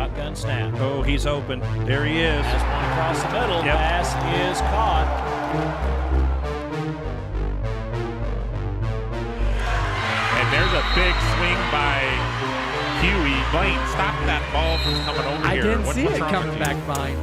shotgun snap. Oh, he's open. There he is. Has one across the middle. Yep. Pass is caught. And there's a big swing by Huey. Blaine, stop that ball from coming over here. I didn't see What's it wrong coming with you? back behind.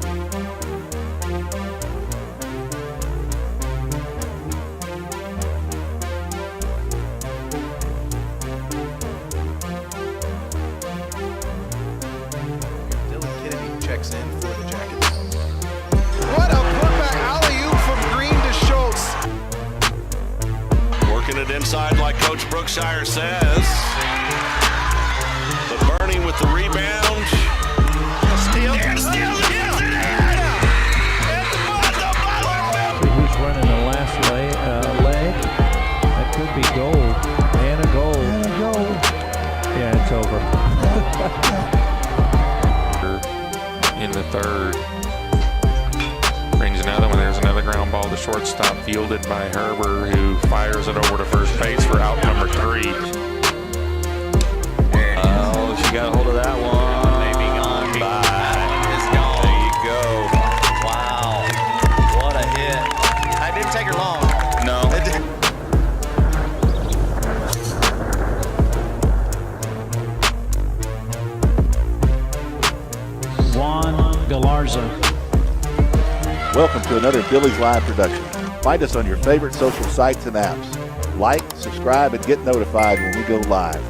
Checks in for the Jackets. What a putback alley-oop from Green to Schultz. Working it inside like Coach Brookshire says. But Bernie with the rebound. Steal. And steals it. Yes, it is! Who's running the last leg? That could be goal. And a goal. And a goal. Yeah, it's over. In the third. Brings another one. There's another ground ball to shortstop, fielded by Herber, who fires it over to first base for out number 3. Oh, she got a hold of that one. Maybe gone by. That one is gone. There you go. Wow. What a hit. That didn't take her long. No. It didn't. Juan Galarza. Welcome to another Billies.Live production. Find us on your favorite social sites and apps. Like, subscribe, and get notified when we go live.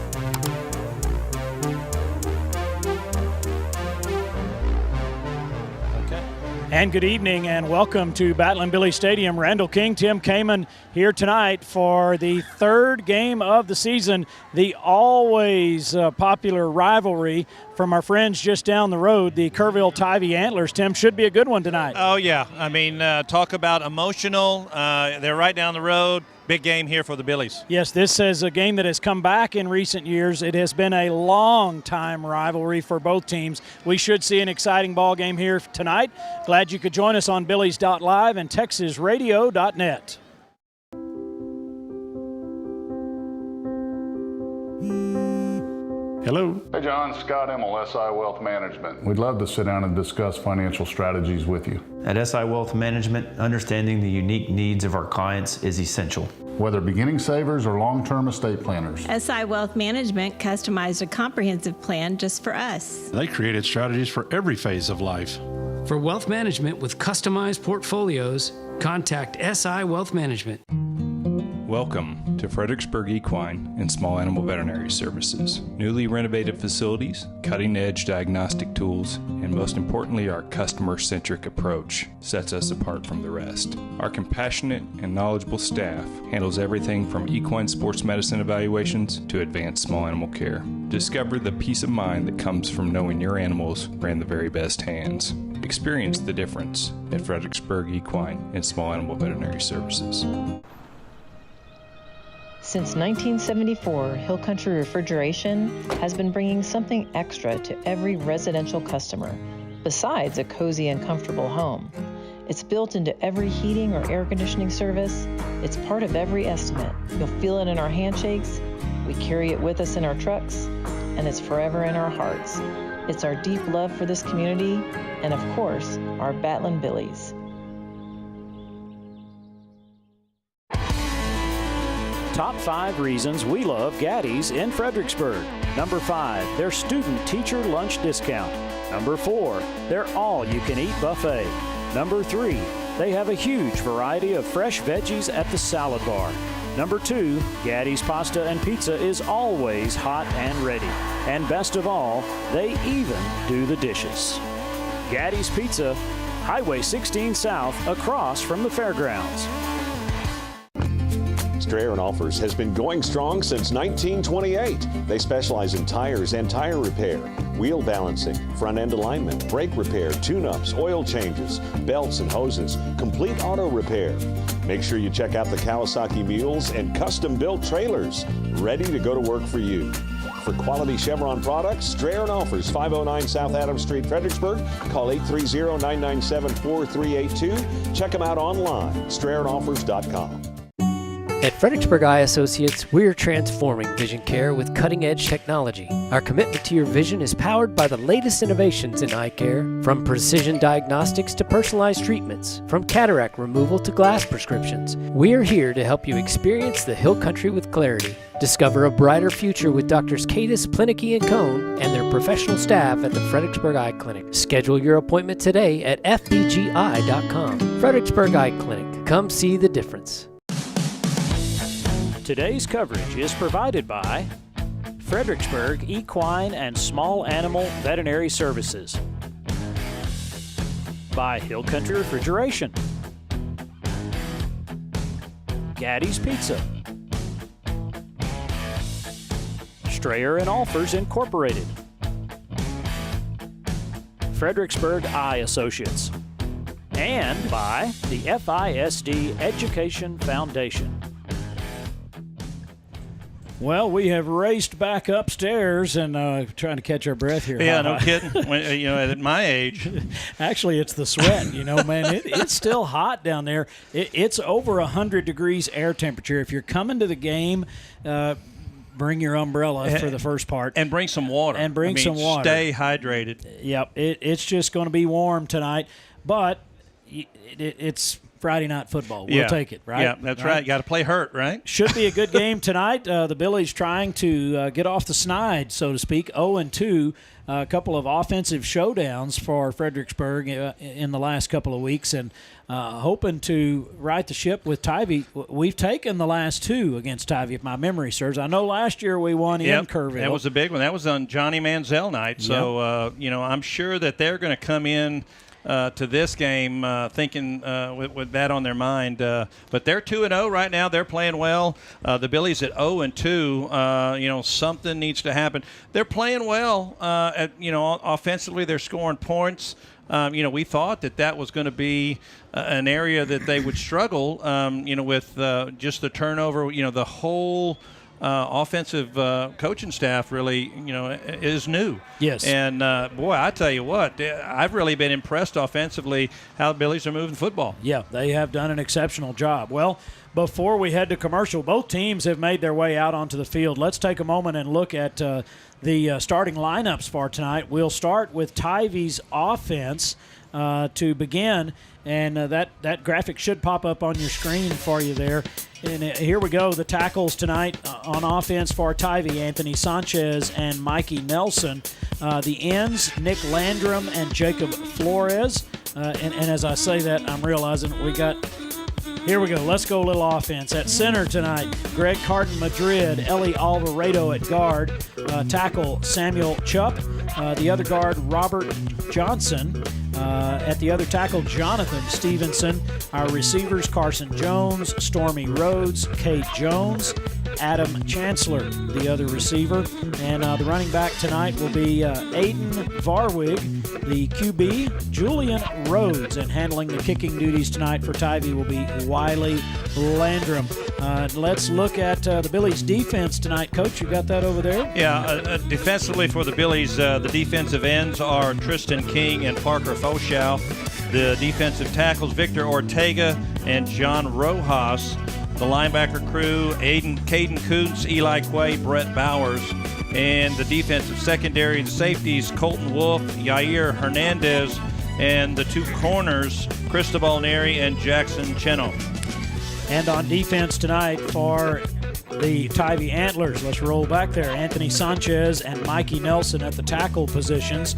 And good evening and welcome to Battlin' Billy Stadium. Randall King, Tim Kaman here tonight for the third game of the season. The always popular rivalry from our friends just down the road, the Kerrville-Tivy Antlers. Tim, should be a good one tonight. Oh, yeah. I mean, talk about emotional. They're right down the road. Big game here for the Billies. Yes, this is a game that has come back in recent years. It has been a long-time rivalry for both teams. We should see an exciting ball game here tonight. Glad you could join us on Billies.Live and TexasRadio.net. Hello. Hey John, Scott Emmel, SI Wealth Management. We'd love to sit down and discuss financial strategies with you. At SI Wealth Management, understanding the unique needs of our clients is essential. Whether beginning savers or long-term estate planners. SI Wealth Management customized a comprehensive plan just for us. They created strategies for every phase of life. For wealth management with customized portfolios, contact SI Wealth Management. Welcome to Fredericksburg Equine and Small Animal Veterinary Services. Newly renovated facilities, cutting-edge diagnostic tools, and most importantly, our customer-centric approach sets us apart from the rest. Our compassionate and knowledgeable staff handles everything from equine sports medicine evaluations to advanced small animal care. Discover the peace of mind that comes from knowing your animals are in the very best hands. Experience the difference at Fredericksburg Equine and Small Animal Veterinary Services. Since 1974, Hill Country Refrigeration has been bringing something extra to every residential customer, besides a cozy and comfortable home. It's built into every heating or air conditioning service. It's part of every estimate. You'll feel it in our handshakes. We carry it with us in our trucks, and it's forever in our hearts. It's our deep love for this community, and of course, our Battlin' Billies. Top 5 reasons we love Gaddy's in Fredericksburg. Number 5, their student-teacher lunch discount. Number 4, their all-you-can-eat buffet. Number 3, they have a huge variety of fresh veggies at the salad bar. Number 2, Gaddy's pasta and pizza is always hot and ready. And best of all, they even do the dishes. Gaddy's Pizza, Highway 16 South, across from the fairgrounds. Strayer & Offers has been going strong since 1928. They specialize in tires and tire repair, wheel balancing, front-end alignment, brake repair, tune-ups, oil changes, belts and hoses, complete auto repair. Make sure you check out the Kawasaki mules and custom-built trailers, ready to go to work for you. For quality Chevron products, Strayer & Offers, 509 South Adams Street, Fredericksburg. Call 830-997-4382. Check them out online, StrayerAndOffers.com. At Fredericksburg Eye Associates, we're transforming vision care with cutting-edge technology. Our commitment to your vision is powered by the latest innovations in eye care, from precision diagnostics to personalized treatments, from cataract removal to glass prescriptions. We're here to help you experience the Hill Country with clarity. Discover a brighter future with Drs. Cadis, Plinicky, and Cohn and their professional staff at the Fredericksburg Eye Clinic. Schedule your appointment today at fbgi.com. Fredericksburg Eye Clinic. Come see the difference. Today's coverage is provided by Fredericksburg Equine and Small Animal Veterinary Services, by Hill Country Refrigeration, Gaddy's Pizza, Strayer and Alfers Incorporated, Fredericksburg Eye Associates, and by the FISD Education Foundation. Well, we have raced back upstairs and trying to catch our breath here. Yeah, no kidding. When, at my age. Actually, it's the sweat, man. It's still hot down there. It's over 100 degrees air temperature. If you're coming to the game, bring your umbrella for the first part. And bring some water. Some water. Stay hydrated. Yep, it's just going to be warm tonight, but it's Friday night football. We'll take it, right? Yeah, that's right. You got to play hurt, right? Should be a good game tonight. The Billies trying to get off the snide, so to speak. 0-2. A couple of offensive showdowns for Fredericksburg in the last couple of weeks, and hoping to right the ship with Tivy. We've taken the last two against Tivy, if my memory serves. I know last year we won in Kerrville. That was a big one. That was on Johnny Manziel night. So, I'm sure that they're going to come in to this game thinking with that on their mind. But they're 2-0 right now. They're playing well. The Billies at 0-2. Something needs to happen. They're playing well. Offensively, they're scoring points. We thought that was going to be an area that they would struggle, with just the turnover. The whole offensive coaching staff really, is new. Yes. And, boy, I tell you what, I've really been impressed offensively how the Billies are moving football. Yeah, they have done an exceptional job. Well, before we head to commercial, both teams have made their way out onto the field. Let's take a moment and look at the starting lineups for tonight. We'll start with Tivy's offense to begin, and that graphic should pop up on your screen for you there. And here we go. The tackles tonight on offense for Tivy: Anthony Sanchez and Mikey Nelson. The ends: Nick Landrum and Jacob Flores. And as I say that, I'm realizing we got. Here we go. Let's go a little offense. At center tonight, Greg Carden Madrid, Ellie Alvarado at guard. Tackle, Samuel Chupp. The other guard, Robert Johnson. At the other tackle, Jonathan Stevenson. Our receivers, Carson Jones, Stormy Rhodes, Kate Jones, Adam Chancellor, the other receiver. And the running back tonight will be Aiden Varwig, the QB, Julian Rhodes. And handling the kicking duties tonight for Tivy will be Wiley Landrum. Let's look at the Billies' defense tonight. Coach, you got that over there? Yeah, defensively for the Billies, the defensive ends are Tristan King and Parker Foshow. The defensive tackles, Victor Ortega and John Rojas. The linebacker crew, Caden Koontz, Eli Quay, Brett Bowers. And the defensive secondary, the safeties, Colton Wolf, Yair Hernandez. And the two corners, Cristobal Neri and Jackson Cheno. And on defense tonight for the Tivy Antlers, let's roll back there. Anthony Sanchez and Mikey Nelson at the tackle positions.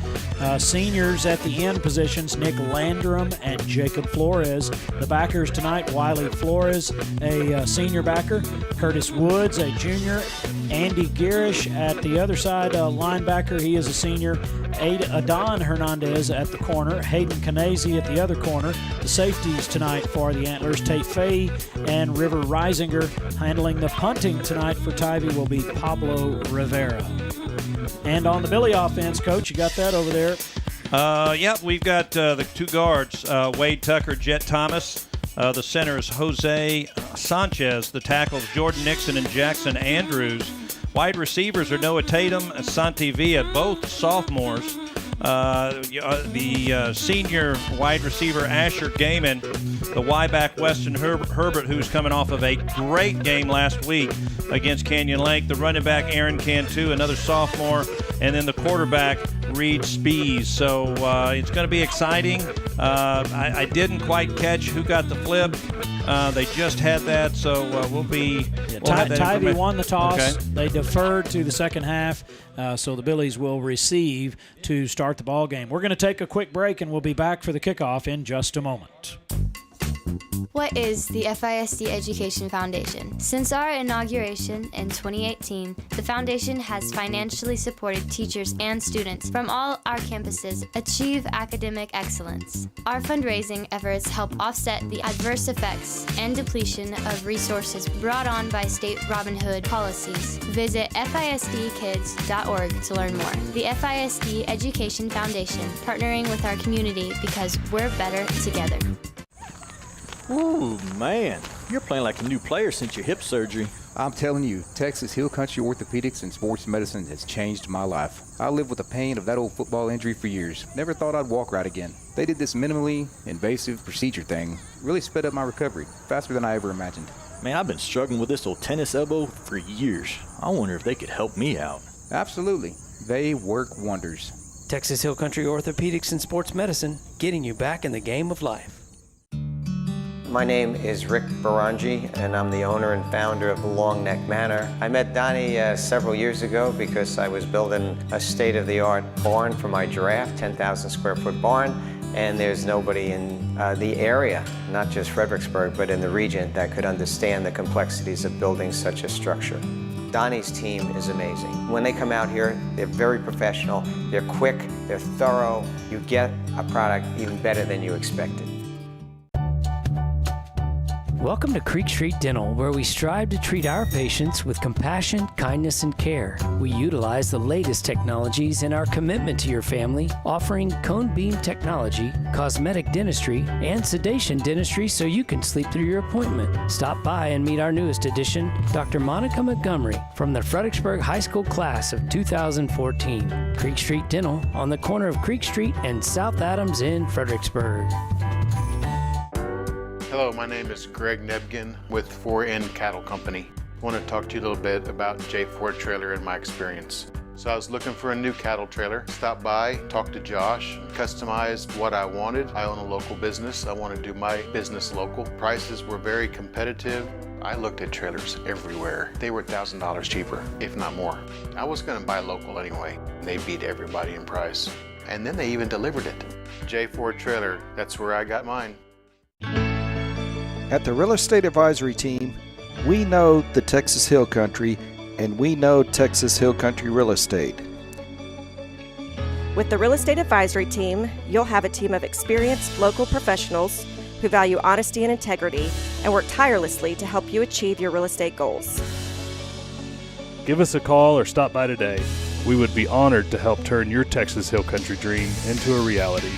Seniors at the end positions, Nick Landrum and Jacob Flores. The backers tonight, Wiley Flores, a senior backer. Curtis Woods, a junior. Andy Garish at the other side, linebacker. He is a senior. Adon Hernandez at the corner. Hayden Kanezi at the other corner. The safeties tonight for the Antlers, Tate Fay and River Reisinger. Handling the punting tonight for Tivy will be Pablo Rivera. And on the Billy offense, Coach, you got that over there? We've got the two guards, Wade Tucker, Jet Thomas. The center is Jose Sanchez. The tackles, Jordan Nixon and Jackson Andrews. Wide receivers are Noah Tatum and Santi Villa, both sophomores. the senior wide receiver Asher Gaiman, the Y-back Weston Herbert, who's coming off of a great game last week against Canyon Lake, the running back Aaron Cantu, another sophomore, and then the quarterback Reed Spees. So it's going to be exciting. I didn't quite catch who got the flip. They just had that, so we'll have that Tivy information. won the toss. Okay. They deferred to the second half, so the Billies will receive to start the ball game. We're going to take a quick break, and we'll be back for the kickoff in just a moment. What is the FISD Education Foundation? Since our inauguration in 2018, the foundation has financially supported teachers and students from all our campuses achieve academic excellence. Our fundraising efforts help offset the adverse effects and depletion of resources brought on by state Robin Hood policies. Visit FISDkids.org to learn more. The FISD Education Foundation, partnering with our community because we're better together. Ooh, man, you're playing like a new player since your hip surgery. I'm telling you, Texas Hill Country Orthopedics and Sports Medicine has changed my life. I lived with the pain of that old football injury for years. Never thought I'd walk right again. They did this minimally invasive procedure thing. Really sped up my recovery, faster than I ever imagined. Man, I've been struggling with this old tennis elbow for years. I wonder if they could help me out. Absolutely. They work wonders. Texas Hill Country Orthopedics and Sports Medicine, getting you back in the game of life. My name is Rick Barangi, and I'm the owner and founder of the Long Neck Manor. I met Donnie several years ago because I was building a state-of-the-art barn for my giraffe, 10,000 square foot barn, and there's nobody in the area, not just Fredericksburg, but in the region that could understand the complexities of building such a structure. Donnie's team is amazing. When they come out here, they're very professional, they're quick, they're thorough. You get a product even better than you expected. Welcome to Creek Street Dental, where we strive to treat our patients with compassion, kindness, and care. We utilize the latest technologies in our commitment to your family, offering cone beam technology, cosmetic dentistry, and sedation dentistry so you can sleep through your appointment. Stop by and meet our newest addition, Dr. Monica Montgomery, from the Fredericksburg High School class of 2014. Creek Street Dental on the corner of Creek Street and South Adams in Fredericksburg. Hello, my name is Greg Nebgen with 4N Cattle Company. I want to talk to you a little bit about J4 Trailer and my experience. So I was looking for a new cattle trailer, stopped by, talked to Josh, customized what I wanted. I own a local business. I want to do my business local. Prices were very competitive. I looked at trailers everywhere. They were $1,000 cheaper, if not more. I was going to buy local anyway. They beat everybody in price. And then they even delivered it. J4 Trailer, that's where I got mine. At the Real Estate Advisory Team, we know the Texas Hill Country, and we know Texas Hill Country Real Estate. With the Real Estate Advisory Team, you'll have a team of experienced local professionals who value honesty and integrity and work tirelessly to help you achieve your real estate goals. Give us a call or stop by today. We would be honored to help turn your Texas Hill Country dream into a reality.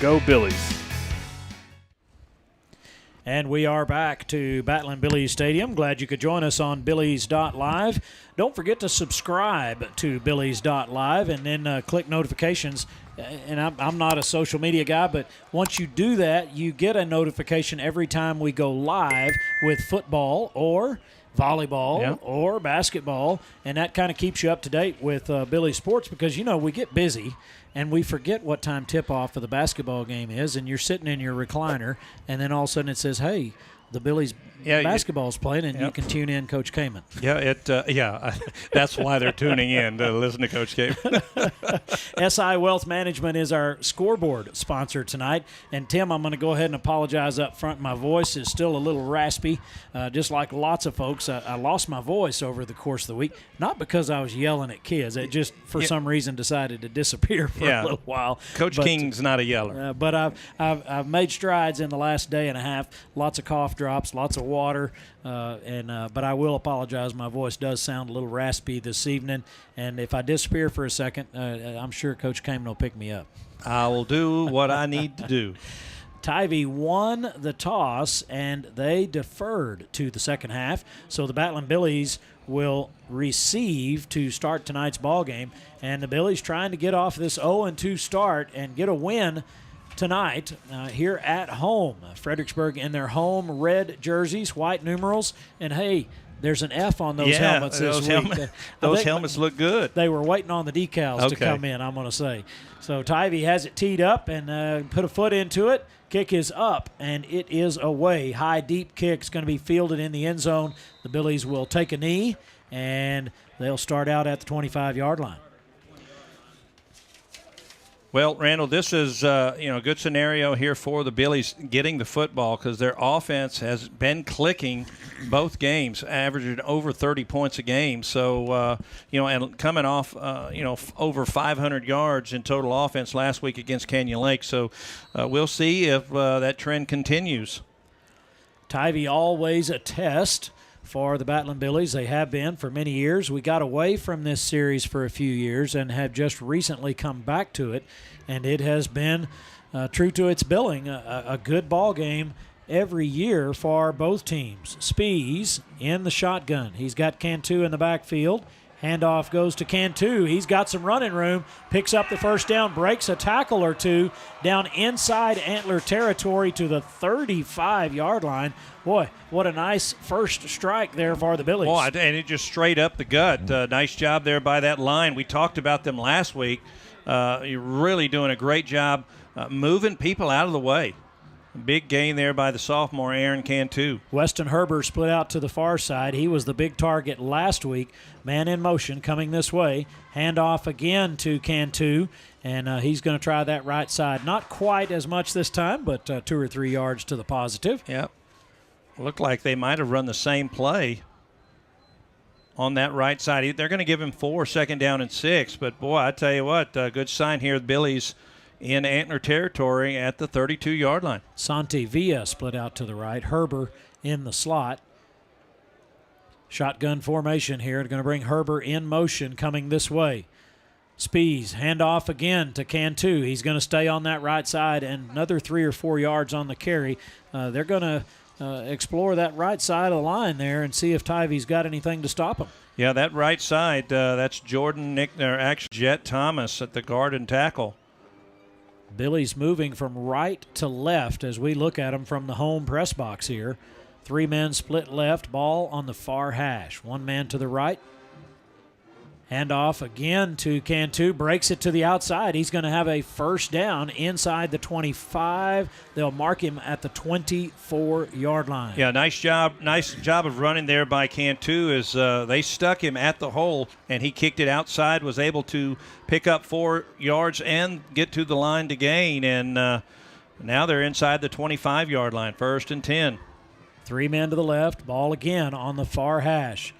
Go Billies! And we are back to Battling Billies Stadium. Glad you could join us on Billies.Live. Don't forget to subscribe to Billies.Live and then click notifications. And I'm not a social media guy, but once you do that, you get a notification every time we go live with football or volleyball or basketball, and that kind of keeps you up to date with Billy Sports because, you know, we get busy and we forget what time tip-off of the basketball game is, and you're sitting in your recliner, and then all of a sudden it says, hey, the Billies basketball's playing, and you can tune in Coach Kaman. That's why they're tuning in to listen to Coach Kaman. SI Wealth Management is our scoreboard sponsor tonight. And, Tim, I'm going to go ahead and apologize up front. My voice is still a little raspy. Just like lots of folks, I lost my voice over the course of the week, not because I was yelling at kids. It just, for some reason, decided to disappear for a little while. Coach King's not a yeller. But I've made strides in the last day and a half. Lots of cough drops, lots of water, but I will apologize. My voice does sound a little raspy this evening, and if I disappear for a second, I'm sure Coach Kaman will pick me up. I will do what I need to do. Tivy won the toss, and they deferred to the second half, so the Battling Billies will receive to start tonight's ball game. And the Billies trying to get off this 0-2 start and get a win tonight here at home. Fredericksburg in their home red jerseys, white numerals, and hey, there's an F on those helmets this week. Those helmets look good. They were waiting on the decals to come in, I'm going to say. So Tivy has it teed up and put a foot into it. Kick is up, and it is away. High, deep kick is going to be fielded in the end zone. The Billies will take a knee, and they'll start out at the 25-yard line. Well, Randall, this is a good scenario here for the Billies getting the football because their offense has been clicking both games, averaging over 30 points a game. So, and coming off, over 500 yards in total offense last week against Canyon Lake. So we'll see if that trend continues. Tivy always a test for the Battling Billies. They have been for many years. We got away from this series for a few years and have just recently come back to it, and it has been true to its billing, a good ball game every year for both teams. Spees in the shotgun. He's got Cantu in the backfield. Handoff goes to Cantu. He's got some running room, picks up the first down, breaks a tackle or two down inside Antler territory to the 35-yard line. Boy, what a nice first strike there for the Billies. Boy, and it just straight up the gut. Nice job there by that line. We talked about them last week. You're really doing a great job moving people out of the way. Big gain there by the sophomore Aaron Cantu. Weston Herber split out to the far side. He was the big target last week. Man in motion coming this way. Handoff again to Cantu, and he's going to try that right side. Not quite as much this time, but 2 or 3 yards to the positive. Yep. Looked like they might have run the same play on that right side. They're going to give him 4, second down and 6. But, boy, I tell you what, good sign here. The Billies in Antler territory at the 32-yard line. Santi Villa split out to the right. Herber in the slot. Shotgun formation here. They're going to bring Herber in motion coming this way. Spees, handoff again to Cantu. He's going to stay on that right side and another 3 or 4 yards on the carry. They're going to explore that right side of the line there and see if Tivy's got anything to stop him. Yeah, that right side, that's Jet Thomas at the guard and tackle. Billy's moving from right to left as we look at him from the home press box here. 3 men split left, ball on the far hash. 1 man to the right. Handoff again to Cantu, breaks it to the outside. He's going to have a first down inside the 25. They'll mark him at the 24-yard line. Yeah, nice job of running there by Cantu as they stuck him at the hole, and he kicked it outside, was able to pick up 4 yards and get to the line to gain, and now they're inside the 25-yard line, 1st and 10. 3 men to the left, ball again on the far hash.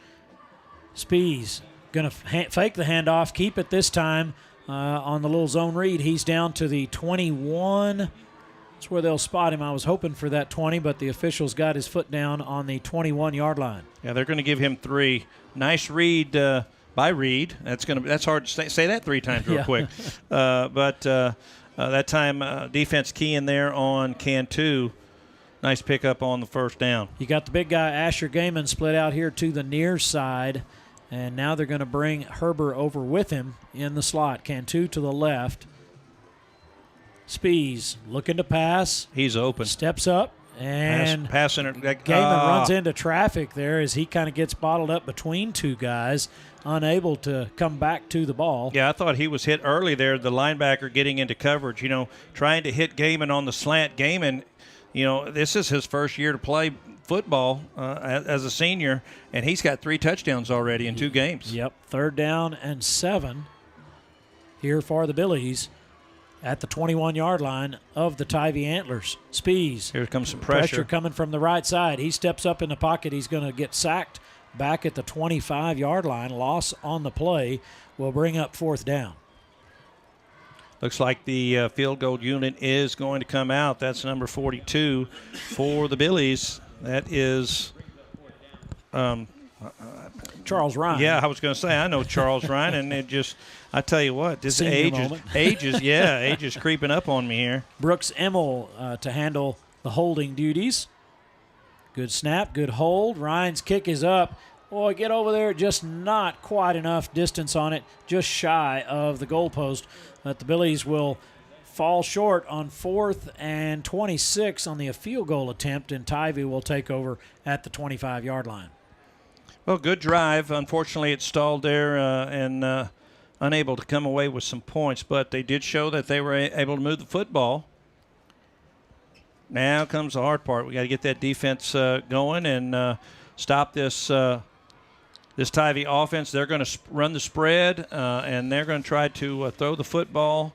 Spees going to fake the handoff, keep it this time on the little zone read. He's down to the 21. That's where they'll spot him. I was hoping for that 20, but the officials got his foot down on the 21-yard line. Yeah, they're going to give him 3. Nice read by Reed. That's hard to say that 3 times real quick. But that time defense key in there on Cantu. Nice pickup on the first down. You got the big guy Asher Gaiman split out here to the near side. And now they're going to bring Herber over with him in the slot. Cantu to the left. Spees looking to pass. He's open. Steps up. And passing it. Gaiman runs into traffic there as he kind of gets bottled up between 2 guys, unable to come back to the ball. Yeah, I thought he was hit early there, the linebacker getting into coverage, trying to hit Gaiman on the slant. Gaiman, this is his first year to play football as a senior, and he's got 3 touchdowns already in 2 games. Yep, 3rd down and 7 here for the Billies at the 21-yard line of the Tivy Antlers. Spees. Here comes some pressure. Pressure coming from the right side. He steps up in the pocket. He's going to get sacked back at the 25-yard line. Loss on the play will bring up 4th down. Looks like the field goal unit is going to come out. That's number 42 for the Billies. That is Charles Ryan. Yeah, I was going to say, I know Charles Ryan, and it just, I tell you what, this age is creeping up on me here. Brooks Emmel to handle the holding duties. Good snap, good hold. Ryan's kick is up. Boy, get over there, just not quite enough distance on it, just shy of the goalpost. But the Billies will fall short on 4th and 26 on the field goal attempt, and Tivy will take over at the 25-yard line. Well, good drive. Unfortunately, it stalled there and unable to come away with some points, but they did show that they were able to move the football. Now comes the hard part. We got to get that defense going and stop this this Tivy offense. They're going to run the spread, and they're going to try to throw the football.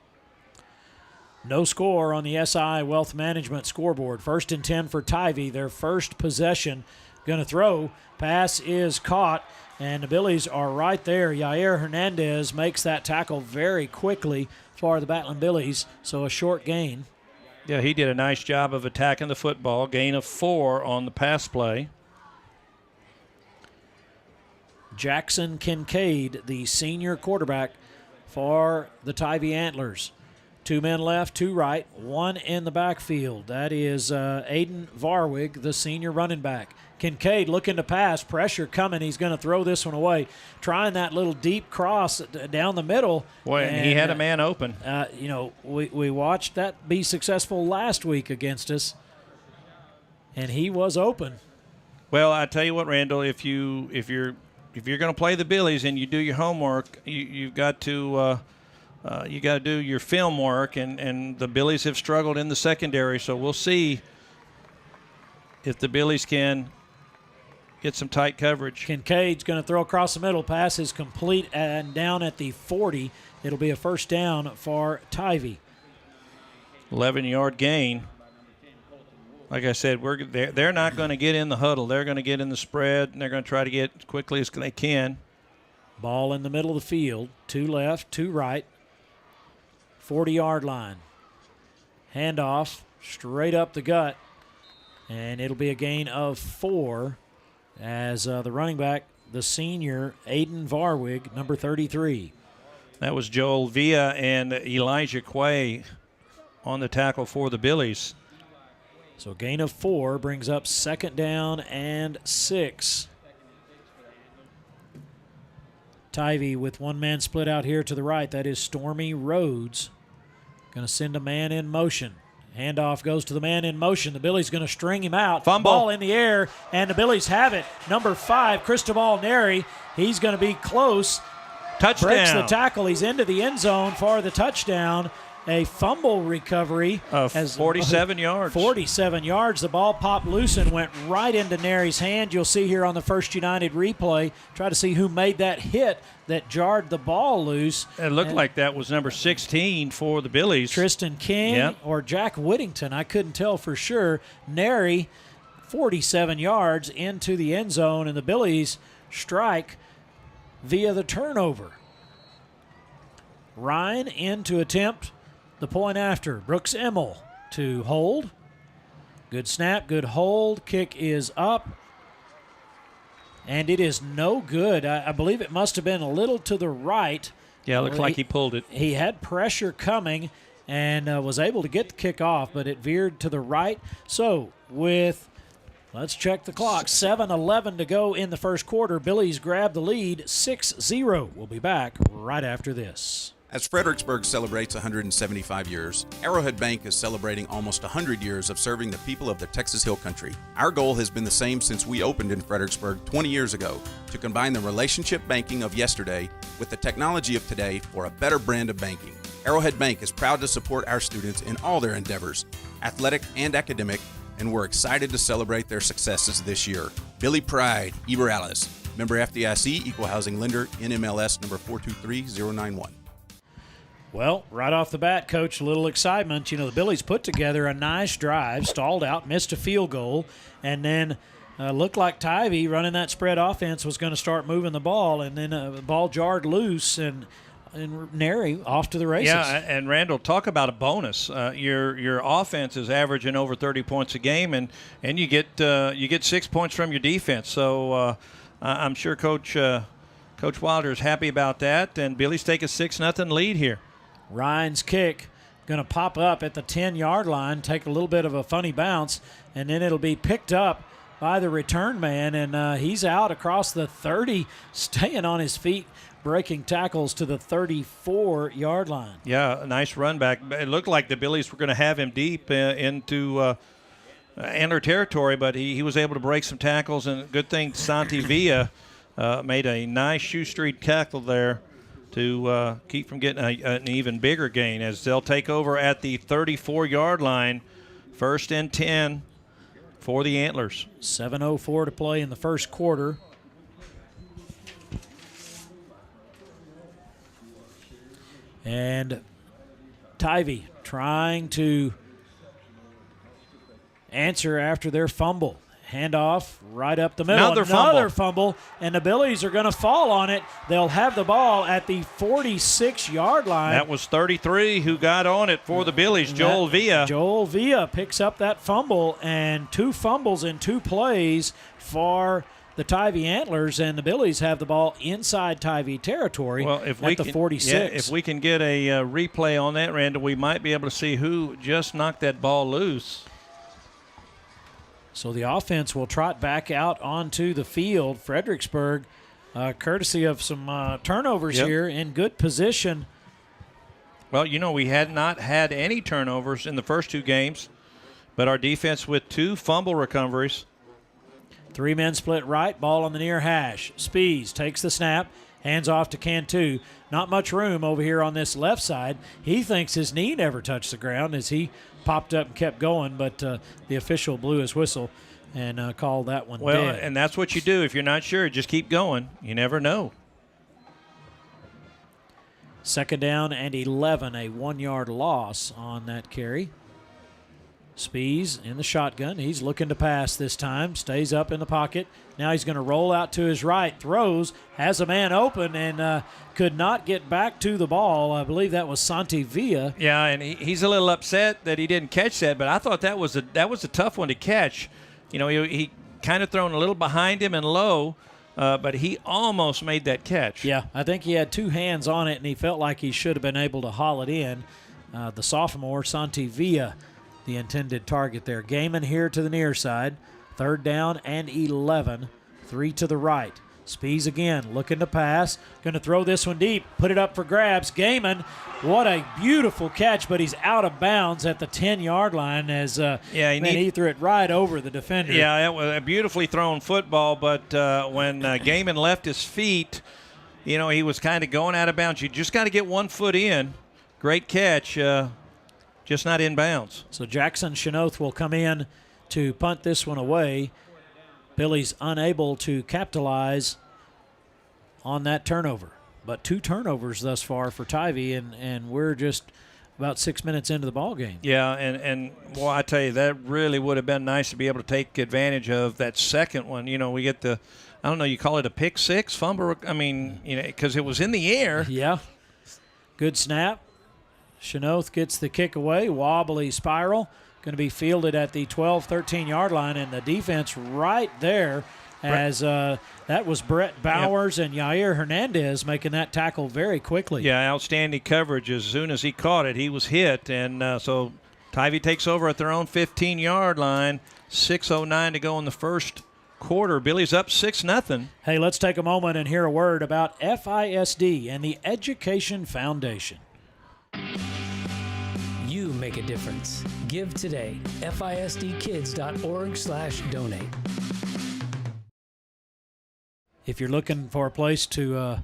No score on the SI Wealth Management scoreboard. 1st and 10 for Tivy. Their first possession. Going to throw. Pass is caught, and the Billies are right there. Yair Hernandez makes that tackle very quickly for the Battling Billies, so a short gain. Yeah, he did a nice job of attacking the football. Gain of 4 on the pass play. Jackson Kincaid, the senior quarterback for the Tivy Antlers. 2 men left, 2 right, 1 in the backfield. That is Aiden Varwig, the senior running back. Kincaid looking to pass, pressure coming. He's going to throw this one away. Trying that little deep cross down the middle. Boy, and he had a man open. We watched that be successful last week against us, and he was open. Well, I tell you what, Randall, if you're going to play the Billies and you do your homework, you've got to you got to do your film work, and the Billies have struggled in the secondary, so we'll see if the Billies can get some tight coverage. Kincaid's going to throw across the middle. Pass is complete and down at the 40. It'll be a first down for Tivy. 11-yard gain. Like I said, they're not going to get in the huddle. They're going to get in the spread, and they're going to try to get as quickly as they can. Ball in the middle of the field. 2 left, 2 right. 40-yard line. Handoff straight up the gut, and it'll be a gain of 4 as the running back, the senior, Aiden Varwig, number 33. That was Joel Villa and Elijah Quay on the tackle for the Billies. So gain of 4 brings up 2nd down and 6. Tivy with 1 man split out here to the right. That is Stormy Rhodes. Going to send a man in motion. Handoff goes to the man in motion. The Billies going to string him out. Fumble. Ball in the air, and the Billies have it. Number 5, Cristobal Neri. He's going to be close. Touchdown. Breaks the tackle. He's into the end zone for the touchdown. A fumble recovery. 47 yards. 47 yards. The ball popped loose and went right into Neri's hand. You'll see here on the First United replay. Try to see who made that hit that jarred the ball loose. It looked like that was number 16 for the Billies. Tristan King or Jack Whittington. I couldn't tell for sure. Neri, 47 yards into the end zone, and the Billies strike via the turnover. Ryan in to attempt the point after. Brooks Emmel to hold. Good snap, good hold. Kick is up. And it is no good. I believe it must have been a little to the right. Yeah, it looks like he pulled it. He had pressure coming and was able to get the kick off, but it veered to the right. So with, let's check the clock, 7:11 to go in the first quarter. Billies grab the lead 6-0. We'll be back right after this. As Fredericksburg celebrates 175 years, Arrowhead Bank is celebrating almost 100 years of serving the people of the Texas Hill Country. Our goal has been the same since we opened in Fredericksburg 20 years ago, to combine the relationship banking of yesterday with the technology of today for a better brand of banking. Arrowhead Bank is proud to support our students in all their endeavors, athletic and academic, and we're excited to celebrate their successes this year. Billy Pride, Eber Alice, member FDIC, equal housing lender, NMLS number 423091. Well, right off the bat, Coach, a little excitement. You know, the Billies put together a nice drive, stalled out, missed a field goal, and then looked like Tivy running that spread offense was going to start moving the ball, and then the ball jarred loose, and Neri off to the races. Yeah, and Randall, talk about a bonus. Your offense is averaging over 30 points a game, and you get 6 points from your defense. So I'm sure Coach Wilder is happy about that, and Billy's take a 6-0 lead here. Ryan's kick going to pop up at the 10-yard line, take a little bit of a funny bounce, and then it'll be picked up by the return man, and he's out across the 30, staying on his feet, breaking tackles to the 34-yard line. Yeah, a nice run back. It looked like the Billies were going to have him deep into Antler territory, but he was able to break some tackles, and good thing Santi Villa made a nice shoestring tackle there to keep from getting an even bigger gain as they'll take over at the 34-yard line. 1st and 10 for the Antlers. 7:04 to play in the first quarter. And Tivy trying to answer after their fumble. Handoff right up the middle. Another fumble, and the Billies are going to fall on it. They'll have the ball at the 46-yard line. That was 33 who got on it for the Billies, Joel Villa. Joel Villa picks up that fumble, and 2 fumbles in 2 plays for the Tivy Antlers, and the Billies have the ball inside Tivy territory at the 46. Yeah, if we can get a replay on that, Randall, we might be able to see who just knocked that ball loose. So the offense will trot back out onto the field. Fredericksburg, courtesy of some turnovers here, in good position. Well, we had not had any turnovers in the first 2 games, but our defense with 2 fumble recoveries. 3 men split right, ball on the near hash. Spees takes the snap, hands off to Cantu. Not much room over here on this left side. He thinks his knee never touched the ground as he popped up and kept going, but the official blew his whistle and called that one dead. And that's what you do. If you're not sure, just keep going. You never know. 2nd down and 11, a 1-yard loss on that carry. Spees in the shotgun. He's looking to pass this time. Stays up in the pocket. Now he's going to roll out to his right. Throws. Has a man open and could not get back to the ball. I believe that was Santi Villa. Yeah, and he's a little upset that he didn't catch that, but I thought that was a tough one to catch. He kind of thrown a little behind him and low, but he almost made that catch. Yeah, I think he had 2 hands on it, and he felt like he should have been able to haul it in. The sophomore, Santi Villa, the intended target there. Gaiman here to the near side. 3rd down and 11. 3 to the right. Spees again, looking to pass. Going to throw this one deep. Put it up for grabs. Gaiman, what a beautiful catch, but he's out of bounds at the 10-yard line as he threw it right over the defender. Yeah, it was a beautifully thrown football, but when Gaiman left his feet, he was kind of going out of bounds. You just got to get 1 foot in. Great catch. Just not in bounds. So Jackson Chenoth will come in to punt this one away. Billy's unable to capitalize on that turnover. But 2 turnovers thus far for Tivy, and we're just about 6 minutes into the ball game. Yeah, and I tell you, that really would have been nice to be able to take advantage of that second one. We get you call it a pick 6 fumble. Because it was in the air. Yeah. Good snap. Chenoth gets the kick away, wobbly spiral, going to be fielded at the 12, 13-yard line, and the defense right there as that was Brett Bowers and Yair Hernandez making that tackle very quickly. Yeah, outstanding coverage. As soon as he caught it, he was hit, and so Tivy takes over at their own 15-yard line. 6:09 to go in the first quarter. Billy's up 6-0. Hey, let's take a moment and hear a word about FISD and the Education Foundation. You make a difference. Give today. FISDkids.org/donate. If you're looking for a place to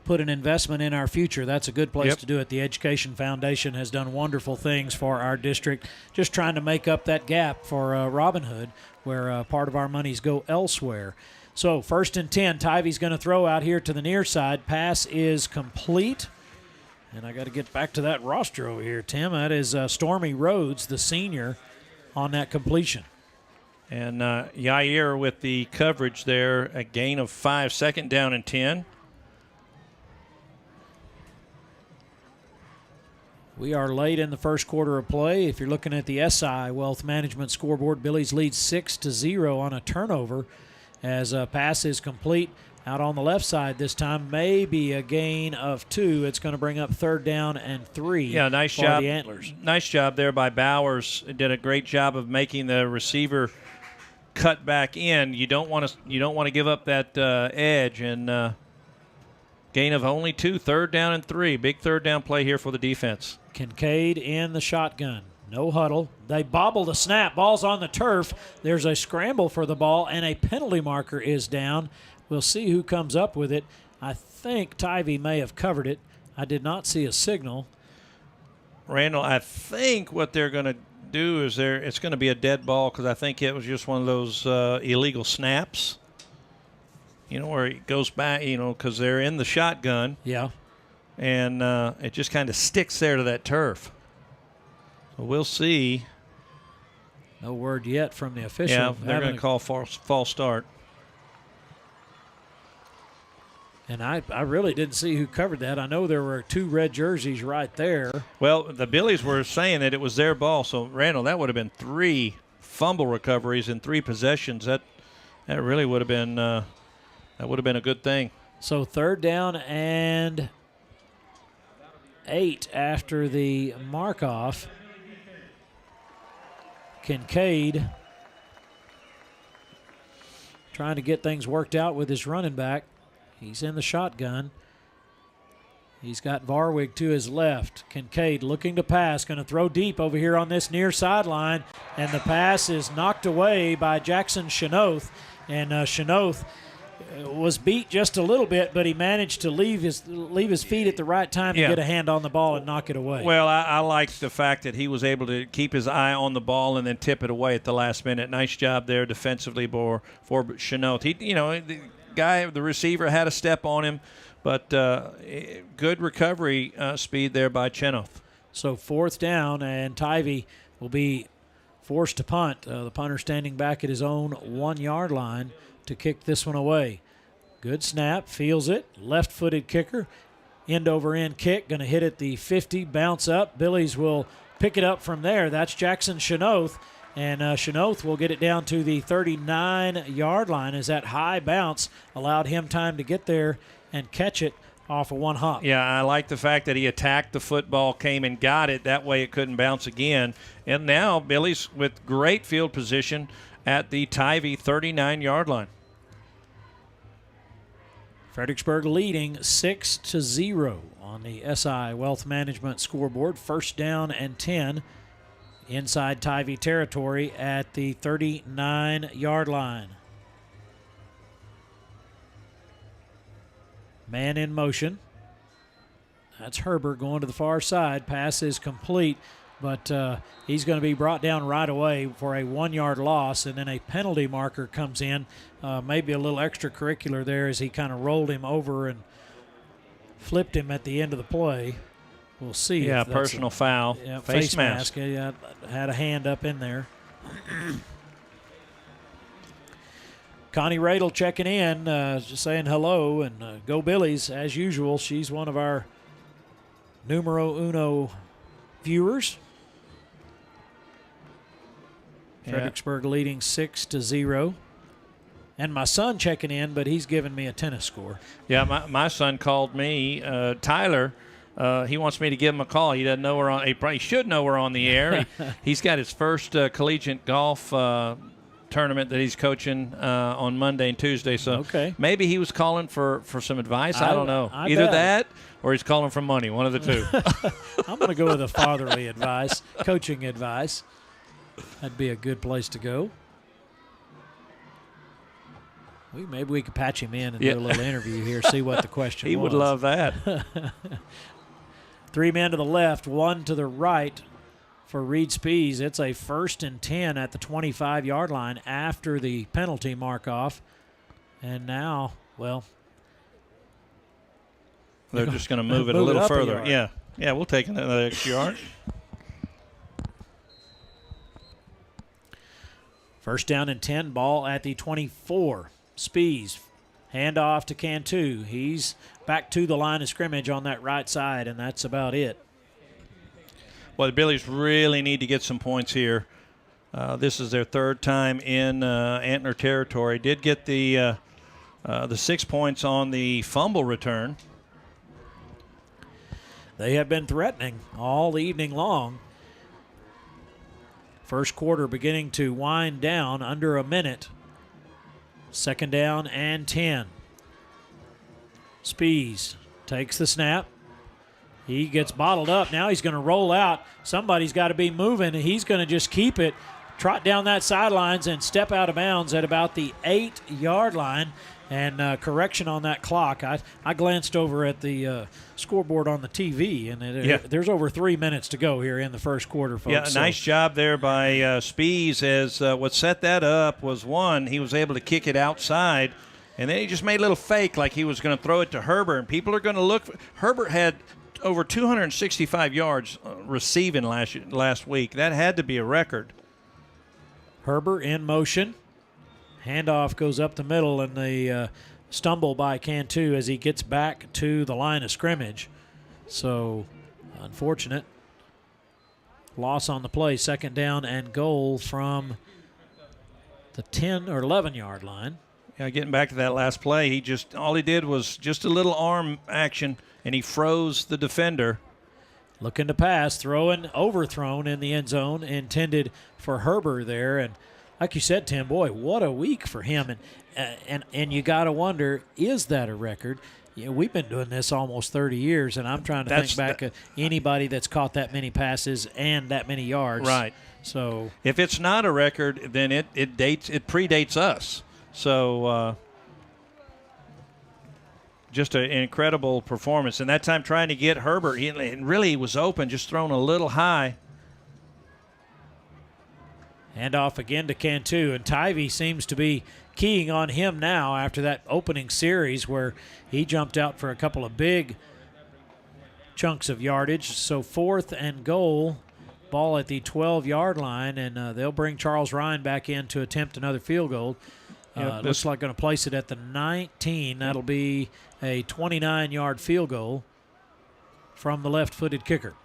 put an investment in our future, that's a good place to do it. The Education Foundation has done wonderful things for our district, just trying to make up that gap for Robin Hood, where part of our monies go elsewhere. So 1st and 10, Tivy's going to throw out here to the near side. Pass is complete. And I got to get back to that roster over here, Tim. That is Stormy Rhodes, the senior, on that completion. And Yair with the coverage there, a gain of 5, 2nd down and 10. We are late in the first quarter of play. If you're looking at the SI Wealth Management scoreboard, Billy's lead 6-0 on a turnover as a pass is complete. Out on the left side this time, maybe a gain of 2. It's going to bring up 3rd down and 3 for job. The Antlers. Nice job there by Bowers. Did a great job of making the receiver cut back in. You don't want to give up that edge, and gain of only 2, 3rd down and 3. Big 3rd down play here for the defense. Kincaid in the shotgun. No huddle. They bobble the snap. Ball's on the turf. There's a scramble for the ball, and a penalty marker is down. We'll see who comes up with it. I think Tivy may have covered it. I did not see a signal. Randall, I think what they're going to do is it's going to be a dead ball because I think it was just one of those illegal snaps, where it goes back, because they're in the shotgun. Yeah. And it just kind of sticks there to that turf. So we'll see. No word yet from the official. Yeah, they're going to call false start. And I really didn't see who covered that. I know there were 2 red jerseys right there. Well, the Billies were saying that it was their ball. So, Randall, that would have been 3 fumble recoveries in 3 possessions. That really would have been a good thing. So 3rd down and 8 after the mark-off. Kincaid trying to get things worked out with his running back. He's in the shotgun. He's got Varwig to his left. Kincaid looking to pass, going to throw deep over here on this near sideline, and the pass is knocked away by Jackson Shanoth. And Shanoth was beat just a little bit, but he managed to leave his feet at the right time to get a hand on the ball and knock it away. Well, I like the fact that he was able to keep his eye on the ball and then tip it away at the last minute. Nice job there defensively for Shanoth. The receiver had a step on him, but good recovery speed there by Chenoth. So 4th down, and Tivy will be forced to punt. The punter standing back at his own 1-yard line to kick this one away. Good snap, feels it, left-footed kicker, end-over-end kick, going to hit at the 50, bounce up. Billies will pick it up from there. That's Jackson Shanoth, and Shanoth will get it down to the 39-yard line as that high bounce allowed him time to get there and catch it off of one hop. Yeah, I like the fact that he attacked the football, came and got it. That way it couldn't bounce again. And now Billy's with great field position at the Tivy 39-yard line. Fredericksburg leading 6-0 on the SI Wealth Management scoreboard. 1st down and 10 inside Tivy territory at the 39-yard line. Man in motion. That's Herbert going to the far side. Pass is complete, but he's going to be brought down right away for a 1-yard loss, and then a penalty marker comes in. Maybe a little extracurricular there as he kind of rolled him over and flipped him at the end of the play. We'll see. Yeah, personal foul. Yeah, face mask. Yeah, had a hand up in there. Connie Radel checking in, just saying hello, and go Billies as usual. She's one of our numero uno viewers. Fredericksburg leading 6-0. And my son checking in, but he's giving me a tennis score. Yeah, my son called me, Tyler. He wants me to give him a call. He doesn't know we're on. He probably should know we're on the air. He's got his first collegiate golf tournament that he's coaching on Monday and Tuesday. So maybe he was calling for some advice. I don't know. Either bet. that or he's calling for money. One of the two. I'm going to go with the fatherly advice, coaching advice. That'd be a good place to go. Maybe we could patch him in and do a little interview here, see what the question was. He would love that. 3 men to the left, 1 to the right for Reed Spees. It's a 1st and 10 at the 25-yard line after the penalty mark-off. And now, well, they're just going to move it a little further. Yeah, we'll take another extra yard. 1st down and 10, ball at the 24. Spees, handoff to Cantu. He's back to the line of scrimmage on that right side, and that's about it. Well, the Billies really need to get some points here. This is their 3rd time in Antler territory. Did get the 6 points on the fumble return. They have been threatening all evening long. First quarter beginning to wind down, under a minute. Second down and 10. Spees takes the snap. He gets bottled up. Now he's going to roll out. Somebody's got to be moving, and he's going to just keep it, trot down that sidelines, and step out of bounds at about the 8-yard line. And correction on that clock. I glanced over at the scoreboard on the TV, and there's over 3 minutes to go here in the first quarter, folks. Yeah, nice job there by Spees, as what set that up was, one, he was able to kick it outside, and then he just made a little fake like he was going to throw it to Herbert, and people are going to look. Herbert had over 265 yards receiving last week. That had to be a record. Herbert in motion. Handoff goes up the middle, and the stumble by Cantu as he gets back to the line of scrimmage. So, unfortunate. Loss on the play. Second down and goal from the 10 or 11-yard line. Yeah, getting back to that last play, all he did was just a little arm action, and he froze the defender. Looking to pass, overthrown in the end zone, intended for Herbert there. And like you said, Tim, boy, what a week for him. And you got to wonder, is that a record? We've been doing this almost 30 years, and I'm trying to think back of anybody that's caught that many passes and that many yards. Right. So if it's not a record, then it predates us. So just an incredible performance. And that time trying to get Herbert, he really was open, just thrown a little high. Handoff again to Cantu, and Tivy seems to be keying on him now after that opening series where he jumped out for a couple of big chunks of yardage. So 4th and goal, ball at the 12-yard line, and they'll bring Charles Ryan back in to attempt another field goal. Looks like going to place it at the 19. That'll be a 29-yard field goal from the left-footed kicker.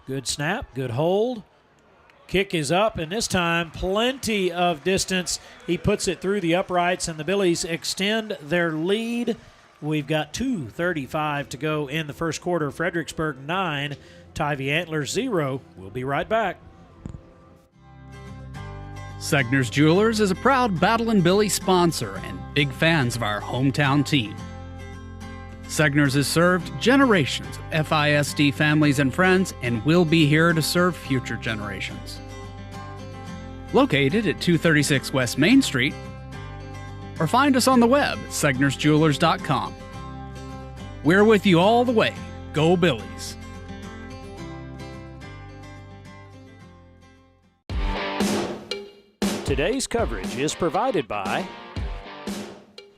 Good snap, good hold. Kick is up, and this time plenty of distance. He puts it through the uprights, and the Billies extend their lead. We've got 2:35 to go in the first quarter. Fredericksburg 9, Tivy Antlers 0. We'll be right back. Segner's Jewelers is a proud Battle and Billy sponsor and big fans of our hometown team. Segner's has served generations of FISD families and friends and will be here to serve future generations. Located at 236 West Main Street, or find us on the web at segnersjewelers.com. We're with you all the way. Go Billies! Today's coverage is provided by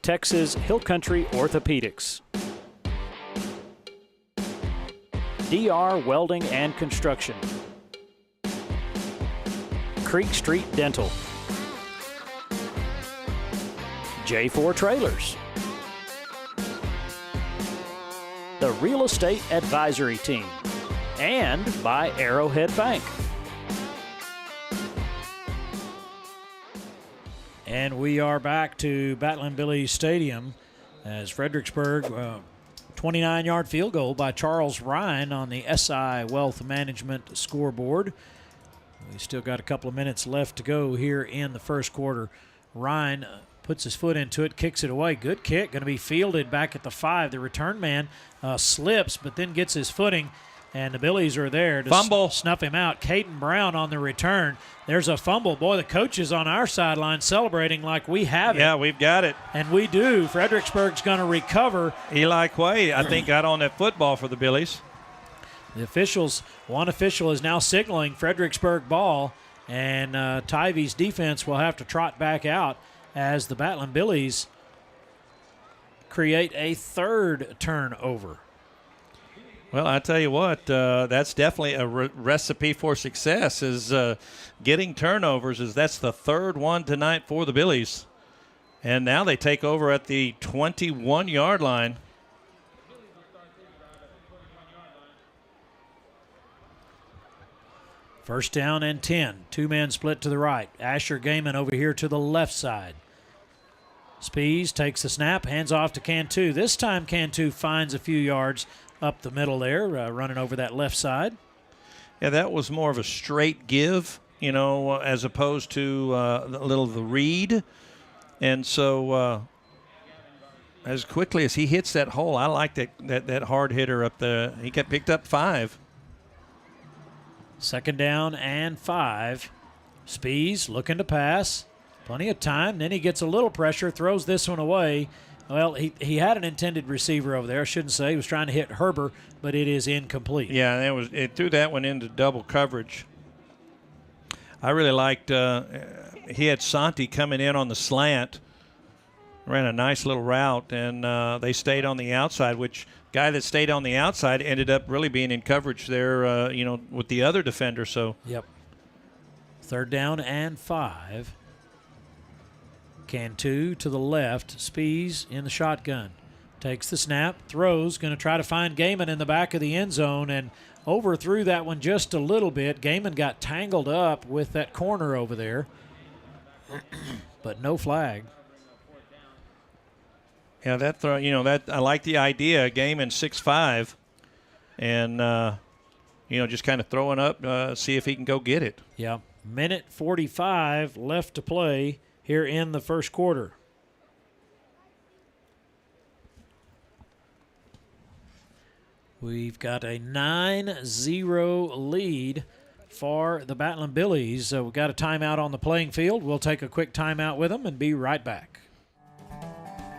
Texas Hill Country Orthopedics, DR Welding and Construction, Creek Street Dental, J4 Trailers, the Real Estate Advisory Team, and by Arrowhead Bank. And we are back to Battle and Billy Stadium as Fredericksburg, 29-yard field goal by Charles Ryan on the SI Wealth Management scoreboard. We still got a couple of minutes left to go here in the first quarter. Ryan puts his foot into it, kicks it away. Good kick, going to be fielded back at the 5. The return man slips, but then gets his footing, and the Billies are there to snuff him out. Caden Brown on the return. There's a fumble. Boy, the coaches on our sideline celebrating like we have it. Yeah, we've got it. And we do. Fredericksburg's going to recover. Eli Quay, I think, got on that football for the Billies. The one official is now signaling Fredericksburg ball, and Tivy's defense will have to trot back out as the Battling Billies create a third turnover. Well, I tell you what, that's definitely a recipe for success is getting turnovers. That's the third one tonight for the Billies. And now they take over at the 21-yard line. First down and 10. Two-man split to the right. Asher Gaiman over here to the left side. Spees takes the snap, hands off to Cantu. This time Cantu finds a few yards up the middle there, running over that left side. Yeah, that was more of a straight give, as opposed to a little of the read. And so as quickly as he hits that hole, I like that hard hitter up there. He got picked up 5. 2nd down and 5. Spees looking to pass. Plenty of time. Then he gets a little pressure, throws this one away. Well, he had an intended receiver over there. I shouldn't say. He was trying to hit Herber, but it is incomplete. Yeah, it threw that one into double coverage. I really liked he had Santi coming in on the slant. Ran a nice little route, and they stayed on the outside, which guy that stayed on the outside ended up really being in coverage there, with the other defender. So. Yep. 3rd down and 5. Cantu to the left. Spees in the shotgun. Takes the snap, throws, going to try to find Gaiman in the back of the end zone, and overthrew that one just a little bit. Gaiman got tangled up with that corner over there, but no flag. Yeah, that throw, that I like the idea. Gaiman 6'5", and just kind of throwing up, see if he can go get it. Yeah, minute 45 left to play here in the first quarter. We've got a 9-0 lead for the Battling Billies. We've got a timeout on the playing field. We'll take a quick timeout with them and be right back.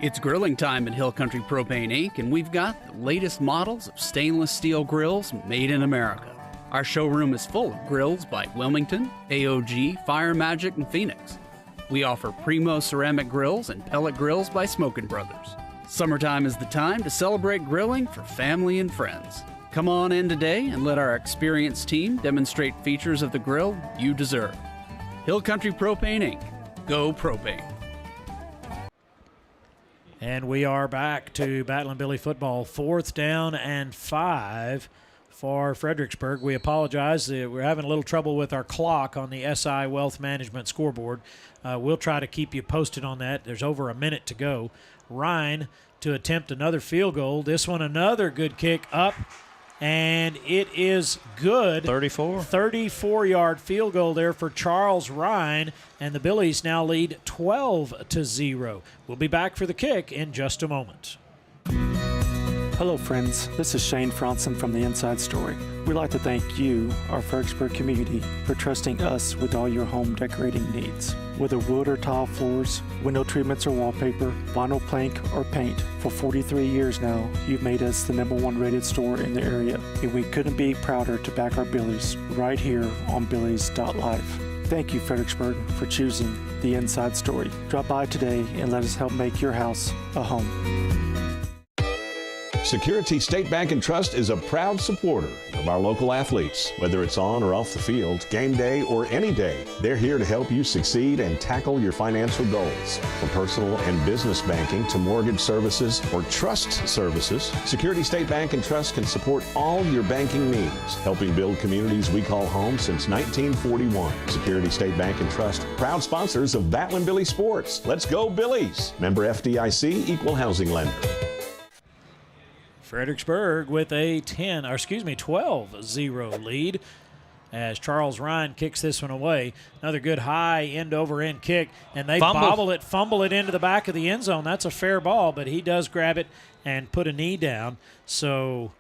It's grilling time at Hill Country Propane Inc., and we've got the latest models of stainless steel grills made in America. Our showroom is full of grills by Wilmington, AOG, Fire Magic, and Phoenix. We offer Primo ceramic grills and pellet grills by Smokin' Brothers. Summertime is the time to celebrate grilling for family and friends. Come on in today and let our experienced team demonstrate features of the grill you deserve. Hill Country Propane Inc. Go Propane. And we are back to Battle and Billy football. 4th down and 5 for Fredericksburg. We apologize. We're having a little trouble with our clock on the SI Wealth Management scoreboard. We'll try to keep you posted on that. There's over a minute to go. Ryan to attempt another field goal. This one another good kick up, and it is good. 34-yard field goal there for Charles Ryan, and the Billies now lead 12-0. We'll be back for the kick in just a moment. Hello friends, this is Shane Franson from The Inside Story. We'd like to thank you, our Fredericksburg community, for trusting us with all your home decorating needs. Whether wood or tile floors, window treatments or wallpaper, vinyl plank or paint, for 43 years now, you've made us the #1 rated store in the area, and we couldn't be prouder to back our Billies right here on Billies.Live. Thank you, Fredericksburg, for choosing The Inside Story. Drop by today and let us help make your house a home. Security State Bank and Trust is a proud supporter of our local athletes. Whether it's on or off the field, game day or any day, they're here to help you succeed and tackle your financial goals. From personal and business banking to mortgage services or trust services, Security State Bank and Trust can support all your banking needs, helping build communities we call home since 1941. Security State Bank and Trust, proud sponsors of Battlin' Billy Sports. Let's go Billies! Member FDIC, equal housing lender. Fredericksburg with a 12-0 lead as Charles Ryan kicks this one away. Another good high end-over-end kick, and they fumble it into the back of the end zone. That's a fair ball, but he does grab it and put a knee down. So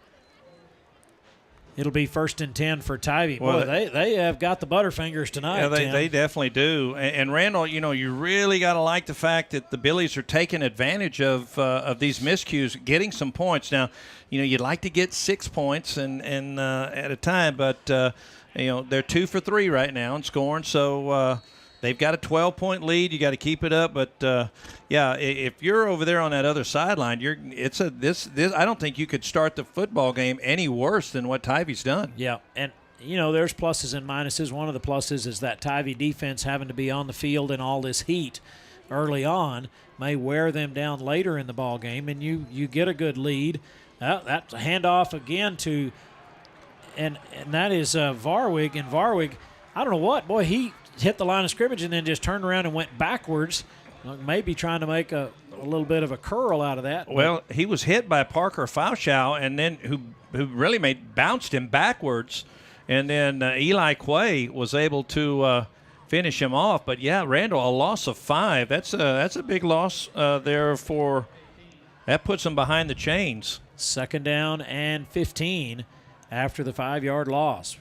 it'll be 1st and 10 for Tivy. Well, they have got the Butterfingers tonight. Yeah, they definitely do. And Randall, you really got to like the fact that the Billies are taking advantage of these miscues, getting some points. Now, you'd like to get 6 points and at a time, but they're 2 for 3 right now in scoring. So they've got a 12-point lead. You got to keep it up. But if you're over there on that other sideline, I don't think you could start the football game any worse than what Tivy's done. Yeah, and there's pluses and minuses. One of the pluses is that Tivy defense having to be on the field in all this heat early on may wear them down later in the ball game, and you get a good lead. That's a handoff again to, and that is Varwig, and Varwig, I don't know what, boy, he hit the line of scrimmage and then just turned around and went backwards, maybe trying to make a little bit of a curl out of that. Well, he was hit by Parker Fauschow, and then who really bounced him backwards, And then Eli Quay was able to finish him off. But, yeah, Randall, a loss of 5. That's a big loss there for – that puts them behind the chains. 2nd down and 15 after the 5-yard loss.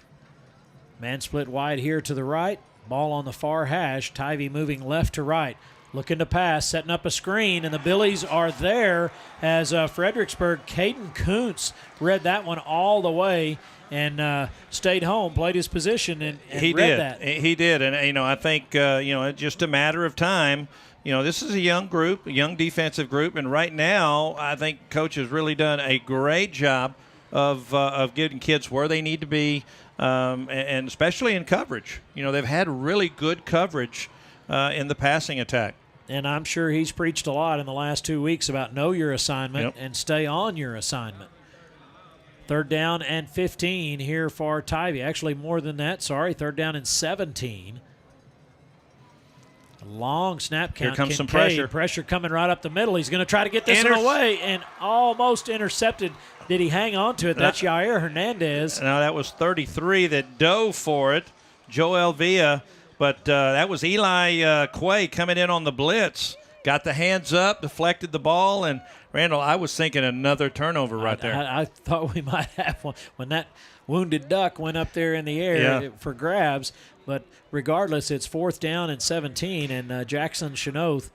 Man split wide here to the right. Ball on the far hash. Tivy moving left to right. Looking to pass, setting up a screen, and the Billies are there as Fredericksburg. Caden Kuntz read that one all the way and stayed home, played his position, and he read did. that. He did, and I think it's just a matter of time. This is a young group, a young defensive group, and right now I think Coach has really done a great job of getting kids where they need to be, and especially in coverage. They've had really good coverage in the passing attack. And I'm sure he's preached a lot in the last 2 weeks about know your assignment and stay on your assignment. 3rd down and 15 here for Tivy. Actually, more than that. Sorry, 3rd down and 17. A long snap count. Here comes some pressure. Pressure coming right up the middle. He's going to try to get this one away and almost intercepted. Did he hang on to it? That's Yair Hernandez. No, that was 33 that dove for it. Joel Villa. But that was Eli Quay coming in on the blitz. Got the hands up, deflected the ball, and Randall, I was thinking another turnover right there. I thought we might have one when that wounded duck went up there in the air for grabs. But regardless, it's 4th down and 17, and Jackson Chenoth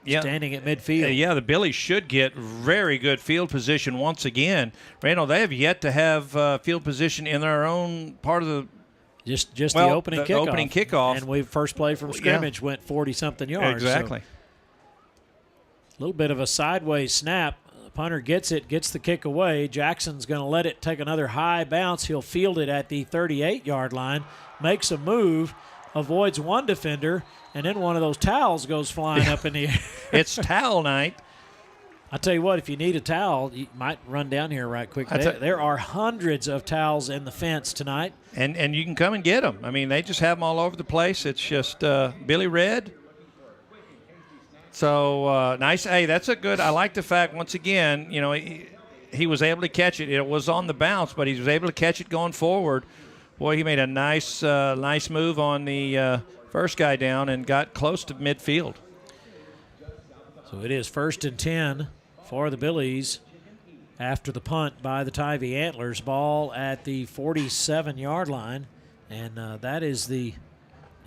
standing at midfield. Yeah, the Billies should get very good field position once again. Randall, they have yet to have field position in their own part of the Just the opening kickoff. Opening kickoff. And we first play from scrimmage went 40-something yards. Exactly. A little bit of a sideways snap. The punter gets it, gets the kick away. Jackson's going to let it take another high bounce. He'll field it at the 38-yard line, makes a move, avoids one defender, and then one of those towels goes flying up in the air. It's towel night. I tell you what, if you need a towel, you might run down here right quick. There are hundreds of towels in the fence tonight. And you can come and get them. I mean, they just have them all over the place. It's just Billy Red. So nice. Hey, that's a good. I like the fact, once again, he was able to catch it. It was on the bounce, but he was able to catch it going forward. Boy, he made a nice move on the first guy down and got close to midfield. So it is 1st and 10 for the Billies after the punt by the Tivy Antlers. Ball at the 47-yard line, and that is the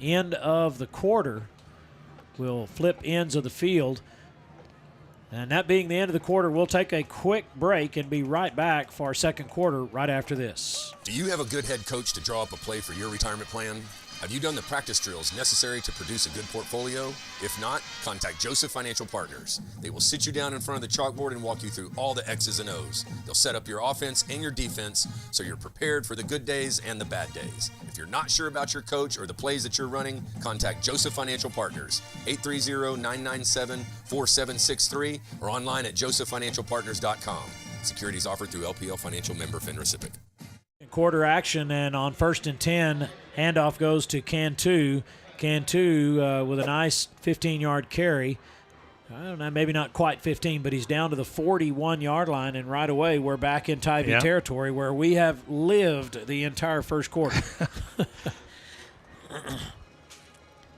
end of the quarter. We'll flip ends of the field. And that being the end of the quarter, we'll take a quick break and be right back for our 2nd quarter right after this. Do you have a good head coach to draw up a play for your retirement plan? Have you done the practice drills necessary to produce a good portfolio? If not, contact Joseph Financial Partners. They will sit you down in front of the chalkboard and walk you through all the X's and O's. They'll set up your offense and your defense so you're prepared for the good days and the bad days. If you're not sure about your coach or the plays that you're running, contact Joseph Financial Partners, 830-997-4763, or online at josephfinancialpartners.com. Securities offered through LPL Financial member FINRA. Quarter action, and on 1st and 10, handoff goes to Cantu. Cantu with a nice 15-yard carry. I don't know, maybe not quite 15, but he's down to the 41-yard line, and right away we're back in Tivy territory where we have lived the entire first quarter.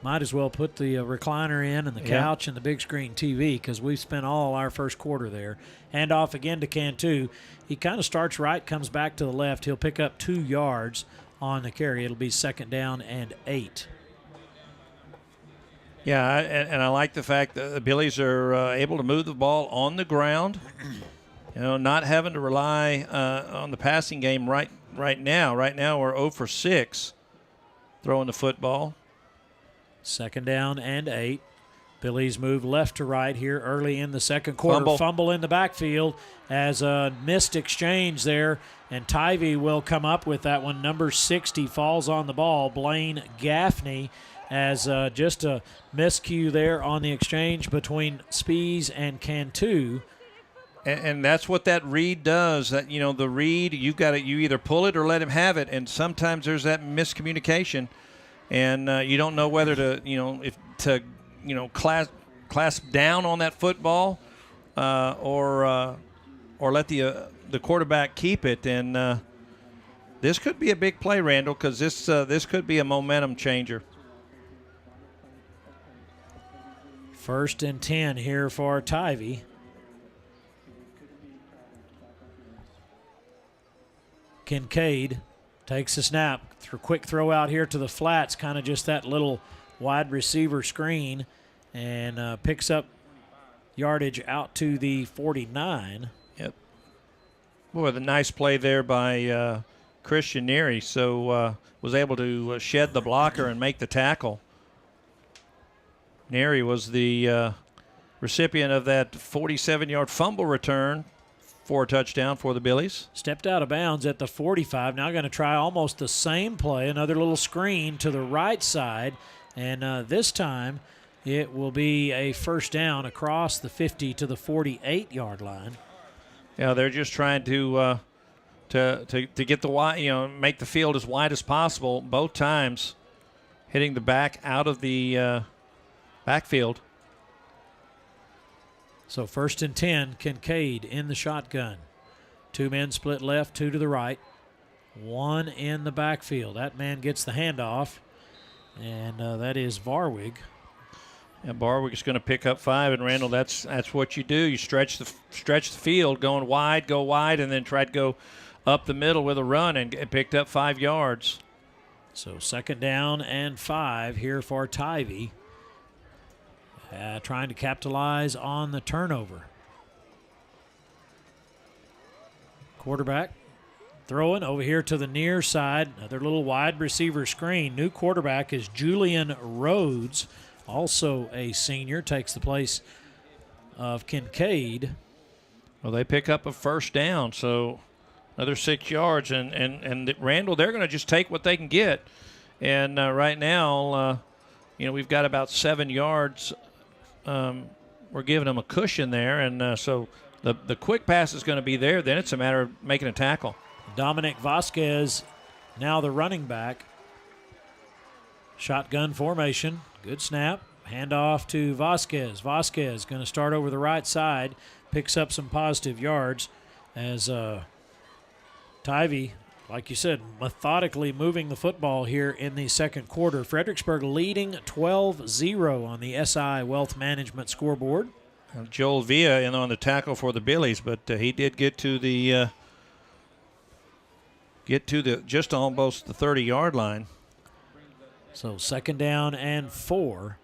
Might as well put the recliner in and the couch and the big screen TV because we've spent all our first quarter there. Hand off again to Cantu. He kind of starts right, comes back to the left. He'll pick up 2 yards on the carry. It'll be 2nd down and 8. Yeah, and I like the fact that the Billies are able to move the ball on the ground, not having to rely on the passing game right now. Right now we're 0 for 6 throwing the football. 2nd down and 8. Billies move left to right here early in the 2nd quarter. Fumble in the backfield as a missed exchange there, and Tivy will come up with that one. Number 60 falls on the ball, Blaine Gaffney, as just a miscue there on the exchange between Spees and Cantu. And that's what that read does. That the read, you either pull it or let him have it, and sometimes there's that miscommunication. And you don't know whether to clasp down on that football or let the quarterback keep it. And this could be a big play, Randall, because this could be a momentum changer. 1st and 10 here for Tivy. Kincaid takes a snap. Quick throw out here to the flats, kind of just that little wide receiver screen, and picks up yardage out to the 49. Yep. Boy, the nice play there by Christian Neary. So was able to shed the blocker and make the tackle. Neary was the recipient of that 47-yard fumble return for a touchdown for the Billies. Stepped out of bounds at the 45. Now going to try almost the same play, another little screen to the right side, and this time it will be a first down across the 50 to the 48-yard line. Yeah, they're just trying to get the wide, make the field as wide as possible. Both times, hitting the back out of the backfield. So 1st and 10, Kincaid in the shotgun. 2 men split left, 2 to the right. 1 in the backfield. That man gets the handoff, and that is Varwig. And Barwig's going to pick up 5, and Randall, that's what you do. You stretch the field, go wide, and then try to go up the middle with a run, and picked up 5 yards. So 2nd down and 5 here for Tivy. Trying to capitalize on the turnover. Quarterback throwing over here to the near side. Another little wide receiver screen. New quarterback is Julian Rhodes, also a senior, takes the place of Kincaid. Well, they pick up a first down, so another 6 yards. And Randall, they're going to just take what they can get. And right now, we've got about 7 yards. We're giving them a cushion there, and so the quick pass is going to be there. Then it's a matter of making a tackle. Dominic Vasquez, now the running back. Shotgun formation. Good snap. Handoff to Vasquez. Vasquez going to start over the right side. Picks up some positive yards as Tivy, like you said, methodically moving the football here in the second quarter. Fredericksburg leading 12-0 on the SI Wealth Management scoreboard. Joel Villa in on the tackle for the Billies, but he did get to the just almost the 30-yard line. So 2nd down and 4.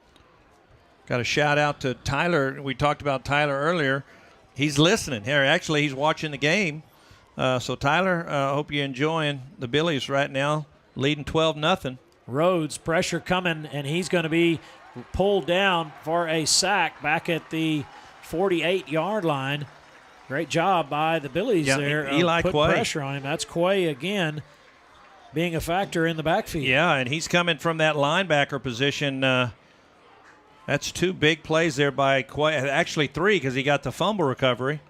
Got a shout out to Tyler. We talked about Tyler earlier. He's listening here. Actually, he's watching the game. So, Tyler, I hope you're enjoying the Billies right now, leading 12-0. Rhodes, pressure coming, and he's going to be pulled down for a sack back at the 48-yard line. Great job by the Billies there. Eli put Quay. Pressure on him. That's Quay again being a factor in the backfield. Yeah, and he's coming from that linebacker position. That's 2 big plays there by Quay. Actually 3 because he got the fumble recovery.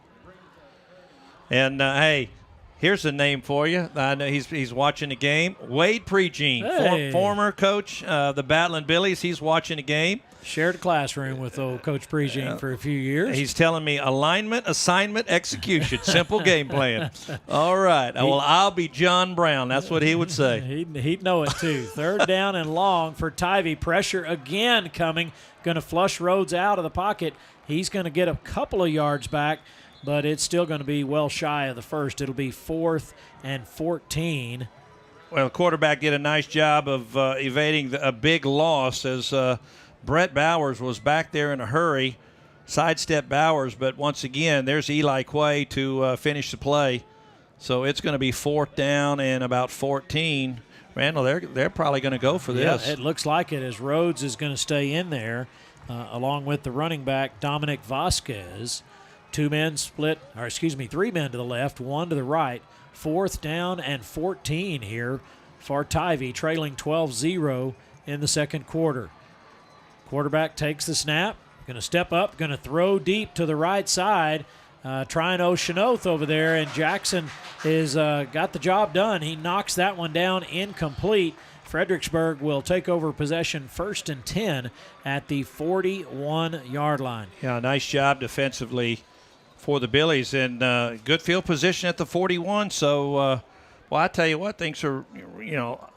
And, hey, here's a name for you. I know he's watching the game. Wade Prejean, hey. Former coach of the Battling Billies. He's watching the game. Shared a classroom with old Coach Prejean for a few years. He's telling me alignment, assignment, execution. Simple game plan. All right. Well, I'll be John Brown. That's what he would say. He'd know it, too. 3rd down and long for Tivy. Pressure again coming. Going to flush Rhodes out of the pocket. He's going to get a couple of yards back, but it's still going to be well shy of the first. It'll be 4th and 14. Well, the quarterback did a nice job of evading a big loss as Brett Bowers was back there in a hurry. Sidestep Bowers, but once again, there's Eli Quay to finish the play. So it's going to be 4th down and about 14. Randall, they're probably going to go for this. Yeah, it looks like it as Rhodes is going to stay in there along with the running back, Dominic Vasquez. 3 men to the left, 1 to the right. 4th down and 14 here for Tivy, trailing 12-0 in the second quarter. Quarterback takes the snap, going to step up, going to throw deep to the right side, trying Oceanoth over there, and Jackson is got the job done. He knocks that one down incomplete. Fredericksburg will take over possession 1st and 10 at the 41-yard line. Yeah, nice job defensively for the Billies, and good field position at the 41, so Well, I tell you what, things are,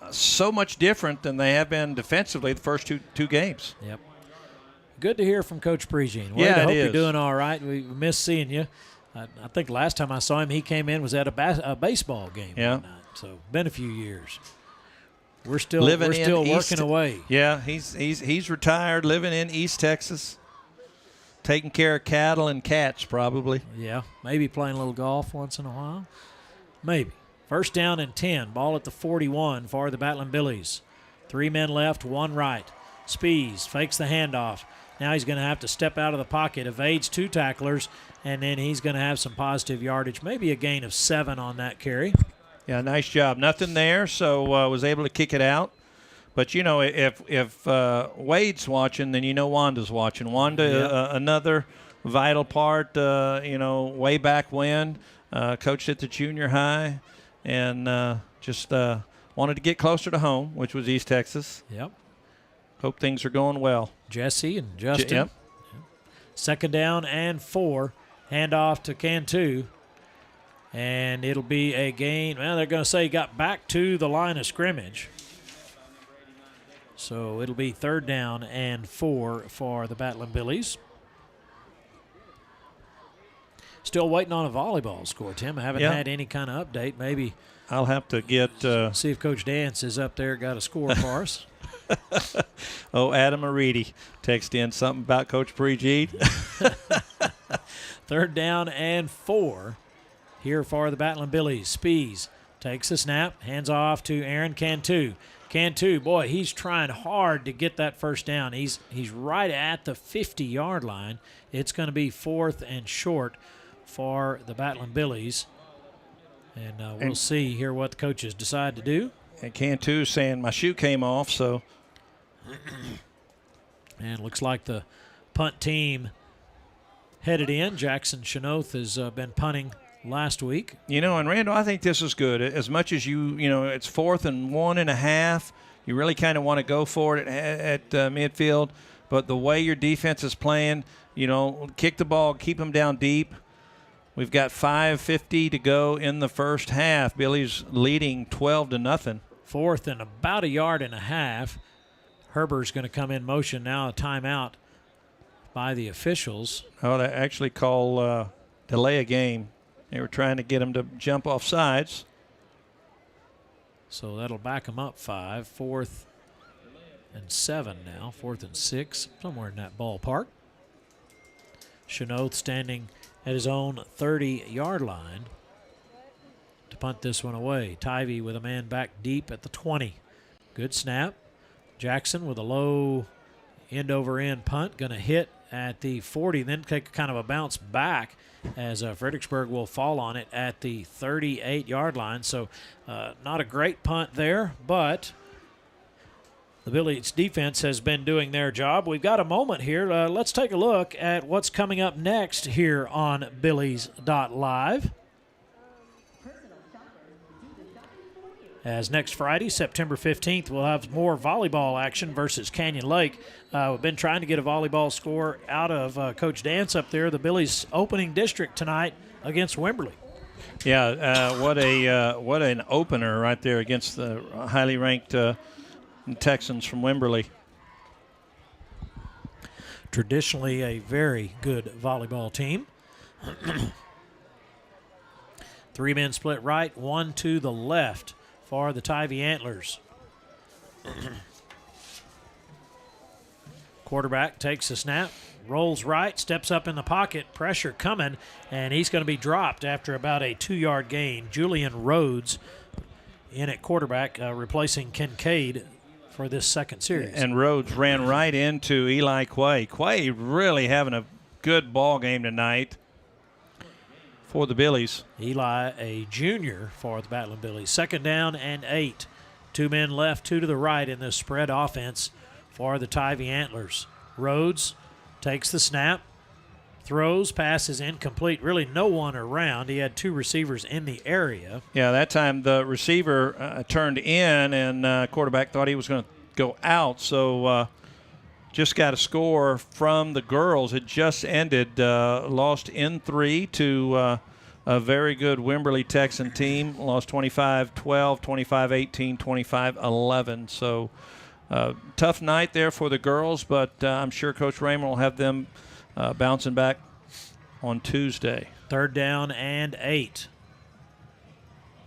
so much different than they have been defensively the first two games. Yep. Good to hear from Coach Prejean. Yeah, I hope it is. you're doing all right. We miss seeing you. I think last time I saw him, he came in, was at a baseball game Yeah. that night. So been a few years. We're still Living working away. Yeah, he's retired, living in East Texas, taking care of cattle and cats probably. Yeah, maybe playing a little golf once in a while. Maybe. First down and 10. Ball at the 41 for the Battling Billies. 3 men left, 1 right. Spees fakes the handoff. Now he's going to have to step out of the pocket, evades 2 tacklers, and then he's going to have some positive yardage, maybe a gain of 7 on that carry. Yeah, nice job. Nothing there, so was able to kick it out. But, if Wade's watching, then Wanda's watching. Wanda, another vital part, way back when, coached at the junior high, and just wanted to get closer to home, which was East Texas. Yep. Hope things are going well. Jesse and Justin. Yep. Second down and 4. Handoff to Cantu. And it'll be a gain. Well, they're going to say he got back to the line of scrimmage. So it'll be 3rd down and 4 for the Battling Billies. Still waiting on a volleyball score, Tim. I haven't had any kind of update. Maybe I'll have to get see if Coach Dance is up there, got a score for us. Oh, Adam Aridi text in something about Coach Prejean. 3rd down and 4 here for the Battling Billies. Spees takes the snap, hands off to Aaron Cantu. Cantu, boy, he's trying hard to get that first down. He's right at the 50-yard line. It's going to be 4th and short for the Battling Billies. And we'll see here what the coaches decide to do. And Cantu saying my shoe came off, so. And looks like the punt team headed in. Jackson Chenoth has been punting last week. And Randall, I think this is good. As much as it's 4th and 1.5. You really kind of want to go for it at midfield. But the way your defense is playing, kick the ball, keep them down deep. We've got 5:50 to go in the first half. Billy's leading 12-0. 4th and about 1.5 yards. Herber's going to come in motion now. A timeout by the officials. Oh, they actually call delay a game. They were trying to get him to jump off sides. So that'll back him up 5. 4th and 7 now. 4th and 6, somewhere in that ballpark. Chenoth standing at his own 30-yard line to punt this one away. Tivy with a man back deep at the 20. Good snap. Jackson with a low end-over-end punt. Going to hit at the 40, then take kind of a bounce back as Fredericksburg will fall on it at the 38-yard line. So not a great punt there, but the Billies defense has been doing their job. We've got a moment here. Let's take a look at what's coming up next here on Billies.Live. As next Friday, September 15th, we'll have more volleyball action versus Canyon Lake. We've been trying to get a volleyball score out of Coach Dance up there. The Billies opening district tonight against Wimberley. Yeah, what an opener right there against the highly ranked Texans from Wimberley. Traditionally a very good volleyball team. 3 men split right, 1 to the left for the Tivy Antlers. Quarterback takes a snap, rolls right, steps up in the pocket, pressure coming, and he's going to be dropped after about a 2-yard gain. Julian Rhodes in at quarterback, replacing Kincaid for this second series. And Rhodes ran right into Eli Quay. Quay really having a good ball game tonight for the Billies. Eli, a junior for the Battling Billies. 2nd down and 8. 2 men left, 2 to the right in this spread offense for the Tivy Antlers. Rhodes takes the snap, throws, passes incomplete. Really no one around. He had 2 receivers in the area. Yeah, that time the receiver turned in, and quarterback thought he was going to go out. So just got a score from the girls. It just ended, lost in 3 to a very good Wimberley Texan team. Lost 25-12, 25-18, 25-11. So tough night there for the girls, but I'm sure Coach Raymer will have them bouncing back on Tuesday. 3rd down and 8.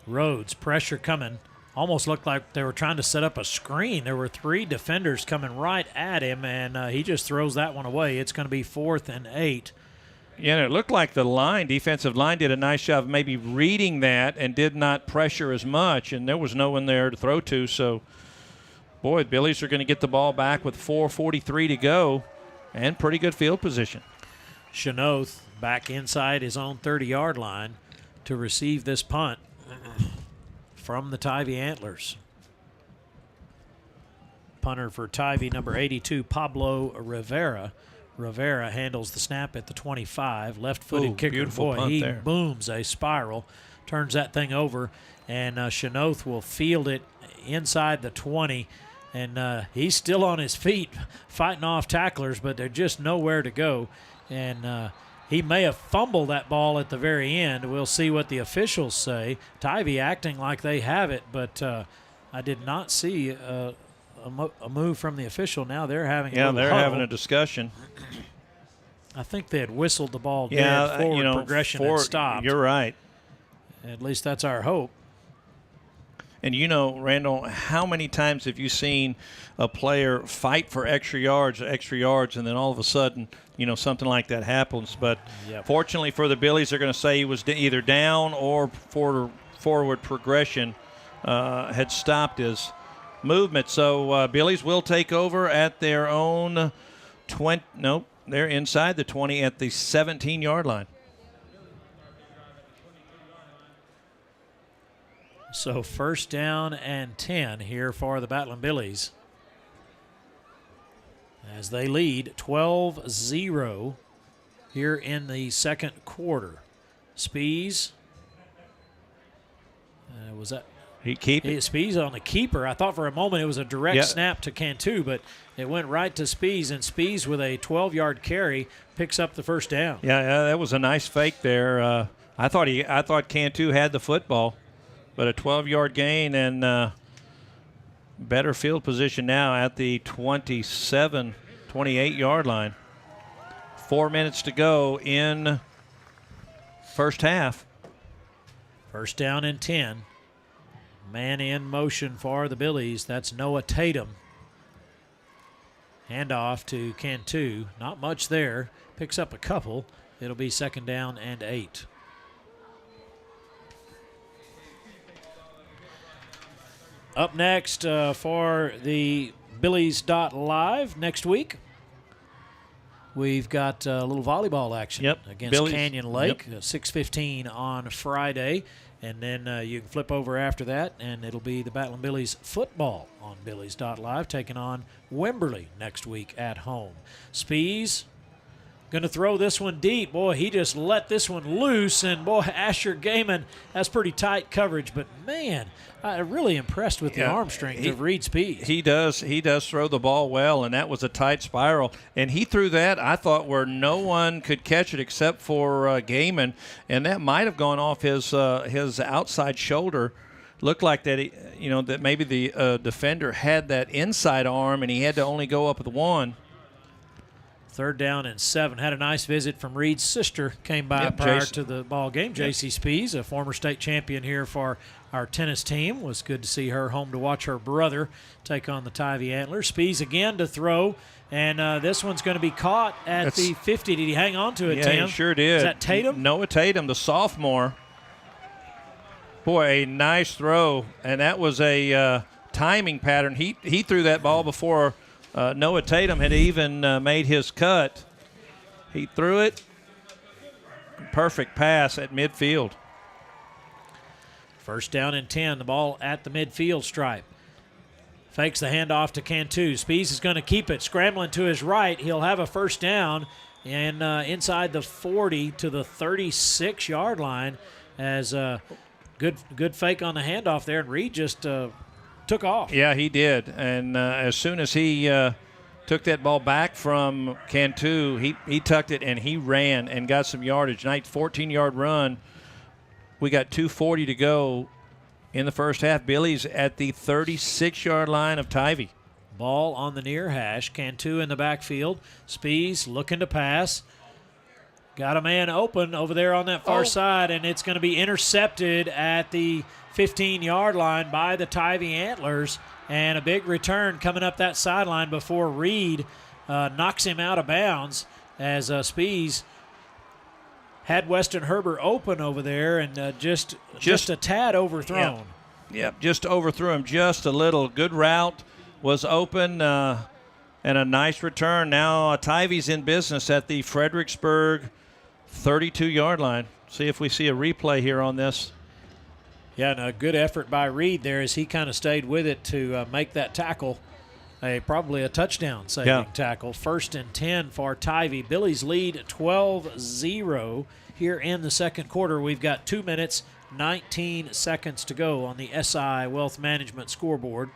Rhodes, pressure coming. Almost looked like they were trying to set up a screen. There were 3 defenders coming right at him, and he just throws that one away. It's going to be 4th and 8. Yeah, and it looked like the defensive line did a nice job of maybe reading that and did not pressure as much, and there was no one there to throw to. So, boy, the Billies are going to get the ball back with 4:43 to go and pretty good field position. Chenoth back inside his own 30-yard line to receive this punt from the Tivy Antlers. Punter for Tivy, number 82, Pablo Rivera. Rivera handles the snap at the 25. Left-footed kicker. Beautiful Boy, punt he there. booms a spiral, turns that thing over, and Chenoth will field it inside the 20. And he's still on his feet fighting off tacklers, but they're just nowhere to go. And he may have fumbled that ball at the very end. We'll see what the officials say. Tivy acting like they have it, but I did not see a move from the official. Now they're having having a discussion. I think they had whistled the ball dead. Forward progression had stopped. You're right. At least that's our hope. And Randall, how many times have you seen a player fight for extra yards, and then all of a sudden, something like that happens? But fortunately for the Billies, they're going to say he was either down or forward progression had stopped his movement. So Billies will take over at their own 20. Nope, they're inside the 20 at the 17-yard line. So 1st down and 10 here for the Battling Billies, as they lead 12-0 here in the 2nd quarter. Spees, was that? Spees on the keeper. I thought for a moment it was a direct snap to Cantu, but it went right to Spees, and Spees with a 12-yard carry picks up the 1st down. Yeah, that was a nice fake there. I thought Cantu had the football. But a 12-yard gain and better field position now at the 27, 28-yard line. 4 minutes to go in first half. 1st down and 10. Man in motion for the Billies. That's Noah Tatum. Handoff to Cantu. Not much there. Picks up a couple. It'll be 2nd down and 8. Up next for the Billies.Live next week, we've got a little volleyball action against Canyon Lake, 6:15 on Friday. And then you can flip over after that, and it'll be the Battling Billies football on Billies.Live, taking on Wimberley next week at home. Spees going to throw this one deep. Boy, he just let this one loose, and boy, Asher Gaiman, that's pretty tight coverage, but man, I'm really impressed with the arm strength of Reed Spees. He does throw the ball well, and that was a tight spiral. And he threw that, I thought, where no one could catch it except for Gaiman, and that might have gone off his outside shoulder. Looked like that, that maybe the defender had that inside arm, and he had to only go up with one. 3rd down and 7. Had a nice visit from Reed's sister. Came by prior to the ball game. J.C. Spees, a former state champion here for our tennis team. Was good to see her home to watch her brother take on the Tivy Antlers. Spees again to throw, and this one's going to be caught at the 50. Did he hang on to it, Tim? Yeah, he sure did. Is that Tatum? Noah Tatum, the sophomore. Boy, a nice throw, and that was a timing pattern. He threw that ball before Noah Tatum had even made his cut. He threw it. Perfect pass at midfield. 1st down and 10. The ball at the midfield stripe. Fakes the handoff to Cantu. Spees is going to keep it. Scrambling to his right. He'll have a 1st down and inside the 40 to the 36-yard line as good fake on the handoff there, and Reed just took off. Yeah, he did. And as soon as he took that ball back from Cantu, he tucked it and he ran and got some yardage. Nice 14-yard run We got 2:40 to go in the first half. Billy's at the 36-yard line of Tivy. Ball on the near hash. Cantu in the backfield. Spees looking to pass. Got a man open over there on that far side, and it's going to be intercepted at the 15-yard line by the Tivy Antlers. And a big return coming up that sideline before Reed knocks him out of bounds as Spees had Weston Herbert open over there and just a tad overthrown. Yep, just overthrew him just a little. Good route, was open, and a nice return. Now Tivy's in business at the Fredericksburg 32-yard line. See if we see a replay here on this. Yeah, and a good effort by Reed there as he kind of stayed with it to make that tackle probably a touchdown-saving tackle. 1st and 10 for Tivy. Billy's lead 12-0 here in the second quarter. We've got 2 minutes, 19 seconds to go on the SI Wealth Management scoreboard.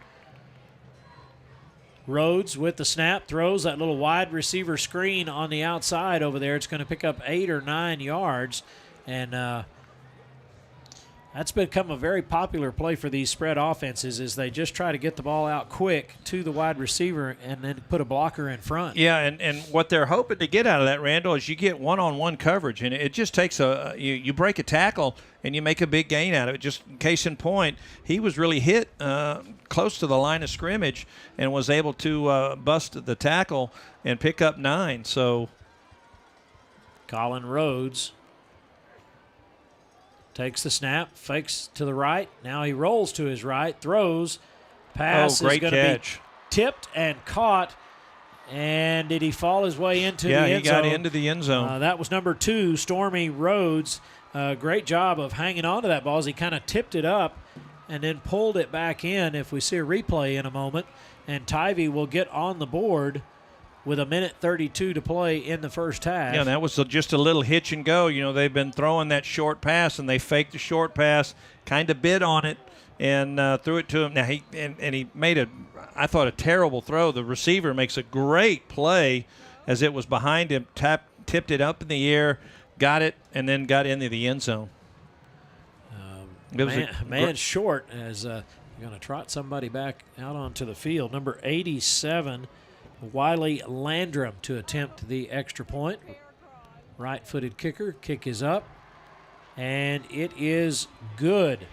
Rhodes with the snap, throws that little wide receiver screen on the outside over there. It's going to pick up 8 or 9 yards, and that's become a very popular play for these spread offenses is they just try to get the ball out quick to the wide receiver and then put a blocker in front. Yeah, and what they're hoping to get out of that, Randall, is you get one-on-one coverage, and it just takes you break a tackle and you make a big gain out of it. Just case in point, he was really hit close to the line of scrimmage and was able to bust the tackle and pick up 9. So Colin Rhodes takes the snap, fakes to the right. Now he rolls to his right, throws. Pass is going to be tipped and caught. And did he fall his way into the end zone? Yeah, he got into the end zone. That was number 2, Stormy Rhodes. Great job of hanging on to that ball as he kind of tipped it up and then pulled it back in, if we see a replay in a moment. And Tivy will get on the board with 1:32 to play in the first half. Yeah, that was just a little hitch and go. You know, they've been throwing that short pass, and they faked the short pass, kind of bid on it, and threw it to him. Now, he made I thought, a terrible throw. The receiver makes a great play as it was behind him, tipped it up in the air, got it, and then got into the end zone. Man short as you're going to trot somebody back out onto the field. Number 87, Wiley Landrum to attempt the extra point. Right-footed kicker. Kick is up. And it is good.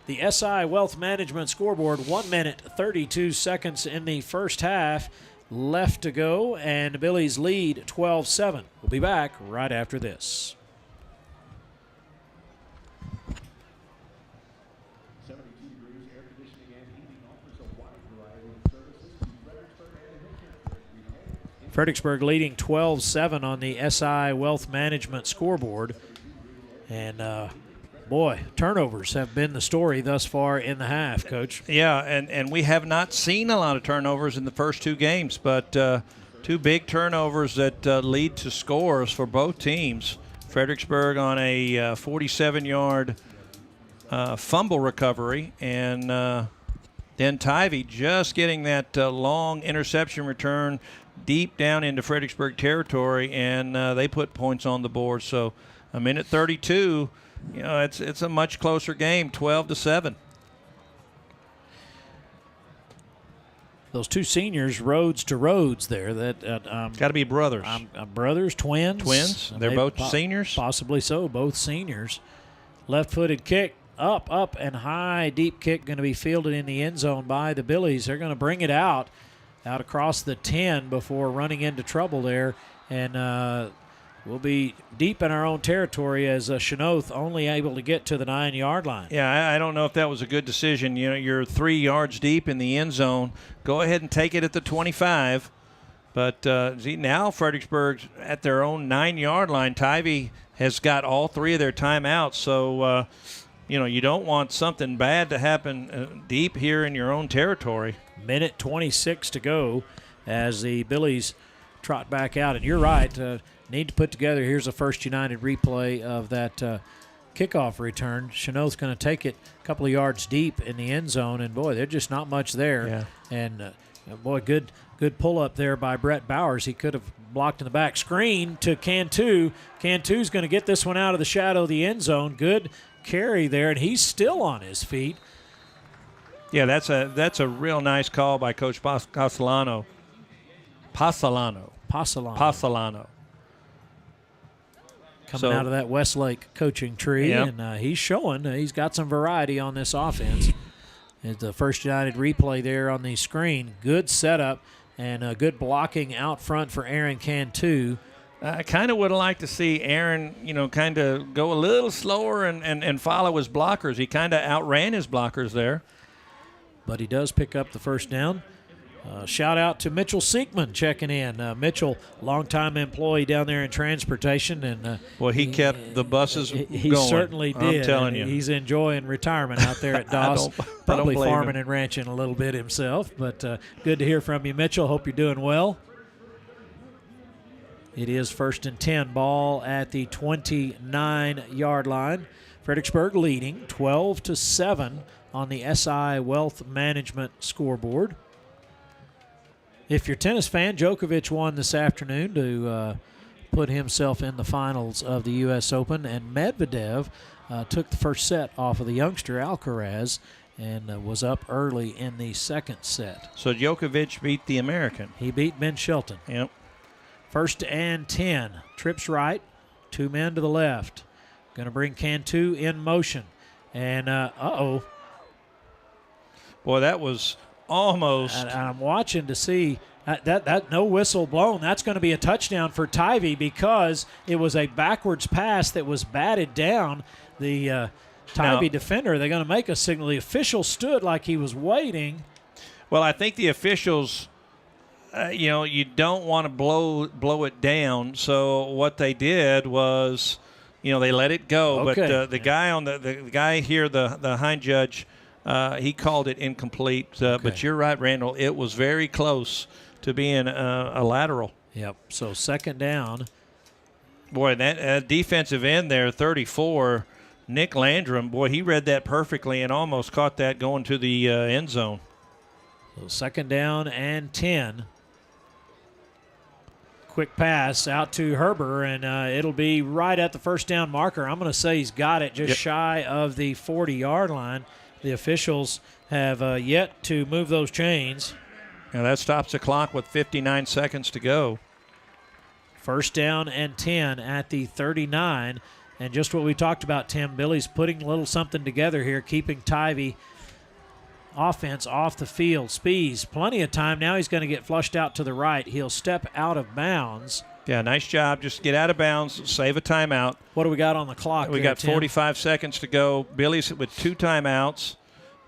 The SI Wealth Management scoreboard, 1:32 in the first half left to go, and Billy's lead 12-7. We'll be back right after this. Fredericksburg leading 12-7 on the SI Wealth Management scoreboard. And, turnovers have been the story thus far in the half, Coach. Yeah, and we have not seen a lot of turnovers in the first 2 games, but 2 big turnovers that lead to scores for both teams. Fredericksburg on a 47-yard fumble recovery, and then Tivy just getting that long interception return deep down into Fredericksburg territory, and they put points on the board. So 1:32, it's a much closer game, 12-7. Those 2 seniors, Rhodes to Rhodes there. That got to be brothers. Brothers, twins. Twins. They're both seniors. Possibly so, both seniors. Left-footed kick, up and high, deep kick going to be fielded in the end zone by the Billies. They're going to bring it out across the 10 before running into trouble there. And we'll be deep in our own territory as Chenoth only able to get to the 9-yard line. Yeah, I don't know if that was a good decision. You're 3 yards deep in the end zone. Go ahead and take it at the 25. But now Fredericksburg's at their own 9-yard line. Tivy has got all 3 of their timeouts. So, you don't want something bad to happen deep here in your own territory. 1:26 to go as the Billies trot back out. And you're right, need to put together, here's a First United replay of that kickoff return. Chenoth's going to take it a couple of yards deep in the end zone, and boy, there's just not much there. Yeah. And good Good pull-up there by Brett Bowers. He could have blocked in the back. Screen to Cantu. Cantu's going to get this one out of the shadow of the end zone. Good carry there, and he's still on his feet. Yeah, that's a real nice call by Coach Passalano. Coming out of that Westlake coaching tree, and he's showing he's got some variety on this offense. The First United replay there on the screen. Good setup and good blocking out front for Aaron Cantu. I kind of would have liked to see Aaron, kind of go a little slower and follow his blockers. He kind of outran his blockers there. But he does pick up the first down. Shout out to Mitchell Sinkman checking in. Mitchell, longtime employee down there in transportation, and he kept the buses going. He certainly did. I'm telling you, he's enjoying retirement out there at Doss. Probably farming and ranching a little bit himself. But good to hear from you, Mitchell. Hope you're doing well. It is 1st and 10, ball at the 29-yard line. Fredericksburg leading 12-7 on the SI Wealth Management scoreboard. If you're a tennis fan, Djokovic won this afternoon to put himself in the finals of the U.S. Open, and Medvedev took the first set off of the youngster Alcaraz and was up early in the second set. So Djokovic beat the American. He beat Ben Shelton. Yep. 1st and 10. Trips right, 2 men to the left. Going to bring Cantu in motion. And, Boy, that was almost. And I'm watching to see that no whistle blown. That's going to be a touchdown for Tivy because it was a backwards pass that was batted down. The Tivy defender, they're going to make a signal. The official stood like he was waiting. Well, I think the officials, you don't want to blow it down. So what they did was, they let it go. Okay. But the guy on the guy here, the hind judge, he called it incomplete. But you're right, Randall. It was very close to being a lateral. Yep. So 2nd down. Boy, that defensive end there, 34, Nick Landrum, boy, he read that perfectly and almost caught that going to the end zone. So 2nd down and 10. Quick pass out to Herber, and it'll be right at the first down marker. I'm going to say he's got it just shy of the 40-yard line. The officials have yet to move those chains. Now that stops the clock with 59 seconds to go. 1st down and 10 at the 39. And just what we talked about, Tim, Billy's putting a little something together here, keeping Tivy offense off the field. Spees, plenty of time. Now he's going to get flushed out to the right. He'll step out of bounds. Yeah, nice job. Just get out of bounds, save a timeout. What do we got on the clock? We got 45 seconds to go. Billy's with 2 timeouts.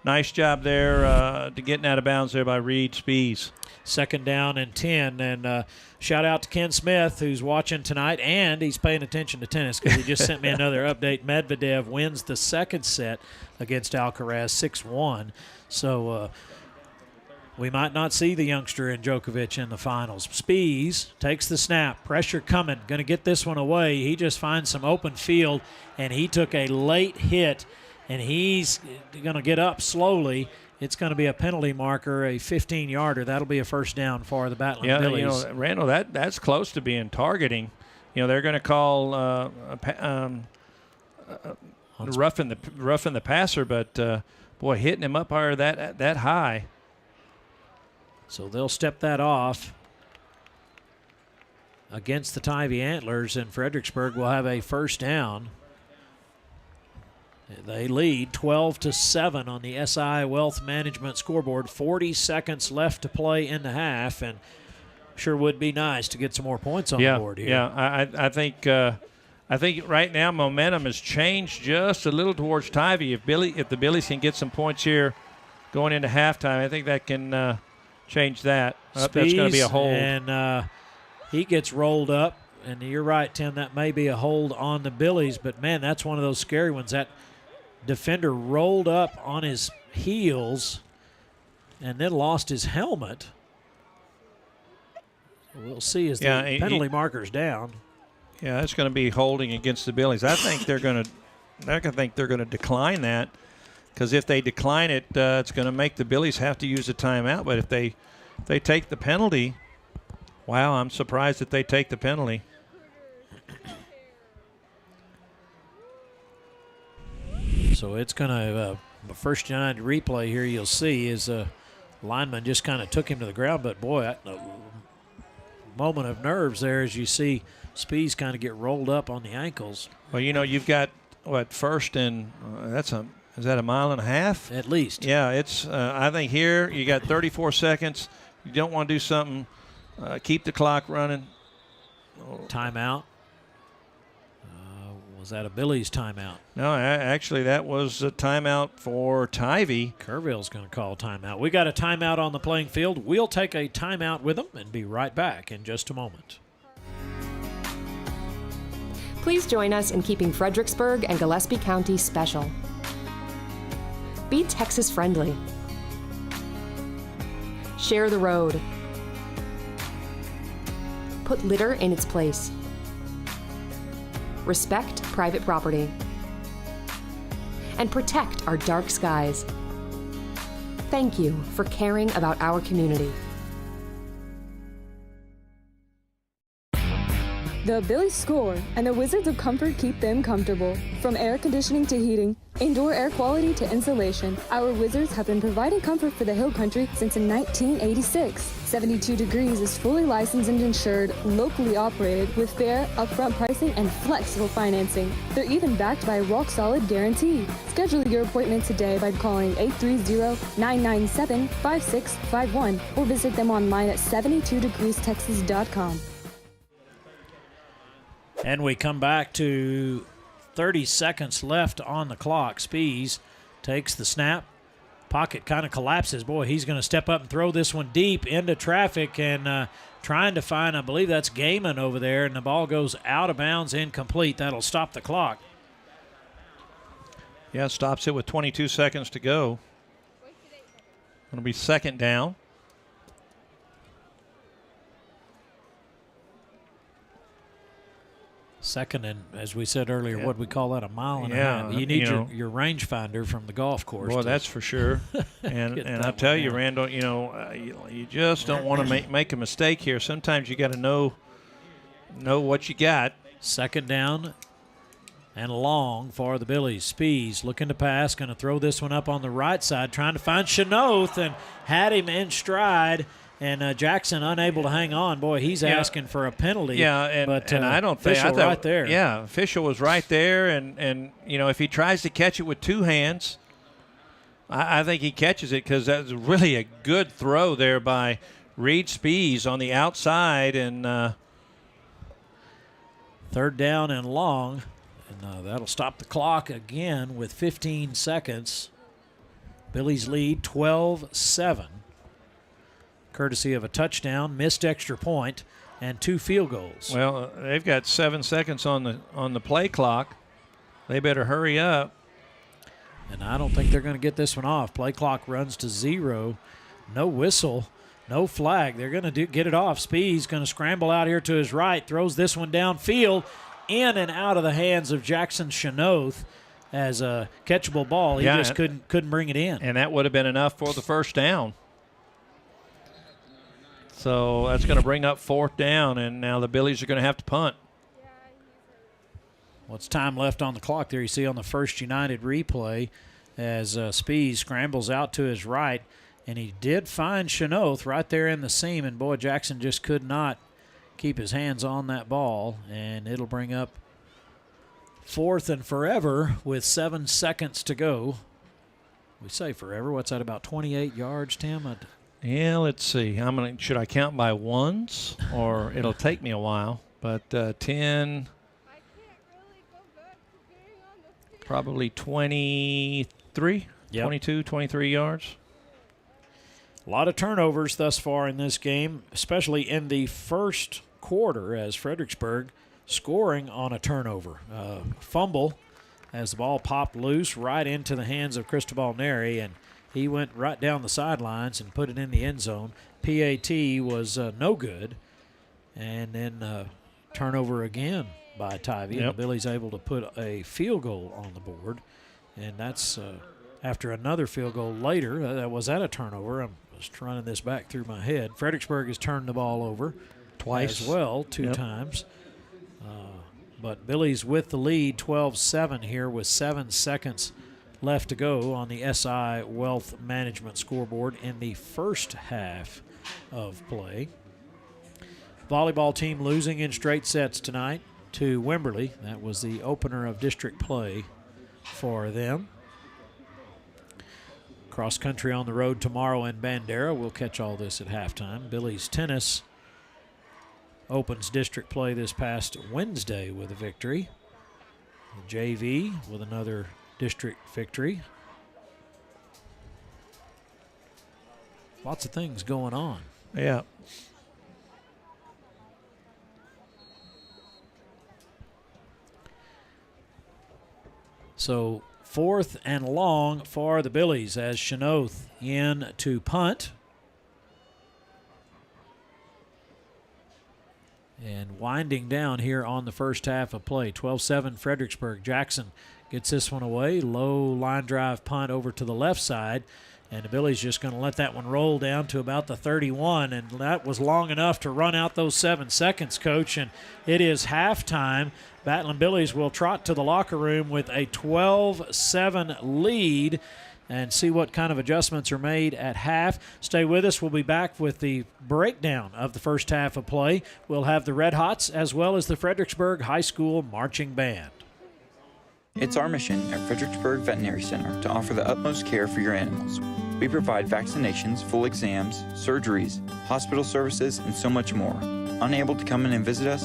Nice job there to getting out of bounds there by Reed Spees. 2nd down and 10. And shout out to Ken Smith, who's watching tonight, and he's paying attention to tennis because he just sent me another update. Medvedev wins the 2nd set against Alcaraz 6-1. So we might not see the youngster in Djokovic in the finals. Spees takes the snap. Pressure coming. Going to get this one away. He just finds some open field, and he took a late hit, and he's going to get up slowly. It's going to be a penalty marker, a 15-yarder. That'll be a 1st down for the Battling Billies. Randall, that's close to being targeting. They're going to call roughing the passer, but boy, hitting him up higher that high. So they'll step that off against the Tivy Antlers, and Fredericksburg will have a 1st down. They lead 12-7 on the SI Wealth Management scoreboard. 40 seconds left to play in the half, and sure would be nice to get some more points on the board here. Yeah, I think right now momentum has changed just a little towards Tivy. If the Billies can get some points here going into halftime, I think that can change that. That's going to be a hold. And he gets rolled up, and you're right, Tim, that may be a hold on the Billies, but, man, that's one of those scary ones. That defender rolled up on his heels and then lost his helmet. We'll see as the penalty marker's down. Yeah, that's going to be holding against the Billies. I think they're going to decline that, because if they decline it, it's going to make the Billies have to use a timeout. But if they they take the penalty. Wow, I'm surprised that they take the penalty. So it's going to, first United replay here you'll see is lineman just kind of took him to the ground, but boy, a moment of nerves there as you see Spees kind of get rolled up on the ankles. Well, you've got, first and is that a mile and a half? At least. Yeah, it's, I think here you got 34 seconds. You don't want to do something, keep the clock running. Timeout. Was that a Billy's timeout? No, actually that was a timeout for Tivy. Kerrville's going to call timeout. We got a timeout on the playing field. We'll take a timeout with them and be right back in just a moment. Please join us in keeping Fredericksburg and Gillespie County special. Be Texas friendly. Share the road. Put litter in its place. Respect private property. And protect our dark skies. Thank you for caring about our community. The Billies score, and the Wizards of Comfort keep them comfortable. From air conditioning to heating, indoor air quality to insulation, our Wizards have been providing comfort for the Hill Country since 1986. 72 Degrees is fully licensed and insured, locally operated, with fair, upfront pricing and flexible financing. They're even backed by a rock-solid guarantee. Schedule your appointment today by calling 830-997-5651 or visit them online at 72degreestexas.com. And we come back to 30 seconds left on the clock. Spees takes the snap. Pocket kind of collapses. Boy, he's going to step up and throw this one deep into traffic and trying to find, I believe that's Gaiman over there, and the ball goes out of bounds, incomplete. That'll stop the clock. Yeah, stops it with 22 seconds to go. It'll be second down. Second, and as we said earlier, what we call that, a mile and a half. You need your rangefinder from the golf course. Well, that's for sure. and I tell you, Randall, you just don't want to make a mistake here. Sometimes you got to know what you got. Second down and long for the Billies. Spees looking to pass, going to throw this one up on the right side, trying to find Chenoth, and had him in stride. And Jackson unable to hang on. Boy, he's asking for a penalty. Yeah, and I don't think official right there. Yeah, official was right there, and if he tries to catch it with two hands, I think he catches it because that's really a good throw there by Reed Spees on the outside, and third down and long, and that'll stop the clock again with 15 seconds. Billy's lead 12-7. Courtesy of a touchdown, missed extra point, and 2 field goals. Well, they've got 7 seconds on the play clock. They better hurry up. And I don't think they're going to get this one off. Play clock runs to 0. No whistle, no flag. They're going to get it off. Speed's going to scramble out here to his right, throws this one downfield, in and out of the hands of Jackson Chenoth as a catchable ball. He just couldn't bring it in. And that would have been enough for the first down. So that's going to bring up fourth down, and now the Billies are going to have to punt. What's time left on the clock there? You see on the First United replay as Spees scrambles out to his right, and he did find Chenoth right there in the seam, and boy, Jackson just could not keep his hands on that ball, and it'll bring up fourth and forever with 7 seconds to go. We say forever. What's that, about 28 yards, Tim? Yeah, let's see. Should I count by ones, or it'll take me a while? But 10, probably 23, 22, 23 yards. A lot of turnovers thus far in this game, especially in the first quarter, as Fredericksburg scoring on a turnover. Fumble as the ball popped loose right into the hands of Cristobal Neri, and he went right down the sidelines and put it in the end zone. PAT was no good. And then turnover again by Tivy. And the Billies able to put a field goal on the board. And that's after another field goal later. Was that a turnover? Just running this back through my head. Fredericksburg has turned the ball over twice as well, two times. But Billy's with the lead, 12-7 here with 7 seconds left to go on the SI Wealth Management scoreboard in the first half of play. Volleyball team losing in straight sets tonight to Wimberley. That was the opener of district play for them. Cross country on the road tomorrow in Bandera. We'll catch all this at halftime. Billy's tennis opens district play this past Wednesday with a victory. The JV with another district victory. Lots of things going on. Yeah. So 4th and long for the Billies as Chenoth in to punt. And winding down here on the first half of play. 12-7 Fredericksburg. Jackson gets this one away. Low line drive punt over to the left side. And the Billies just going to let that one roll down to about the 31. And that was long enough to run out those 7 seconds, Coach. And it is halftime. Battling Billies will trot to the locker room with a 12-7 lead and see what kind of adjustments are made at half. Stay with us. We'll be back with the breakdown of the first half of play. We'll have the Red Hots as well as the Fredericksburg High School Marching Band. It's our mission at Fredericksburg Veterinary Center to offer the utmost care for your animals. We provide vaccinations, full exams, surgeries, hospital services, and so much more. Unable to come in and visit us?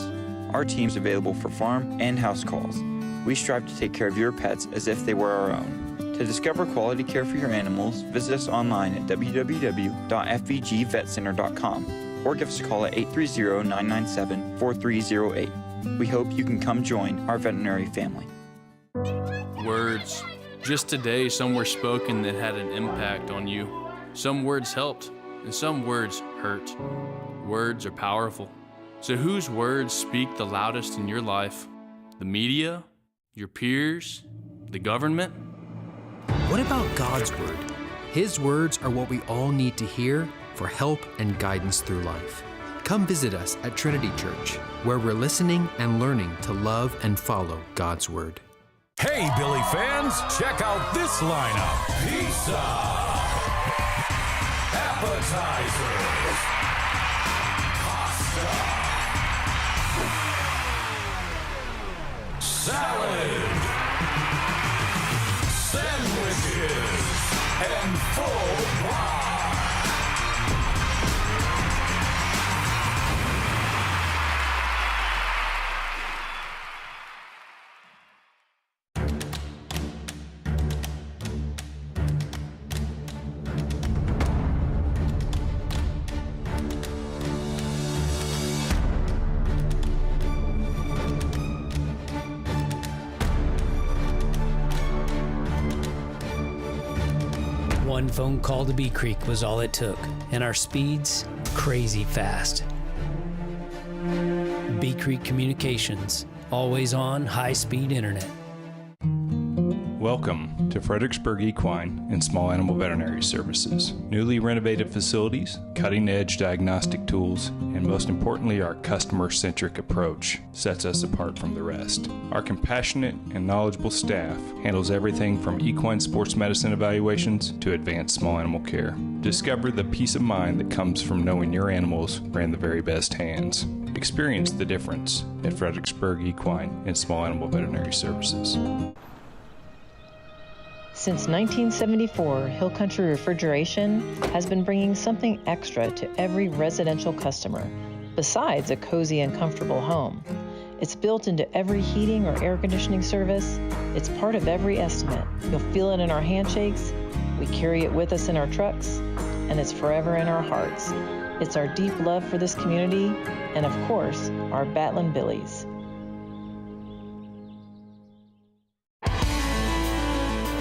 Our team's available for farm and house calls. We strive to take care of your pets as if they were our own. To discover quality care for your animals, visit us online at www.fvgvetcenter.com or give us a call at 830-997-4308. We hope you can come join our veterinary family. Words. Just today, some were spoken that had an impact on you. Some words helped, and some words hurt. Words are powerful. So whose words speak the loudest in your life? The media? Your peers? The government? What about God's Word? His words are what we all need to hear for help and guidance through life. Come visit us at Trinity Church, where we're listening and learning to love and follow God's Word. Hey, Billy fans, check out this lineup. Pizza, appetizers, pasta, salad, sandwiches, and full bar. One phone call to Bee Creek was all it took, and our speeds crazy fast. Bee Creek Communications, always on high-speed internet. Welcome to Fredericksburg Equine and Small Animal Veterinary Services. Newly renovated facilities, cutting-edge diagnostic tools, and most importantly, our customer-centric approach sets us apart from the rest. Our compassionate and knowledgeable staff handles everything from equine sports medicine evaluations to advanced small animal care. Discover the peace of mind that comes from knowing your animals are in the very best hands. Experience the difference at Fredericksburg Equine and Small Animal Veterinary Services. Since 1974, Hill Country Refrigeration has been bringing something extra to every residential customer, besides a cozy and comfortable home. It's built into every heating or air conditioning service. It's part of every estimate. You'll feel it in our handshakes. We carry it with us in our trucks, and it's forever in our hearts. It's our deep love for this community, and of course, our Battlin' Billies.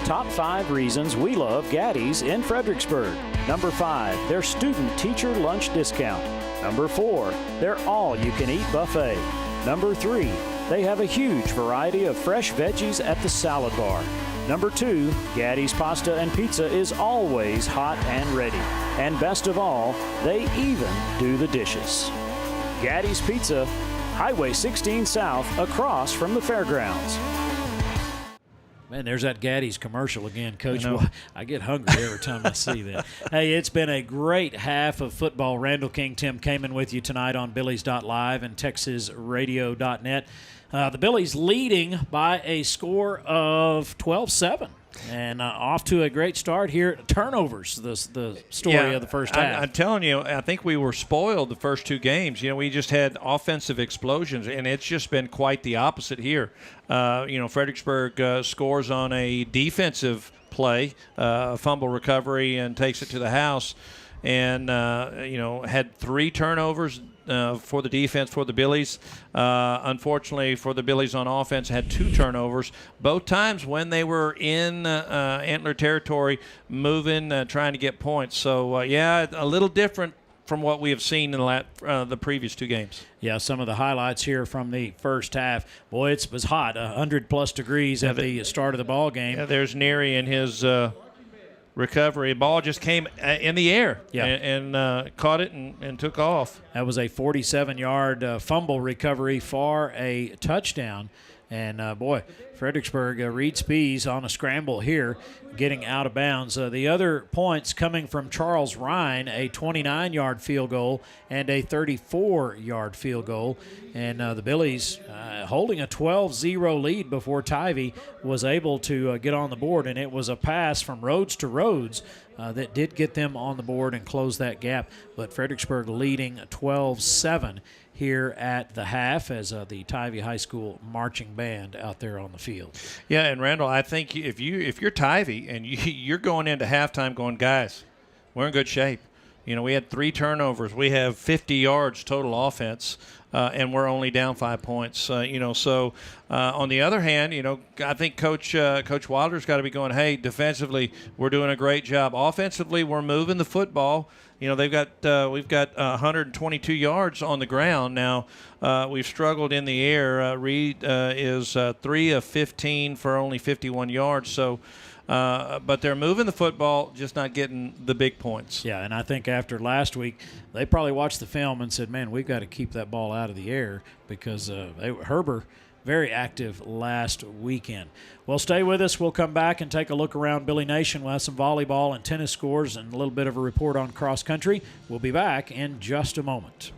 Top 5 reasons we love Gaddy's in Fredericksburg. Number 5, their student-teacher lunch discount. Number 4, their all-you-can-eat buffet. Number 3, they have a huge variety of fresh veggies at the salad bar. Number 2, Gaddy's Pasta and Pizza is always hot and ready. And best of all, they even do the dishes. Gaddy's Pizza, Highway 16 South, across from the fairgrounds. Man, there's that Gaddy's commercial again, Coach. I get hungry every time I see that. Hey, it's been a great half of football. Randall King, Tim Kaman with you tonight on Billies.Live and TexasRadio.net. The Billies leading by a score of 12-7. And off to a great start here. Turnovers, the story of the first half. I'm telling you, I think we were spoiled the first 2 games. We just had offensive explosions, and it's just been quite the opposite here. Fredericksburg scores on a defensive play, a fumble recovery, and takes it to the house. And, had 3 turnovers for the defense for the Billies. Unfortunately for the Billies on offense, had 2 turnovers, both times when they were in Antler territory, moving, trying to get points. So, a little different from what we have seen in the previous 2 games. Yeah, some of the highlights here from the first half. Boy, it was hot, 100-plus degrees at the start of the ball game. Yeah, there's Neary in his recovery. Ball just came in the air and caught it and took off. That was a 47-yard fumble recovery for a touchdown. And, Fredericksburg, Reed Spees on a scramble here, getting out of bounds. The other points coming from Charles Ryan, a 29-yard field goal and a 34-yard field goal. And the Billies holding a 12-0 lead before Tivy was able to get on the board. And it was a pass from Rhodes to Rhodes that did get them on the board and close that gap. But Fredericksburg leading 12-7 here at the half as the Tivy High School marching band out there on the field. Yeah, and Randall, I think if you're Tivy and you're going into halftime going, guys, we're in good shape. We had 3 turnovers. We have 50 yards total offense, and we're only down 5 points. So on the other hand, I think Coach Wilder's got to be going, hey, defensively, we're doing a great job. Offensively, we're moving the football. We've got 122 yards on the ground. Now, we've struggled in the air. Reed is 3 of 15 for only 51 yards. So, but they're moving the football, just not getting the big points. Yeah, and I think after last week, they probably watched the film and said, man, we've got to keep that ball out of the air because Herber, very active last weekend. Well, stay with us. We'll come back and take a look around Billy Nation. We'll have some volleyball and tennis scores and a little bit of a report on cross country. We'll be back in just a moment.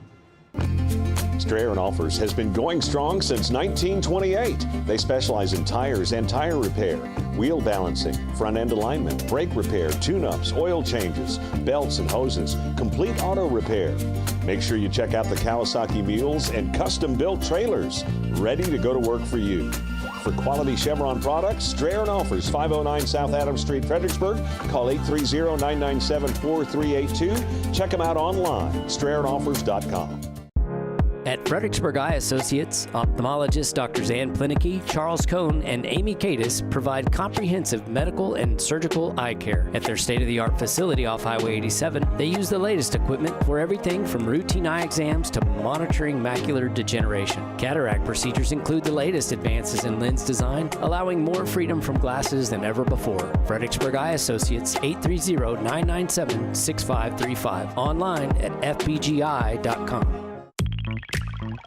Strayer & Offers has been going strong since 1928. They specialize in tires and tire repair, wheel balancing, front-end alignment, brake repair, tune-ups, oil changes, belts and hoses, complete auto repair. Make sure you check out the Kawasaki mules and custom-built trailers, ready to go to work for you. For quality Chevron products, Strayer & Offers, 509 South Adams Street, Fredericksburg. Call 830-997-4382. Check them out online, StrayerAndOffers.com. At Fredericksburg Eye Associates, ophthalmologists Drs. Ann Plinicky, Charles Cohn, and Amy Cadis provide comprehensive medical and surgical eye care. At their state-of-the-art facility off Highway 87, they use the latest equipment for everything from routine eye exams to monitoring macular degeneration. Cataract procedures include the latest advances in lens design, allowing more freedom from glasses than ever before. Fredericksburg Eye Associates, 830-997-6535. Online at fbgi.com.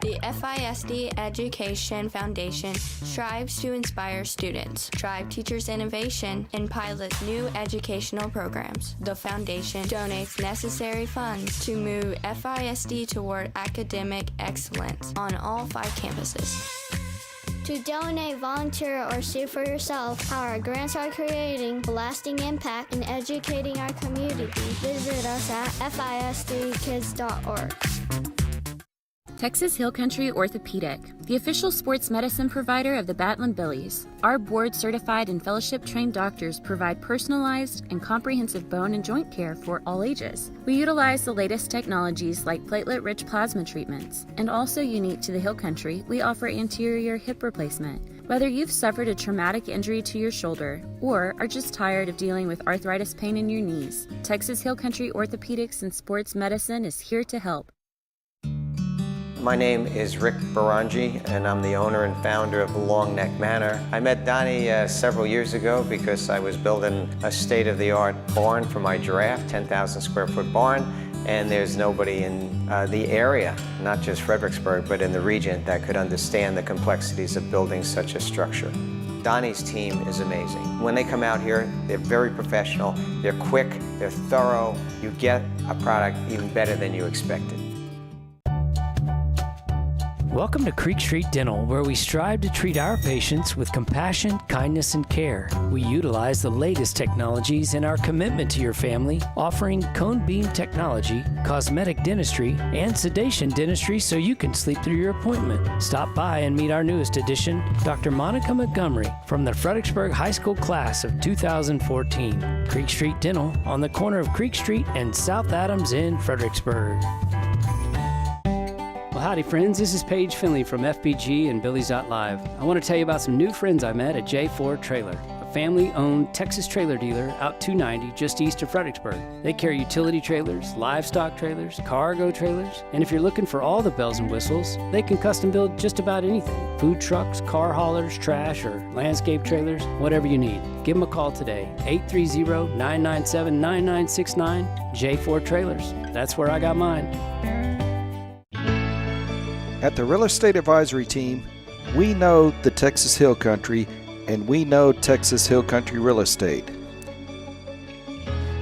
The FISD Education Foundation strives to inspire students, drive teachers' innovation, and pilot new educational programs. The foundation donates necessary funds to move FISD toward academic excellence on all 5 campuses. To donate, volunteer, or see for yourself how our grants are creating a lasting impact in educating our community, visit us at fisdkids.org. Texas Hill Country Orthopedic, the official sports medicine provider of the Battling Billies. Our board-certified and fellowship-trained doctors provide personalized and comprehensive bone and joint care for all ages. We utilize the latest technologies like platelet-rich plasma treatments, and also unique to the Hill Country, we offer anterior hip replacement. Whether you've suffered a traumatic injury to your shoulder or are just tired of dealing with arthritis pain in your knees, Texas Hill Country Orthopedics and Sports Medicine is here to help. My name is Rick Barangi, and I'm the owner and founder of Long Neck Manor. I met Donnie several years ago because I was building a state-of-the-art barn for my giraffe, 10,000 square foot barn, and there's nobody in the area, not just Fredericksburg, but in the region that could understand the complexities of building such a structure. Donnie's team is amazing. When they come out here, they're very professional, they're quick, they're thorough. You get a product even better than you expected. Welcome to Creek Street Dental, where we strive to treat our patients with compassion, kindness, and care. We utilize the latest technologies in our commitment to your family, offering cone beam technology, cosmetic dentistry, and sedation dentistry so you can sleep through your appointment. Stop by and meet our newest addition, Dr. Monica Montgomery from the Fredericksburg High School class of 2014. Creek Street Dental on the corner of Creek Street and South Adams in Fredericksburg. Well, howdy friends, this is Paige Finley from FBG and Billies.Live. I want to tell you about some new friends I met at J4 Trailer, a family-owned Texas trailer dealer out 290 just east of Fredericksburg. They carry utility trailers, livestock trailers, cargo trailers, and if you're looking for all the bells and whistles, they can custom build just about anything. Food trucks, car haulers, trash, or landscape trailers, whatever you need. Give them a call today, 830-997-9969, J4 Trailers. That's where I got mine. At the Real Estate Advisory Team, we know the Texas Hill Country, and we know Texas Hill Country Real Estate.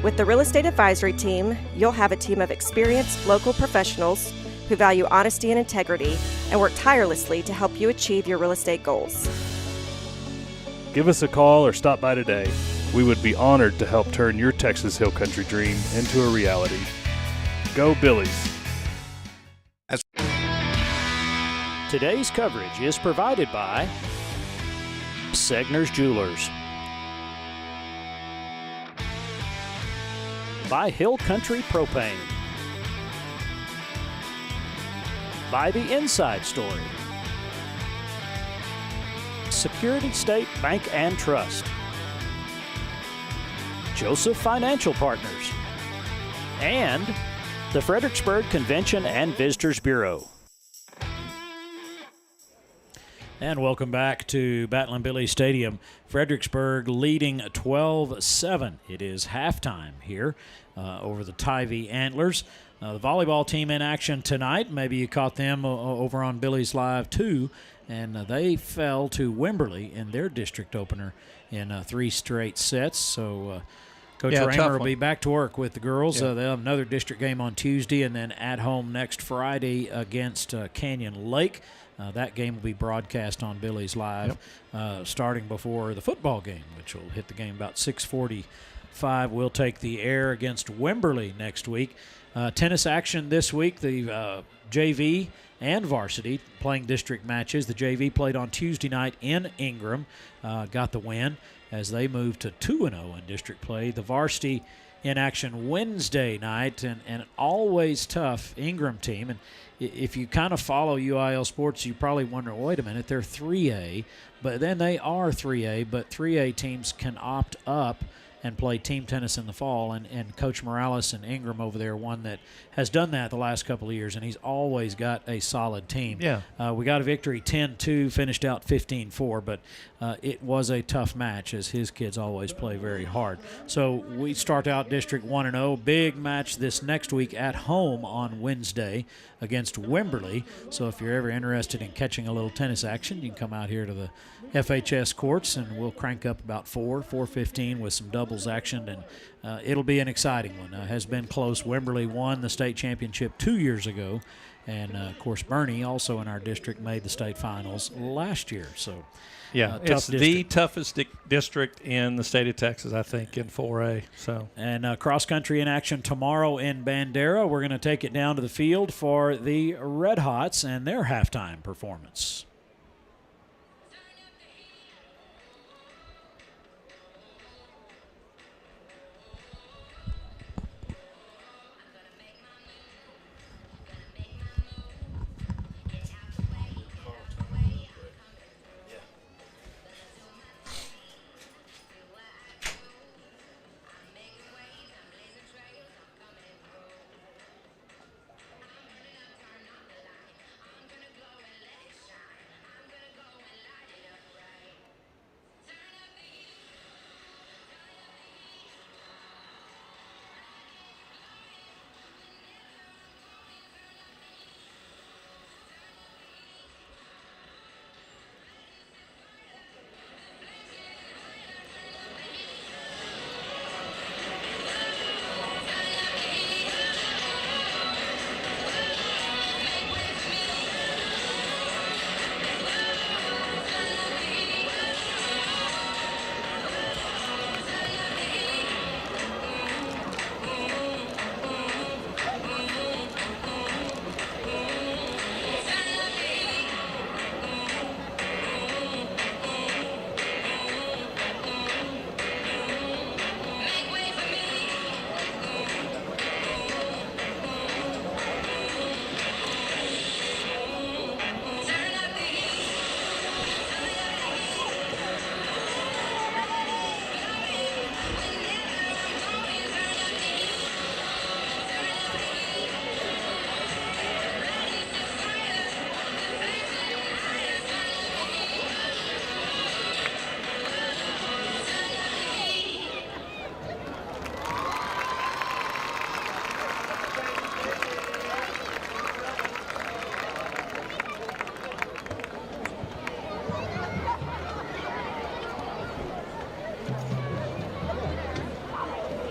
With the Real Estate Advisory Team, you'll have a team of experienced local professionals who value honesty and integrity and work tirelessly to help you achieve your real estate goals. Give us a call or stop by today. We would be honored to help turn your Texas Hill Country dream into a reality. Go Billies! Today's coverage is provided by Segner's Jewelers, by Hill Country Propane, by The Inside Story, Security State Bank and Trust, Joseph Financial Partners, and the Fredericksburg Convention and Visitors Bureau. And welcome back to Battle and Billy Stadium. Fredericksburg leading 12-7. It is halftime here over the Tivy Antlers. The volleyball team in action tonight. Maybe you caught them over on Billies.Live too. And they fell to Wimberley in their district opener in 3 straight sets. So Coach Raymer will be back to work with the girls. They'll have another district game on Tuesday and then at home next Friday against Canyon Lake. That game will be broadcast on Billies.Live starting before the football game, which will hit the game about 6:45. We'll take the air against Wimberley next week. Tennis action this week, the JV and varsity playing district matches. The JV played on Tuesday night in Ingram, got the win as they moved to 2-0 in district play. The varsity in action Wednesday night, and always tough Ingram team. And if you kind of follow UIL sports, you probably wonder, wait a minute, they're 3A, but then they are 3A, but 3A teams can opt up and play team tennis in the fall, and Coach Morales and Ingram over there, one that has done that the last couple of years, and he's always got a solid team. We got a victory 10-2, finished out 15-4, but it was a tough match as his kids always play very hard. So we start out District 1-0, big match this next week at home on Wednesday against Wimberley. So if you're ever interested in catching a little tennis action, you can come out here to the FHS courts, and we'll crank up about 4:15 with some doubles action, and it'll be an exciting one. Has been close. Wimberley won the state championship 2 years ago, and of course Bernie, also in our district, made the state finals last year. So it's the toughest district in the state of Texas, I think, in 4A. So, and cross country in action tomorrow in Bandera. We're going to take it down to the field for the Red Hots and their halftime performance.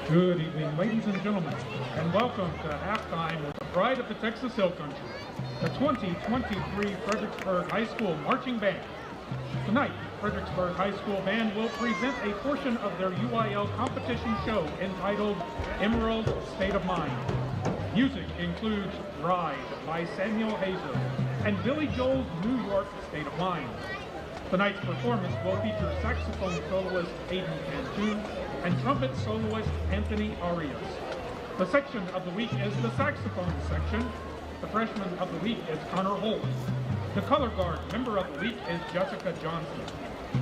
Good evening, ladies and gentlemen, and welcome to halftime with the pride of the Texas Hill Country, the 2023 Fredericksburg High School Marching Band. Tonight, Fredericksburg High School Band will present a portion of their UIL competition show entitled Emerald State of Mind. Music includes Ride by Samuel Hazel and Billy Joel's New York State of Mind. Tonight's performance will feature saxophone soloist Aiden Cantu and trumpet soloist Anthony Arias. The section of the week is the saxophone section. The freshman of the week is Connor Holt. The color guard member of the week is Jessica Johnson.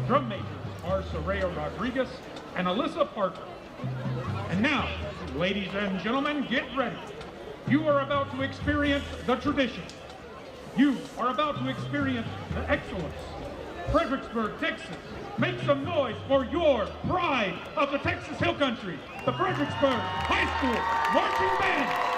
Drum majors are Soraya Rodriguez and Alyssa Parker. And now, ladies and gentlemen, get ready. You are about to experience the tradition. You are about to experience the excellence. Fredericksburg, Texas, make some noise for your pride of the Texas Hill Country, the Fredericksburg High School Marching Band.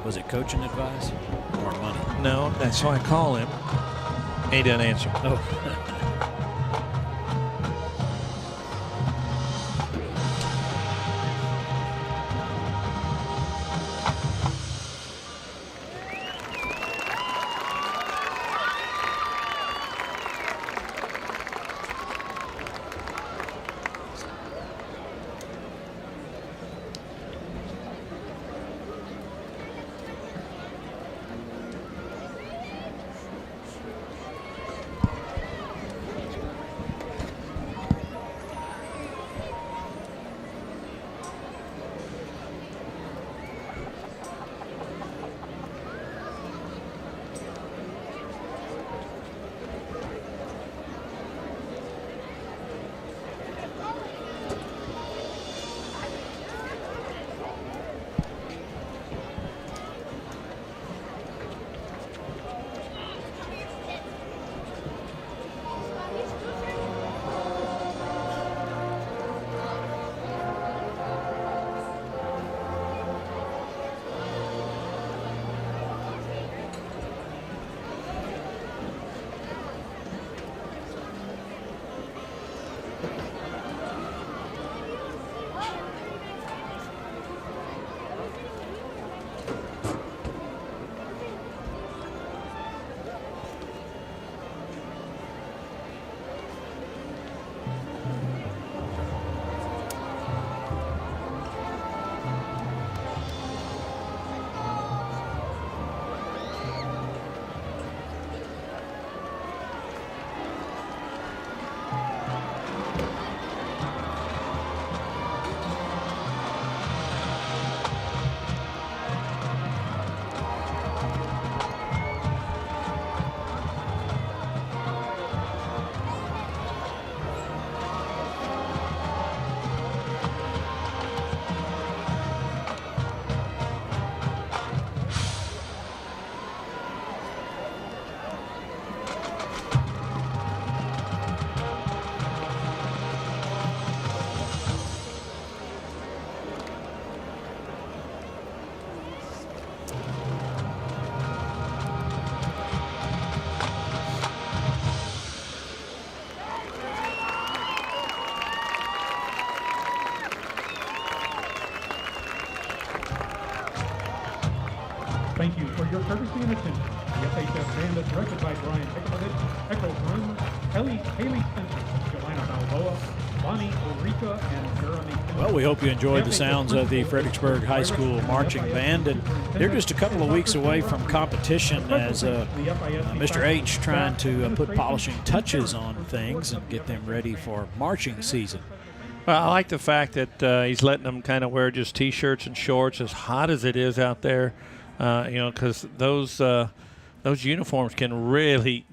Was it coaching advice or money? No, that's why I call him. He doesn't answer. Oh. courtesy and attention. The FHS band is directed by Brian Pickamovich, Echo Groom, Haley Spencer, Joanna Balboa, Bonnie Ulrika, and Jeremy. Well, we hope you enjoyed the sounds of the Fredericksburg High School Marching Band, and they're just a couple of weeks away from competition as Mr. H trying to put polishing touches on things and get them ready for marching season. Well, I like the fact that he's letting them kind of wear just T-shirts and shorts, as hot as it is out there, because those uniforms can really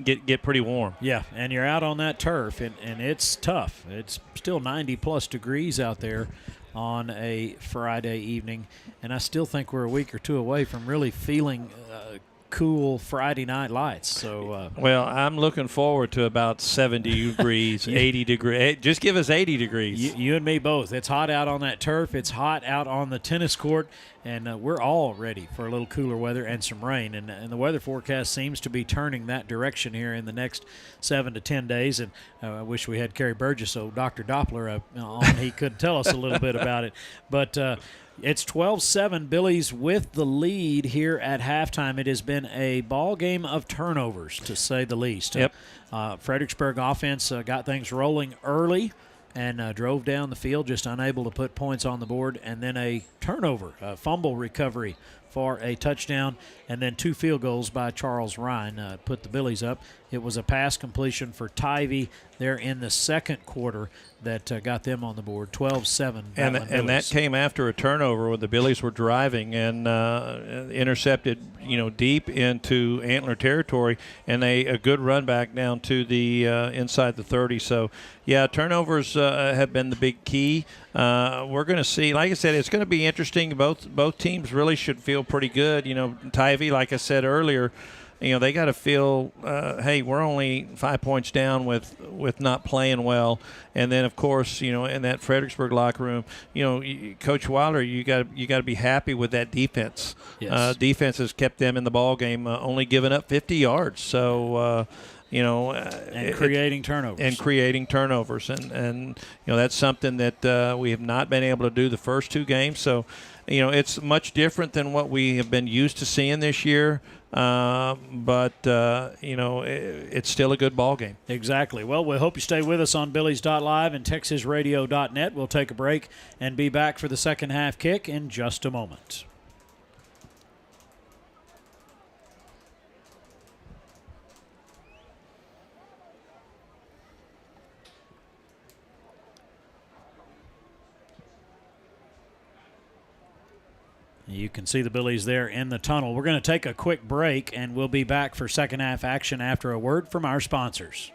get pretty warm. Yeah, and you're out on that turf, and it's tough. It's still 90-plus degrees out there on a Friday evening, and I still think we're a week or two away from really feeling cool Friday night lights. So well, I'm looking forward to about 70 degrees, 80 degrees. Just give us 80 degrees. You and me both. It's hot out on that turf. It's hot out on the tennis court, and we're all ready for a little cooler weather and some rain. And the weather forecast seems to be turning that direction here in the next 7 to 10 days. And I wish we had Kerry Burgess, so Dr. Doppler on. He could tell us a little bit about it. But it's 12-7, Billies with the lead here at halftime. It has been a ball game of turnovers, to say the least. Yep. Fredericksburg offense got things rolling early and drove down the field, just unable to put points on the board, and then a turnover, a fumble recovery for a touchdown, and then 2 field goals by Charles Ryan put the Billies up. It was a pass completion for Tivy there in the second quarter that got them on the board, 12-7. And that came after a turnover where the Billies were driving and intercepted, deep into Antler territory, and a good run back down to the inside the 30. So, yeah, turnovers have been the big key. We're going to see, like I said, it's going to be interesting. Both teams really should feel pretty good. Tivy, like I said earlier, they got to feel, hey, we're only 5 points down with not playing well. And then, of course, in that Fredericksburg locker room, Coach Wilder, you got to be happy with that defense. Yes. Defense has kept them in the ball game, only giving up 50 yards. So. And creating turnovers. And that's something that we have not been able to do the first 2 games. So, it's much different than what we have been used to seeing this year. But it's still a good ball game. Exactly. Well, we hope you stay with us on Billies.Live and TexasRadio.net. We'll take a break and be back for the second half kick in just a moment. You can see the Billies there in the tunnel. We're going to take a quick break, and we'll be back for second half action after a word from our sponsors.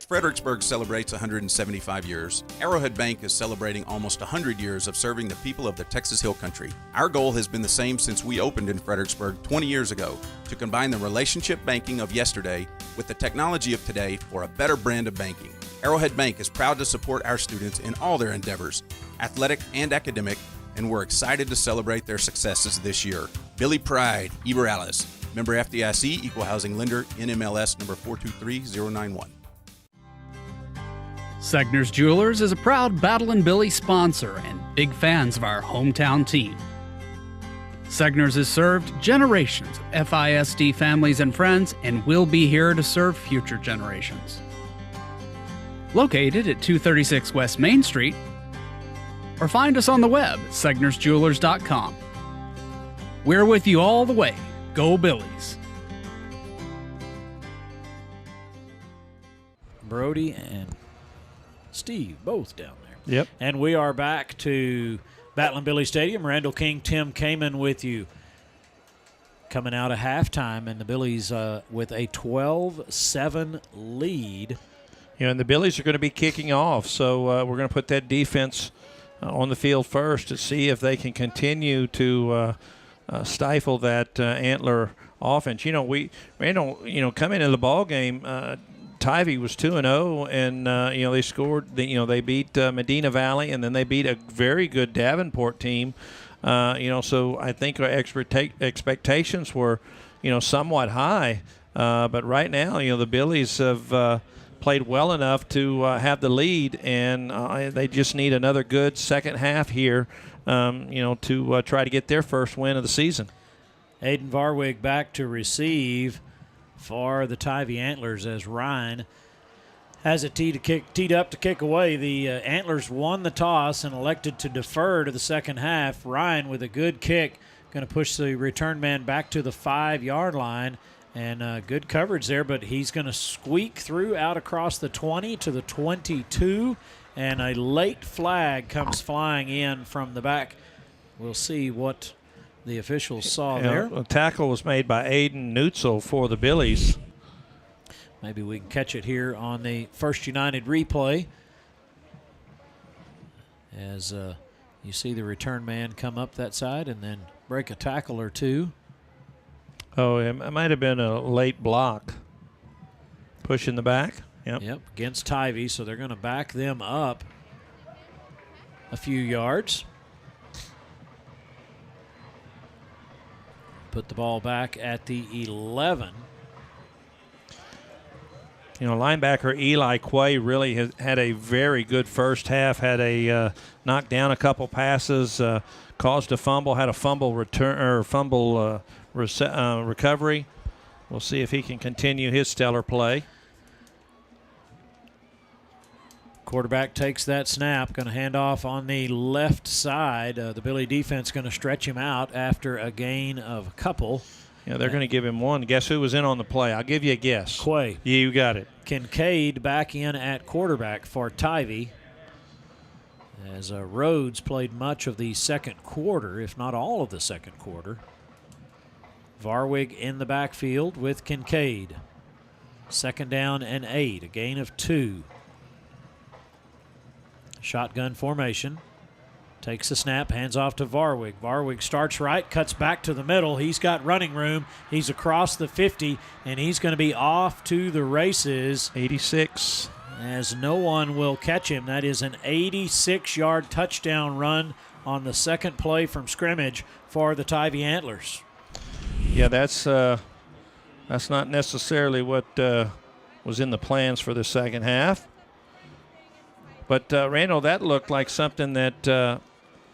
Fredericksburg celebrates 175 years. Arrowhead Bank is celebrating almost 100 years of serving the people of the Texas Hill Country. Our goal has been the same since we opened in Fredericksburg 20 years ago, to combine the relationship banking of yesterday with the technology of today for a better brand of banking. Arrowhead Bank is proud to support our students in all their endeavors, athletic and academic, and we're excited to celebrate their successes this year. Billy Pride, Eberalice, member FDIC, equal housing lender, NMLS number 423091. Segner's Jewelers is a proud Battle and Billy sponsor and big fans of our hometown team. Segner's has served generations of FISD families and friends and will be here to serve future generations. Located at 236 West Main Street, or find us on the web at segnersjewelers.com. We're with you all the way. Go Billies. Brody and Steve both down there. Yep. And we are back to Battle and Billy Stadium. Randall King, Tim Kaman with you. Coming out of halftime, and the Billies with a 12-7 lead. And the Billies are going to be kicking off, so we're going to put that defense on the field first to see if they can continue to stifle that Antler offense. Randall, coming into the ball game, Tivy was 2-0, and they scored. They beat Medina Valley, and then they beat a very good Davenport team. So I think our expectations were, somewhat high. But right now, the Billies have played well enough to have the lead, and they just need another good second half here, to try to get their first win of the season. Aiden Varwig back to receive for the Tivy Antlers as Ryan has it teed up to kick away. The Antlers won the toss and elected to defer to the second half. Ryan with a good kick, going to push the return man back to the 5-yard line. And good coverage there, but he's going to squeak through out across the 20 to the 22. And a late flag comes flying in from the back. We'll see what the officials saw there. A tackle was made by Aiden Neutzel for the Billies. Maybe we can catch it here on the First United replay. As you see the return man come up that side and then break a tackle or two. Oh, it might have been a late block. Push in the back. Yep, against Tivy, so they're going to back them up a few yards. Put the ball back at the 11. You know, linebacker Eli Quay really has had a very good first half. Had a knocked down a couple passes, caused a fumble, had a fumble return or fumble recovery. We'll see if he can continue his stellar play. Quarterback takes that snap, going to hand off on the left side. The Billy defense going to stretch him out after a gain of a couple. Yeah, they're going to give him one. Guess who was in on the play? I'll give you a guess. Quay. You got it. Kincaid back in at quarterback for Tivy. As Rhodes played much of the second quarter, if not all of the second quarter. Varwig in the backfield with Kincaid. 2nd down and 8, a gain of 2. Shotgun formation. Takes the snap, hands off to Varwig. Varwig starts right, cuts back to the middle. He's got running room. He's across the 50, and he's going to be off to the races. 86. As no one will catch him. That is an 86-yard touchdown run on the second play from scrimmage for the Tivy Antlers. Yeah, that's not necessarily what was in the plans for the second half. But, Randall, that looked like something that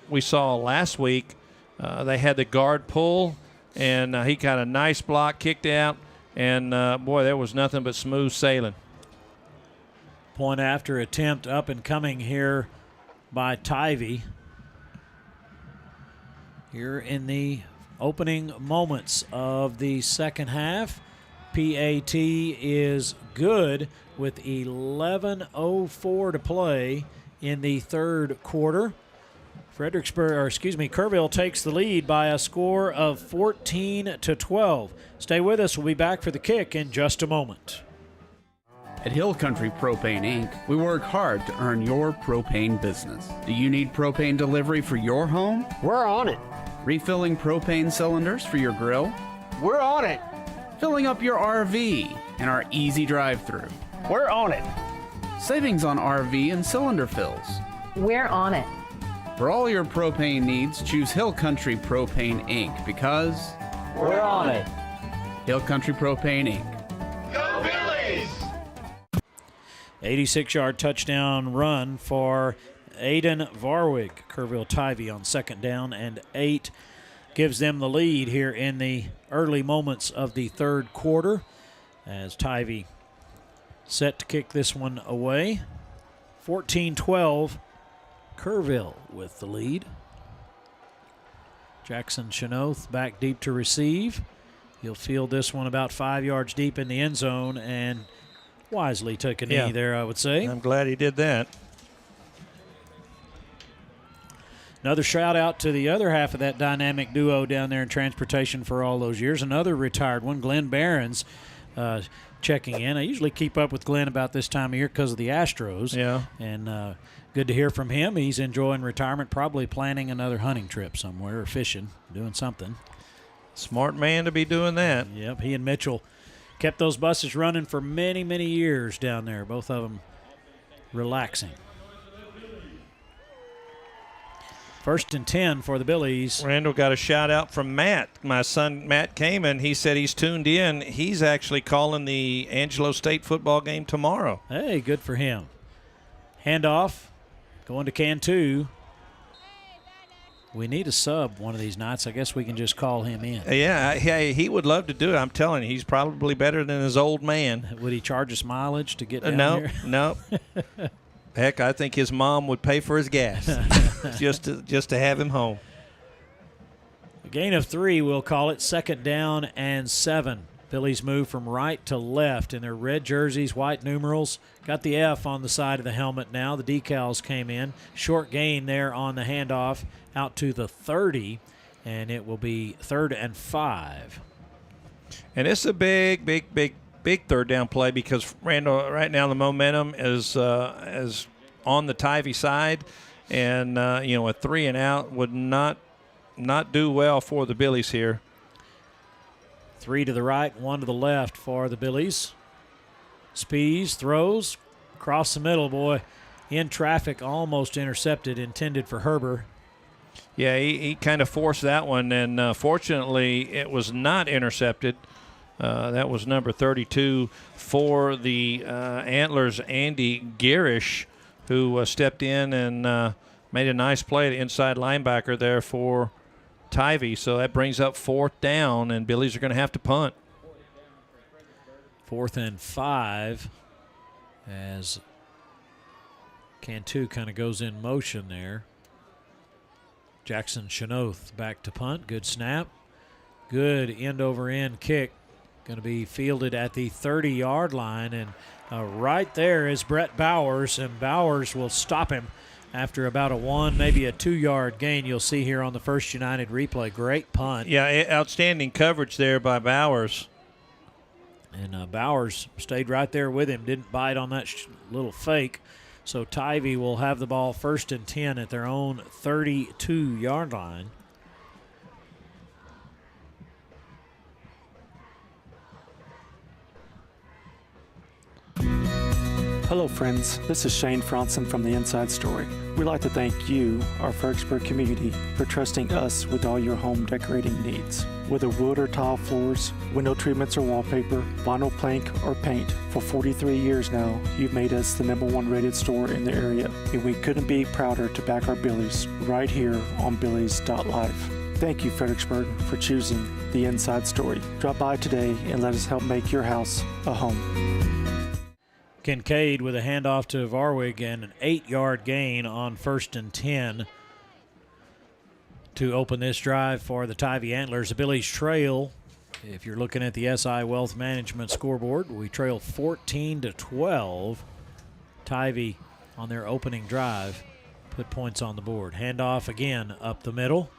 we saw last week. They had the guard pull, and he got a nice block, kicked out, and, boy, there was nothing but smooth sailing. Point after attempt up and coming here by Tivy. Here in the opening moments of the second half. PAT is good with 11:04 to play in the third quarter. Kerrville takes the lead by a score of 14-12. Stay with us. We'll be back for the kick in just a moment. At Hill Country Propane Inc., we work hard to earn your propane business. Do you need propane delivery for your home? We're on it. Refilling propane cylinders for your grill? We're on it. Filling up your RV and our easy drive-through? We're on it. Savings on RV and cylinder fills? We're on it. For all your propane needs, choose Hill Country Propane Inc. because we're on it. Hill Country Propane Inc. Go Billies! 86-yard touchdown run for Aiden Varwig. Kerrville Tivy on 2nd down and 8 gives them the lead here in the early moments of the third quarter as Tivy set to kick this one away. 14-12, Kerrville with the lead. Jackson Chenoth back deep to receive. He'll field this one about 5 yards deep in the end zone and wisely took a knee there, I would say. I'm glad he did that. Another shout out to the other half of that dynamic duo down there in transportation for all those years. Another retired one, Glenn Barons, checking in. I usually keep up with Glenn about this time of year because of the Astros. Yeah. And good to hear from him. He's enjoying retirement, probably planning another hunting trip somewhere or fishing, doing something. Smart man to be doing that. Yep, he and Mitchell kept those buses running for many, many years down there, both of them relaxing. 1st and 10 for the Billies. Randall got a shout out from Matt, my son Matt Kaman. He said he's tuned in. He's actually calling the Angelo State football game tomorrow. Hey, good for him. Handoff, going to Cantu. We need a sub one of these nights. I guess we can just call him in. Yeah, he would love to do it. I'm telling you, he's probably better than his old man. Would he charge us mileage to get down here? No. Heck, I think his mom would pay for his gas just to have him home. A gain of 3, we'll call it. 2nd down and 7. Billies move from right to left in their red jerseys, white numerals. Got the F on the side of the helmet now. The decals came in. Short gain there on the handoff out to the 30, and it will be 3rd and 5. And it's a big 3rd down play because Randall, right now the momentum is on the Tivy side, and a 3 and out would not do well for the Billies here. 3 to the right, 1 to the left for the Billies. Spees throws across the middle, boy. In traffic, almost intercepted, intended for Herber. Yeah, he kind of forced that one, and fortunately it was not intercepted. That was number 32 for the Antlers, Andy Garish, who stepped in and made a nice play, the inside linebacker there for Tivy. So that brings up 4th down, and Billies are going to have to punt. 4th and 5 as Cantu kind of goes in motion there. Jackson Chenoth back to punt. Good snap. Good end-over-end kick. Going to be fielded at the 30-yard line. And right there is Brett Bowers, and Bowers will stop him after about a 1, maybe a 2-yard gain. You'll see here on the First United replay. Great punt. Yeah, outstanding coverage there by Bowers. And Bowers stayed right there with him, didn't bite on that little fake. So Tivy will have the ball 1st and 10 at their own 32-yard line. Hello friends, this is Shane Franson from The Inside Story. We'd like to thank you, our Fredericksburg community, for trusting us with all your home decorating needs. Whether wood or tile floors, window treatments or wallpaper, vinyl plank or paint, for 43 years now, you've made us the #1 rated store in the area, and we couldn't be prouder to back our Billies right here on Billies.Live. Thank you, Fredericksburg, for choosing The Inside Story. Drop by today and let us help make your house a home. Kincaid with a handoff to Varwig and an 8-yard gain on 1st and 10 to open this drive for the Tivy Antlers. The Billies trail, if you're looking at the SI Wealth Management scoreboard, we trail 14-12. Tivy on their opening drive put points on the board. Handoff again up the middle.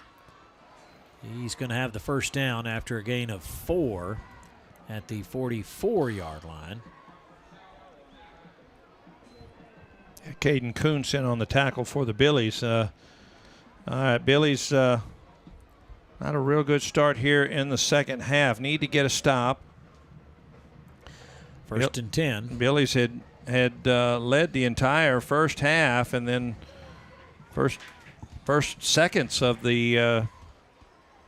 He's going to have the 1st down after a gain of 4 at the 44-yard line. Caden Kuhnsen on the tackle for the Billies. All right, Billies, not a real good start here in the second half. Need to get a stop. 1st and 10. Billies had led the entire first half, and then first seconds of the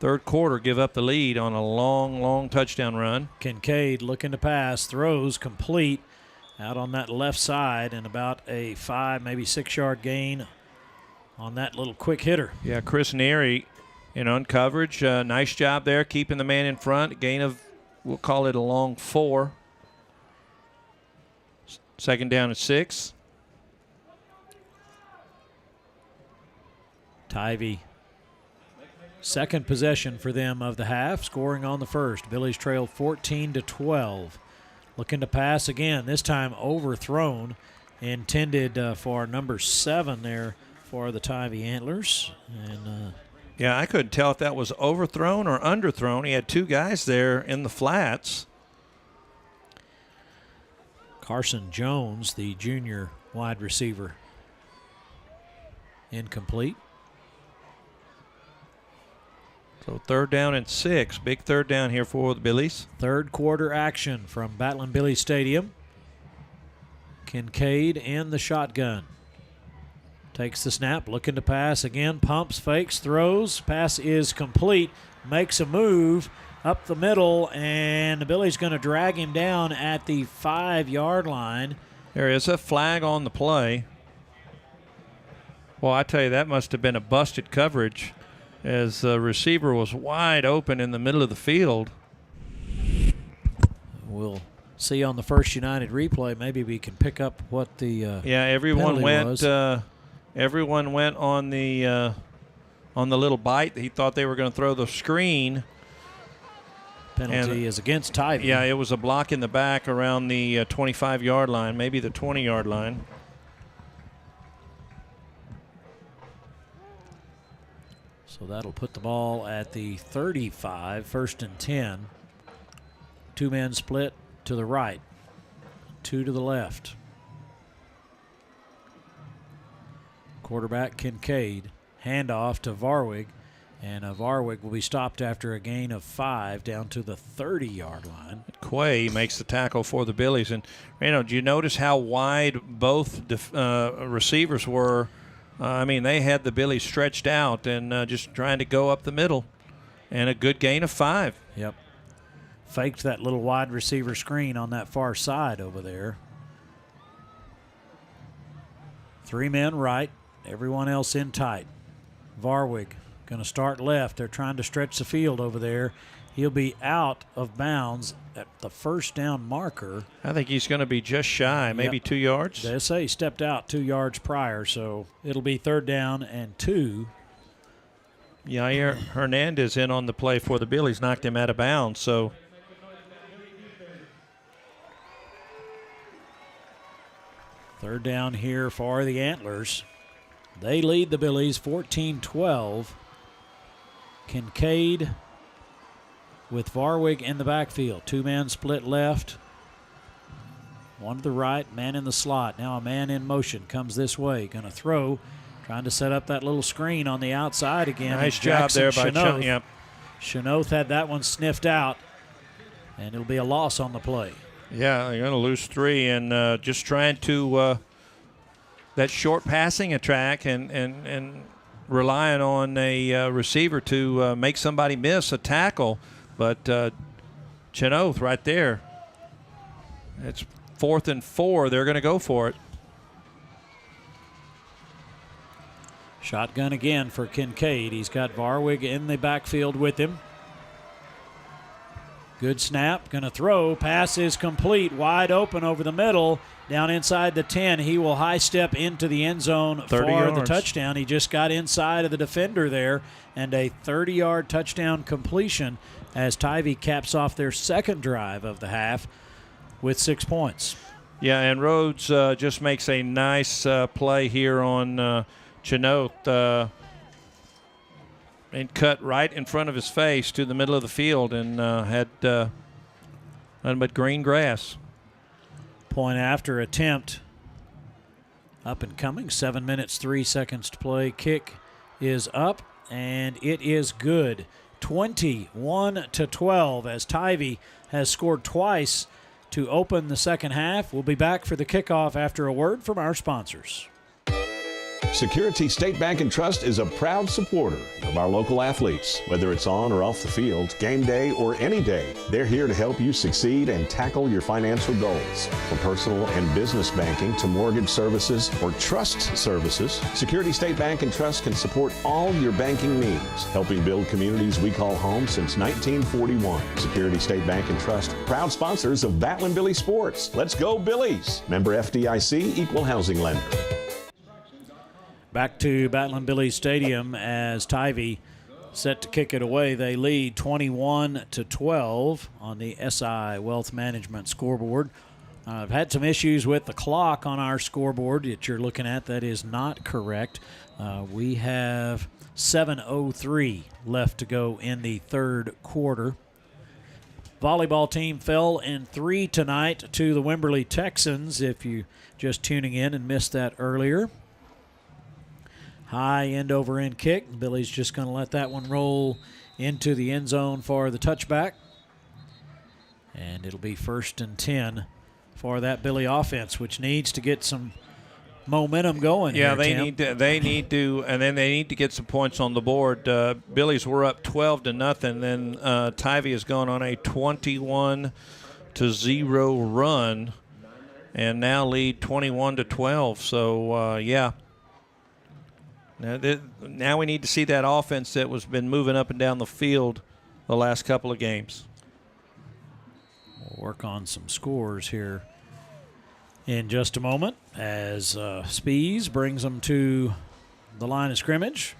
third quarter give up the lead on a long touchdown run. Kincaid looking to pass, throws complete. Out on that left side, and about a 5, maybe 6-yard gain on that little quick hitter. Yeah, Chris Neary in coverage. Nice job there, keeping the man in front. Gain of, we'll call it a long 4. 2nd down and 6. Tivy, second possession for them of the half, scoring on the first. Billies trail 14-12. Looking to pass again, this time overthrown, intended for number 7 there for the Tivy Antlers. And yeah, I couldn't tell if that was overthrown or underthrown. He had 2 guys there in the flats. Carson Jones, the junior wide receiver, incomplete. So 3rd down and 6. Big 3rd down here for the Billies. Third quarter action from Battling Billy Stadium. Kincaid in the shotgun. Takes the snap, looking to pass again. Pumps, fakes, throws. Pass is complete. Makes a move up the middle, and the Billy's going to drag him down at the 5-yard line. There is a flag on the play. Well, I tell you, that must have been a busted coverage. as the receiver was wide open in the middle of the field. We'll see on the First United replay. Maybe we can pick up what the everyone went. was. Everyone went on the little bite. He thought they were going to throw the screen. Penalty is against Tivy. Yeah, it was a block in the back around the 25-yard line, maybe the 20-yard line. So that'll put the ball at the 35, 1st and 10. 2-man split to the right, 2 to the left. Quarterback Kincaid, handoff to Varwig, and Varwig will be stopped after a gain of 5 down to the 30-yard line. Quay makes the tackle for the Billies. And, do you notice how wide both receivers were? They had the Billies stretched out and just trying to go up the middle. And a good gain of 5. Yep. Faked that little wide receiver screen on that far side over there. 3 men right, everyone else in tight. Varwig going to start left. They're trying to stretch the field over there. He'll be out of bounds at the first down marker. I think he's going to be just shy, maybe 2 yards. They say he stepped out 2 yards prior, so it'll be 3rd down and 2. Yair Hernandez in on the play for the Billies, knocked him out of bounds. So 3rd down here for the Antlers. They lead the Billies 14-12. Kincaid with Varwig in the backfield. 2-man split left. 1 to the right, man in the slot. Now a man in motion comes this way. Going to throw, trying to set up that little screen on the outside again. Nice job there by Chenoth. Yep. Chenoth had that one sniffed out, and it'll be a loss on the play. Yeah, they're going to lose 3, and just trying to that short passing attack and relying on a receiver to make somebody miss a tackle. But Chenoth right there. It's 4th and 4. They're going to go for it. Shotgun again for Kincaid. He's got Varwig in the backfield with him. Good snap. Going to throw. Pass is complete. Wide open over the middle. Down inside the 10. He will high step into the end zone for the touchdown. He just got inside of the defender there. And a 30-yard touchdown completion as Tivy caps off their 2nd drive of the half with 6 points. Yeah, and Rhodes just makes a nice play here on Chenoth. And cut right in front of his face to the middle of the field and had nothing but green grass. Point after attempt. Up and coming. 7 minutes, 3 seconds to play. Kick is up, and it is good. 21-12 as Tivy has scored twice to open the second half. We'll be back for the kickoff after a word from our sponsors. Security State Bank and Trust is a proud supporter of our local athletes. Whether it's on or off the field, game day or any day, they're here to help you succeed and tackle your financial goals. From personal and business banking to mortgage services or trust services, Security State Bank and Trust can support all your banking needs, helping build communities we call home since 1941. Security State Bank and Trust, proud sponsors of Battling Billy Sports. Let's go Billies! Member FDIC, Equal Housing Lender. Back to Battling Billy Stadium as Tivy set to kick it away. They lead 21-12 on the SI Wealth Management scoreboard. I've had some issues with the clock on our scoreboard that you're looking at. That is not correct. We have 7:03 left to go in the 3rd quarter. Volleyball team fell in 3 tonight to the Wimberley Texans, if you just tuning in and missed that earlier. High end over end kick. Billy's just going to let that one roll into the end zone for the touchback. And it'll be 1st and 10 for that Billy offense, which needs to get some momentum going. Yeah, here, they need to, and then they need to get some points on the board. Billy's were up 12-0. Then Tivy has gone on a 21-0 run, and now lead 21-12. So yeah. Now we need to see that offense that was been moving up and down the field the last couple of games. We'll work on some scores here in just a moment as Spees brings them to the line of scrimmage.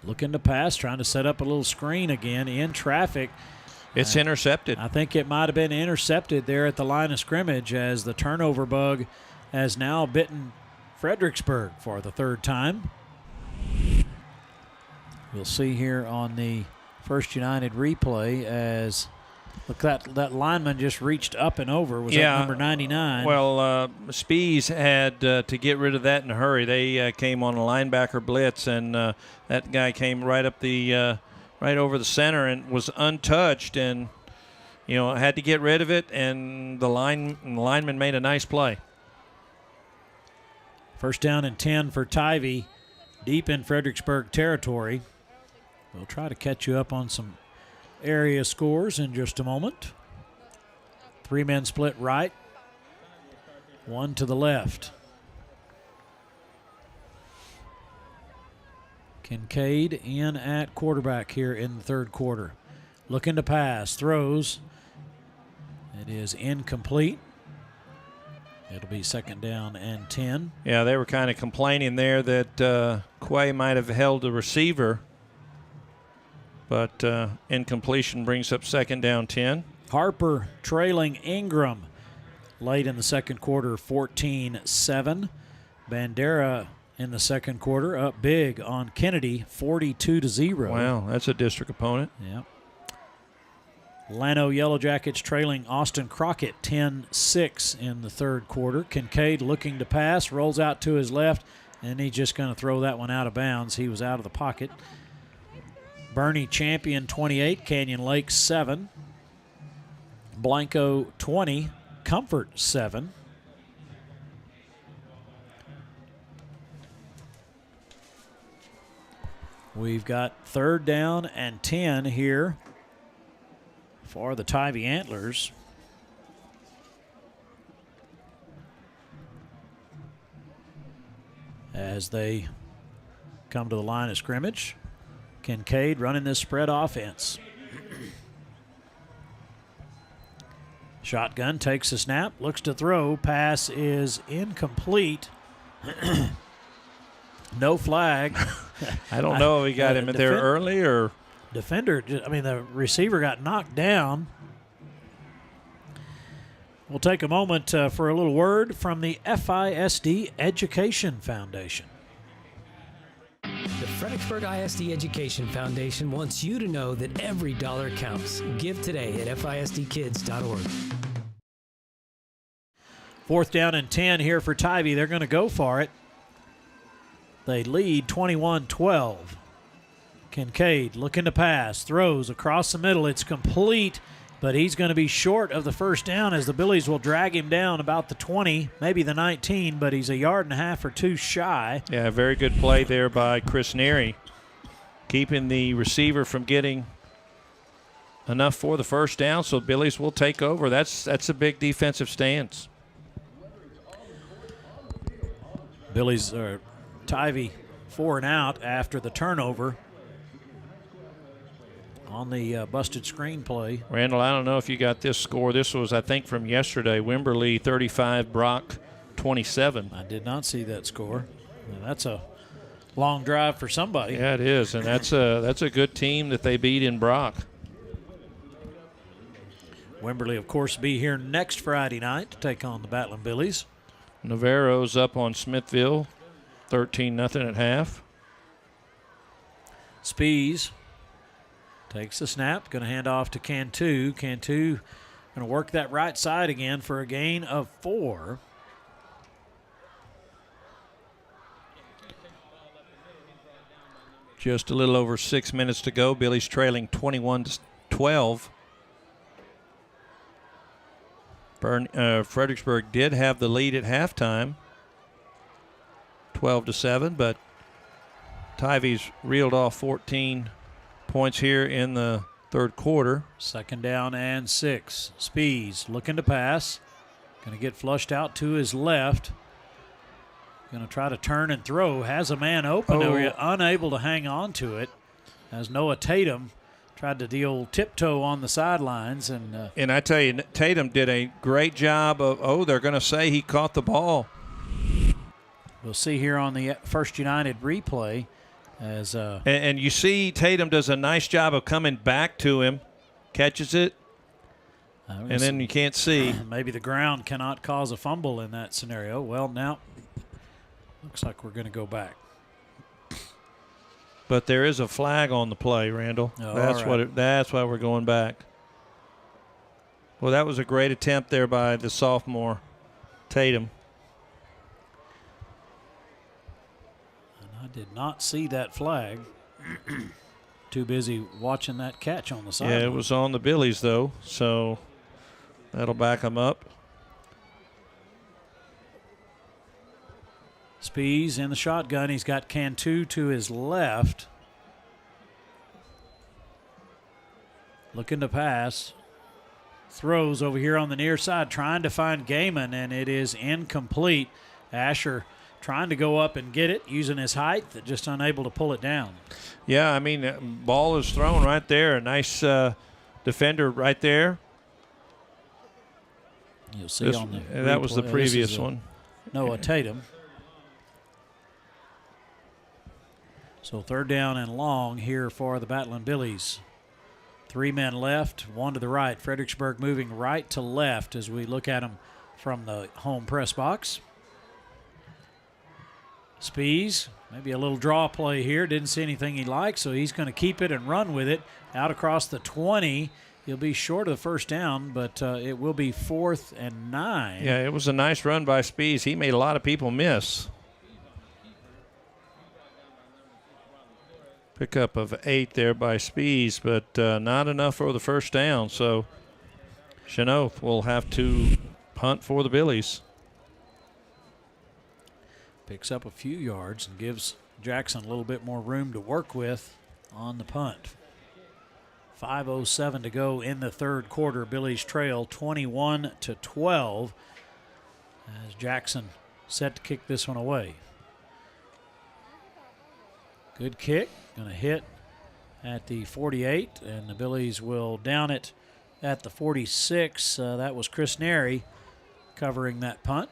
Looking to pass, trying to set up a little screen again in traffic. It's intercepted. I think it might have been intercepted there at the line of scrimmage as the turnover bug has now bitten Fredericksburg for the third time. We'll see here on the First United replay as look, that lineman just reached up and over. Was that number 99? Well, Spees had to get rid of that in a hurry. They came on a linebacker blitz, and that guy came right up the right over the center and was untouched, and had to get rid of it. And the lineman made a nice play. First down and 10 for Tivy, deep in Fredericksburg territory. We'll try to catch you up on some area scores in just a moment. 3 men split right, 1 to the left. Kincaid in at quarterback here in the third quarter. Looking to pass, throws. It is incomplete. It'll be second down and 10. Yeah, they were kind of complaining there that Quay might have held the receiver, but incompletion brings up second down 10. Harper trailing Ingram late in the second quarter, 14-7. Bandera in the second quarter up big on Kennedy, 42-0. Wow, that's a district opponent. Yeah. Llano Yellow Jackets trailing Austin Crockett 10-6 in the third quarter. Kincaid looking to pass, rolls out to his left, and he's just going to throw that one out of bounds. He was out of the pocket. Bernie Champion 28, Canyon Lake 7. Blanco 20, Comfort 7. We've got third down and 10 here for the Tivy Antlers. As they come to the line of scrimmage. Kincaid running this spread offense. Shotgun takes a snap, looks to throw. Pass is incomplete. No flag. I don't know if he got him there early or. The receiver got knocked down. We'll take a moment for a little word from the FISD Education Foundation. The Fredericksburg ISD Education Foundation wants you to know that every dollar counts. Give today at FISDkids.org. Fourth down and 10 here for Tivy. They're going to go for it. They lead 21-12. Kincaid looking to pass, throws across the middle. It's complete, but he's going to be short of the first down as the Billies will drag him down about the 20, maybe the 19, but he's a yard and a half or two shy. Yeah, very good play there by Chris Neary, keeping the receiver from getting enough for the first down, so Billies will take over. That's a big defensive stance. Tivy 4 and out after the turnover on the busted screen play. Randall, I don't know if you got this score. This was, I think, from yesterday. Wimberley 35, Brock 27. I did not see that score. That's a long drive for somebody. Yeah, it is, and that's a good team that they beat in Brock. Wimberley, of course, be here next Friday night to take on the Battling Billies. Navarro's up on Smithville, 13-0 at half. Spees takes the snap, going to hand off to Cantu. Cantu going to work that right side again for a gain of 4. Just a little over 6 minutes to go. Billy's trailing 21-12. Fredericksburg did have the lead at halftime, 12-7, but Tivy's reeled off 14 points here in the third quarter. Second down and 6. Spees looking to pass. Going to get flushed out to his left. Going to try to turn and throw. Has a man open. Unable to hang on to it. As Noah Tatum tried to the old tiptoe on the sidelines. And I tell you, Tatum did a great job of, they're going to say he caught the ball. We'll see here on the First United replay. And you see Tatum does a nice job of coming back to him, catches it, and then you can't see. Maybe the ground cannot cause a fumble in that scenario. Well, now looks like we're going to go back. But there is a flag on the play, Randall. That's why we're going back. Well, that was a great attempt there by the sophomore Tatum. And I did not see that flag. Too busy watching that catch on the sideline. Yeah, it was on the Billies, though, so that'll back them up. Spees in the shotgun. He's got Cantu to his left. Looking to pass. Throws over here on the near side, trying to find Gaiman, and it is incomplete. Asher trying to go up and get it, using his height, just unable to pull it down. Yeah, I mean, ball is thrown right there. A nice defender right there. You'll see on the replay. That was the previous one. Noah Tatum. So 3rd down and long here for the Battling Billies. 3 men left, 1 to the right. Fredericksburg moving right to left as we look at them from the home press box. Spees, maybe a little draw play here. Didn't see anything he liked, so he's going to keep it and run with it. Out across the 20. He'll be short of the first down, but it will be 4th and 9. Yeah, it was a nice run by Spees. He made a lot of people miss. Pickup of 8 there by Spees, but not enough for the first down. So Chenoth will have to punt for the Billies. Picks up a few yards and gives Jackson a little bit more room to work with on the punt. 5:07 to go in the 3rd quarter. Billies trail 21-12 as Jackson set to kick this one away. Good kick. Going to hit at the 48, and the Billies will down it at the 46. That was Chris Neri covering that punt.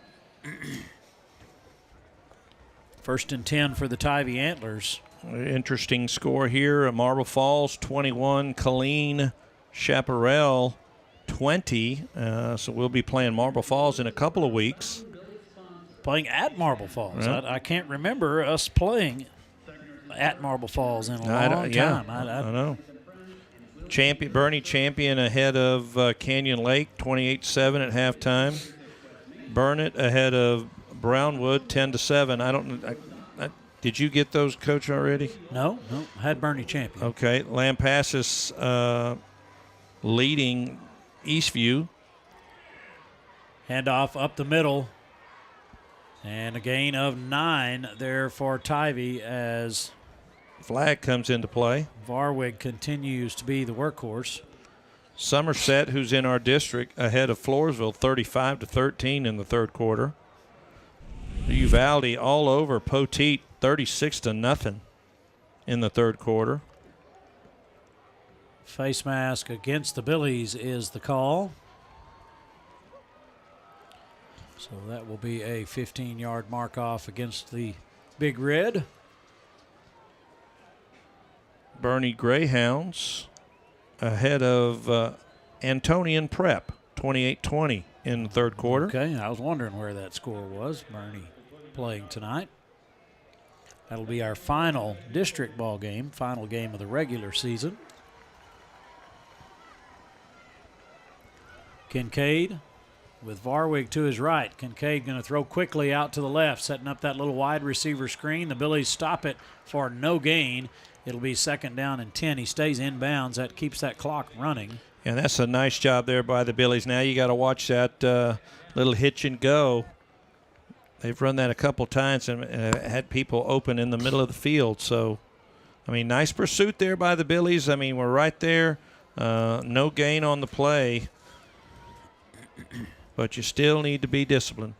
1st and 10 for the Tivy Antlers. Interesting score here. Marble Falls 21, Colleen Chaparral 20. So we'll be playing Marble Falls in a couple of weeks. Playing at Marble Falls. Yeah. I can't remember us playing at Marble Falls in a long time. I know. Bernie Champion ahead of Canyon Lake, 28-7 at halftime. Burnett ahead of Brownwood, 10-7. Did you get those, Coach, already? No, I had Bernie Champion. Okay, Lampasas leading Eastview. Handoff up the middle. And a gain of 9 there for Tivy as flag comes into play. Varwig continues to be the workhorse. Somerset, who's in our district, ahead of Floresville, 35-13 in the 3rd quarter. Uvalde all over Poteet, 36-0 in the 3rd quarter. Face mask against the Billies is the call. So that will be a 15-yard mark off against the Big Red. Bernie Greyhounds ahead of Antonian Prep, 28-20 in the 3rd quarter. Okay, I was wondering where that score was. Bernie playing tonight. That'll be our final district ball game, final game of the regular season. Kincaid with Varwig to his right. Kincaid going to throw quickly out to the left, setting up that little wide receiver screen. The Billies stop it for no gain. It'll be 2nd down and 10. He stays inbounds. That keeps that clock running. And that's a nice job there by the Billies. Now you got to watch that little hitch and go. They've run that a couple times and had people open in the middle of the field. So, I mean, nice pursuit there by the Billies. I mean, we're right there. No gain on the play. But you still need to be disciplined.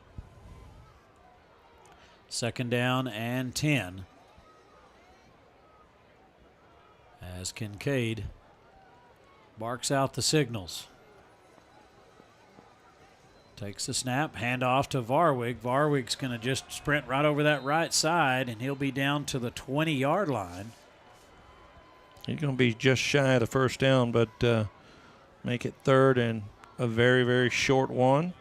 2nd down and 10. As Kincaid barks out the signals. Takes the snap, hand off to Varwig. Varwig's going to just sprint right over that right side, and he'll be down to the 20-yard line. He's going to be just shy of the first down, but make it 3rd and a very, very short one.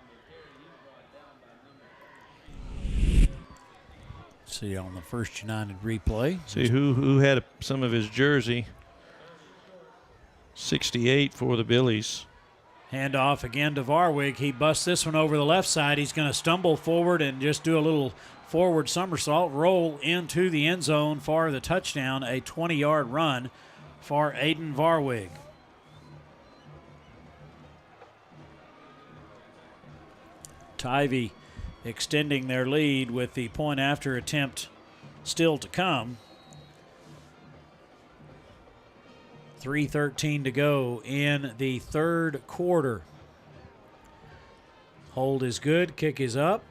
See on the First United replay. See who had some of his jersey. 68 for the Billies. Hand off again to Varwig. He busts this one over the left side. He's going to stumble forward and just do a little forward somersault, roll into the end zone for the touchdown, a 20-yard run for Aiden Varwig. Tivy extending their lead with the point after attempt still to come. 3:13 to go in the 3rd quarter. Hold is good, kick is up,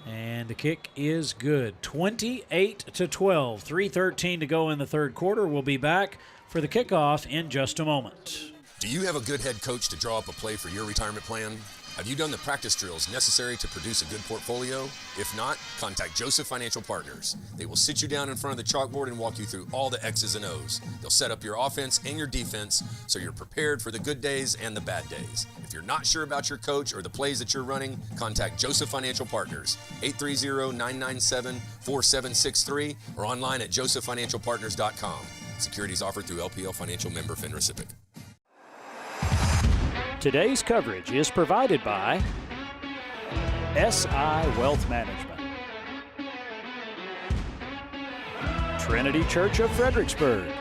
and the kick is good. 28-12, 3:13 to go in the 3rd quarter. We'll be back for the kickoff in just a moment. Do you have a good head coach to draw up a play for your retirement plan? Have you done the practice drills necessary to produce a good portfolio? If not, contact Joseph Financial Partners. They will sit you down in front of the chalkboard and walk you through all the X's and O's. They'll set up your offense and your defense so you're prepared for the good days and the bad days. If you're not sure about your coach or the plays that you're running, contact Joseph Financial Partners, 830-997-4763 or online at josephfinancialpartners.com. Securities offered through LPL Financial member FINRA SIPC. Today's coverage is provided by SI Wealth Management, Trinity Church of Fredericksburg,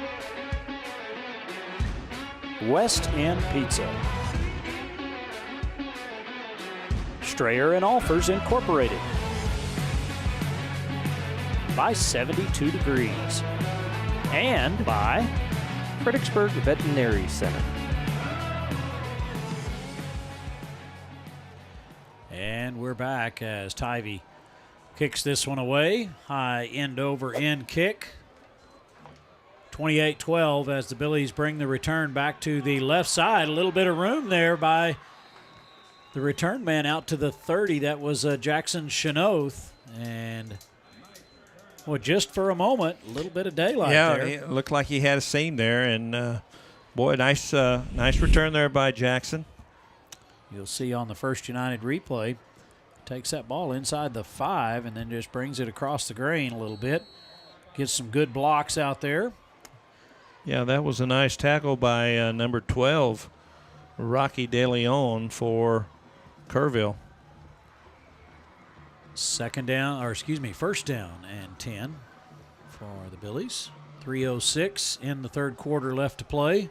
West End Pizza, Strayer and Alfers Incorporated, by 72 Degrees, and by Fredericksburg Veterinary Center. And we're back as Tivy kicks this one away. High end over end kick. 28-12 as the Billies bring the return back to the left side. A little bit of room there by the return man out to the 30. That was Jackson Chenoth. And, well, just for a moment, a little bit of daylight there. Yeah, it looked like he had a seam there. And, boy, nice return there by Jackson. You'll see on the First United replay, takes that ball inside the 5 and then just brings it across the grain a little bit. Gets some good blocks out there. Yeah, that was a nice tackle by number 12, Rocky De Leon for Kerrville. First down and 10 for the Billies. 3:06 in the 3rd quarter left to play.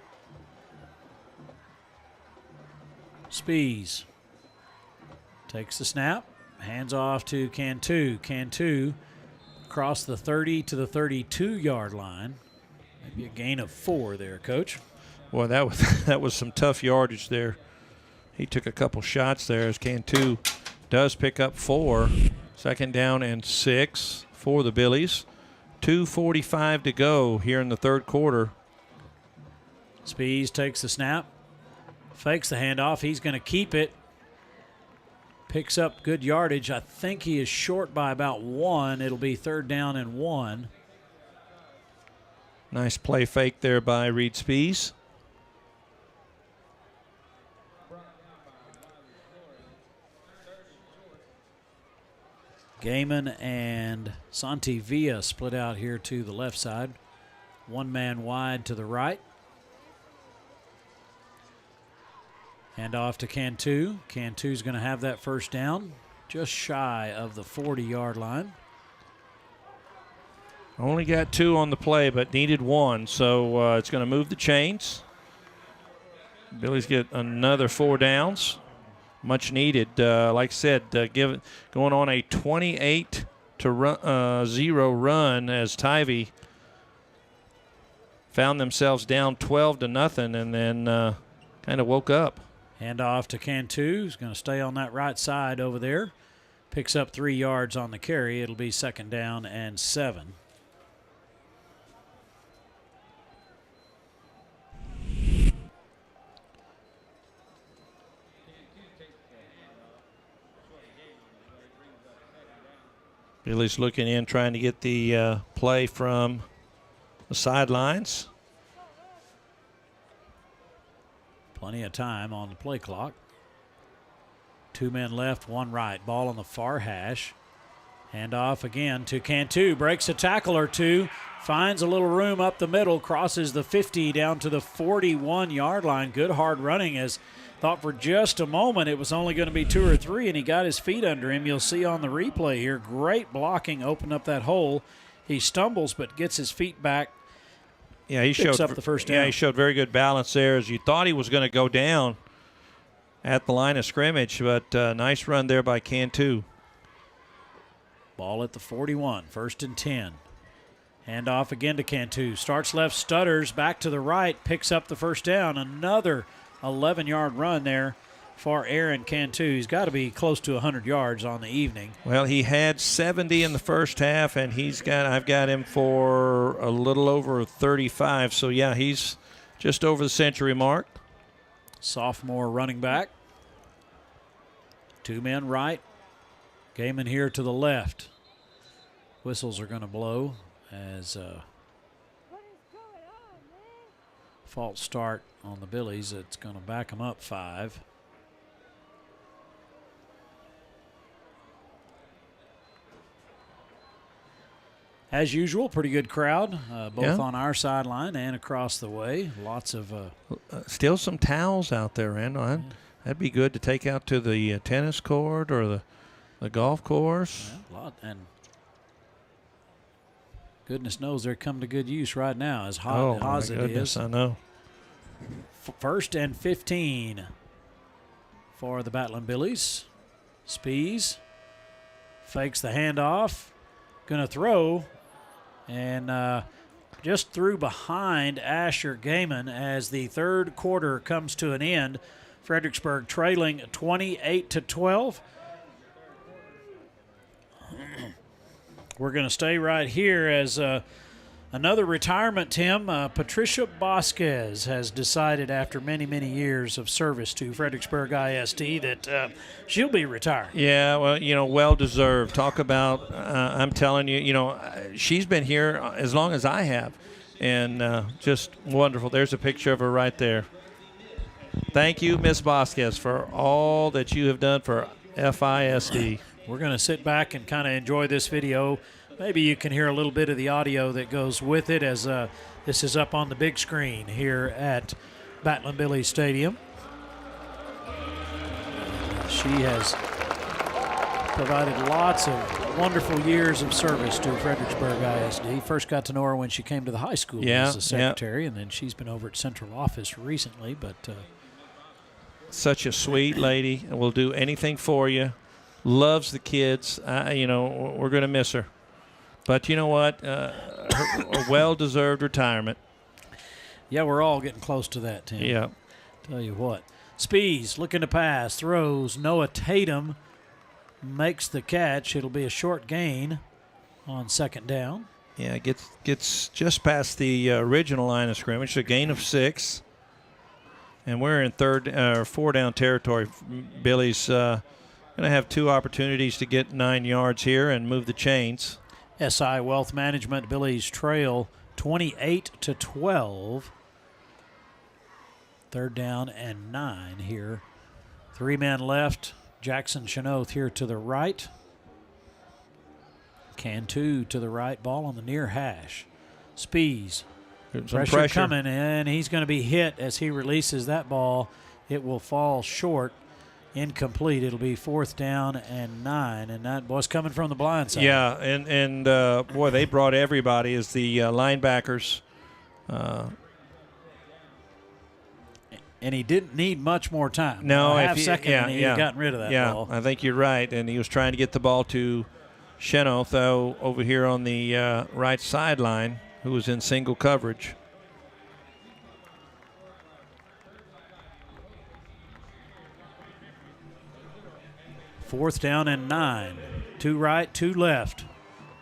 Spees takes the snap, hands off to Cantu. Cantu across the 30 to the 32-yard line. Maybe a gain of 4 there, Coach. Well, that was some tough yardage there. He took a couple shots there as Cantu does pick up 4. 2nd down and 6 for the Billies. 2:45 to go here in the 3rd quarter. Spees takes the snap. Fakes the handoff. He's going to keep it. Picks up good yardage. I think he is short by about 1. It'll be 3rd down and 1. Nice play fake there by Reed Spees. Gaiman and Santi Villa split out here to the left side. One man wide to the right. Hand off to Cantu. Cantu's going to have that first down, just shy of the 40-yard line. Only got 2 on the play, but needed 1, so it's going to move the chains. Billy's get another 4 downs. Much needed. Like I said, going on a 28-0 run as Tivy found themselves down 12-0 and then kind of woke up. Hand off to Cantu, who's going to stay on that right side over there. Picks up 3 yards on the carry. It'll be 2nd down and 7. Billy's looking in, trying to get the play from the sidelines. Plenty of time on the play clock. 2 men left, 1 right. Ball on the far hash. Handoff again to Cantu. Breaks a tackle or two. Finds a little room up the middle. Crosses the 50 down to the 41-yard line. Good hard running, as thought for just a moment it was only going to be 2 or 3, and he got his feet under him. You'll see on the replay here, great blocking, opened up that hole. He stumbles but gets his feet back. Yeah, he picks showed up the first down. Yeah, he showed very good balance there, as you thought he was going to go down at the line of scrimmage, but nice run there by Cantu. Ball at the 41, 1st and 10. Handoff again to Cantu. Starts left, stutters, back to the right, picks up the first down. Another 11-yard run there for Aaron Cantu. He's got to be close to 100 yards on the evening. Well, he had 70 in the first half, and I've got him for a little over 35. So, yeah, he's just over the century mark. Sophomore running back. 2 men right. Kaman here to the left. Whistles are going to blow as false start on the Billies. It's going to back them up 5. As usual, pretty good crowd, both on our sideline and across the way. Lots of still some towels out there, Randall. That'd be good to take out to the tennis court or the golf course. Yeah, a lot, and goodness knows they're come to good use right now, as hot as it is. I know. 1st and 15 for the Battling Billies. Spees fakes the handoff, going to throw, and just threw behind Asher Kaman as the 3rd quarter comes to an end. Fredericksburg trailing 28-12. We're going to stay right here as another retirement, Tim. Patricia Vasquez has decided after many, many years of service to Fredericksburg ISD that she'll be retired. Yeah, well, well-deserved. Talk about, I'm telling you, she's been here as long as I have, and just wonderful. There's a picture of her right there. Thank you, Miss Vasquez, for all that you have done for FISD. We're going to sit back and kind of enjoy this video. Maybe you can hear a little bit of the audio that goes with it, as this is up on the big screen here at Battling Billy Stadium. She has provided lots of wonderful years of service to Fredericksburg ISD. First got to know her when she came to the high school as a secretary, and then she's been over at Central Office recently. But such a sweet lady, and will do anything for you. Loves the kids. We're going to miss her. But you know what? A well-deserved retirement. Yeah, we're all getting close to that, Tim. Yeah. Tell you what. Spees looking to pass, throws. Noah Tatum makes the catch. It'll be a short gain on 2nd down. Yeah, gets just past the original line of scrimmage, a gain of 6. And we're in 4-down territory. Billy's going to have 2 opportunities to get 9 yards here and move the chains. SI Wealth Management, Billy's trail 28-12. 3rd down and 9 here. 3 men left. Jackson Chenoth here to the right. Cantu to the right. Ball on the near hash. Spees. Pressure coming, and he's going to be hit as he releases that ball. It will fall short. Incomplete. It'll be 4th down and 9, and that was coming from the blind side. Yeah, and boy, they brought everybody as the linebackers. And he didn't need much more time. No, half second, and he had gotten rid of that ball. I think you're right, and he was trying to get the ball to Chenoth, though, over here on the right sideline, who was in single coverage. 4th down and 9. 2 right, 2 left.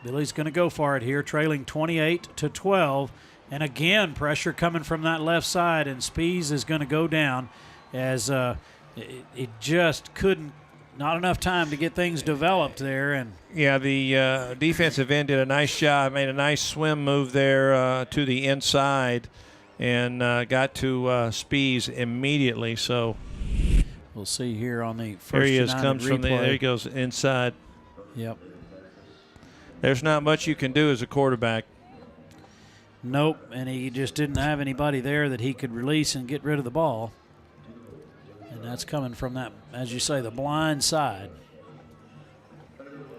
Billy's going to go for it here, trailing 28-12. And again, pressure coming from that left side, and Spees is going to go down as it just couldn't, not enough time to get things developed there. And yeah, the defensive end did a nice job, made a nice swim move there to the inside, and got to Spees immediately. So we'll see here on the first there he is, United comes from replay. there he goes inside. Yep. There's not much you can do as a quarterback. Nope, and he just didn't have anybody there that he could release and get rid of the ball. And that's coming from that, as you say, the blind side.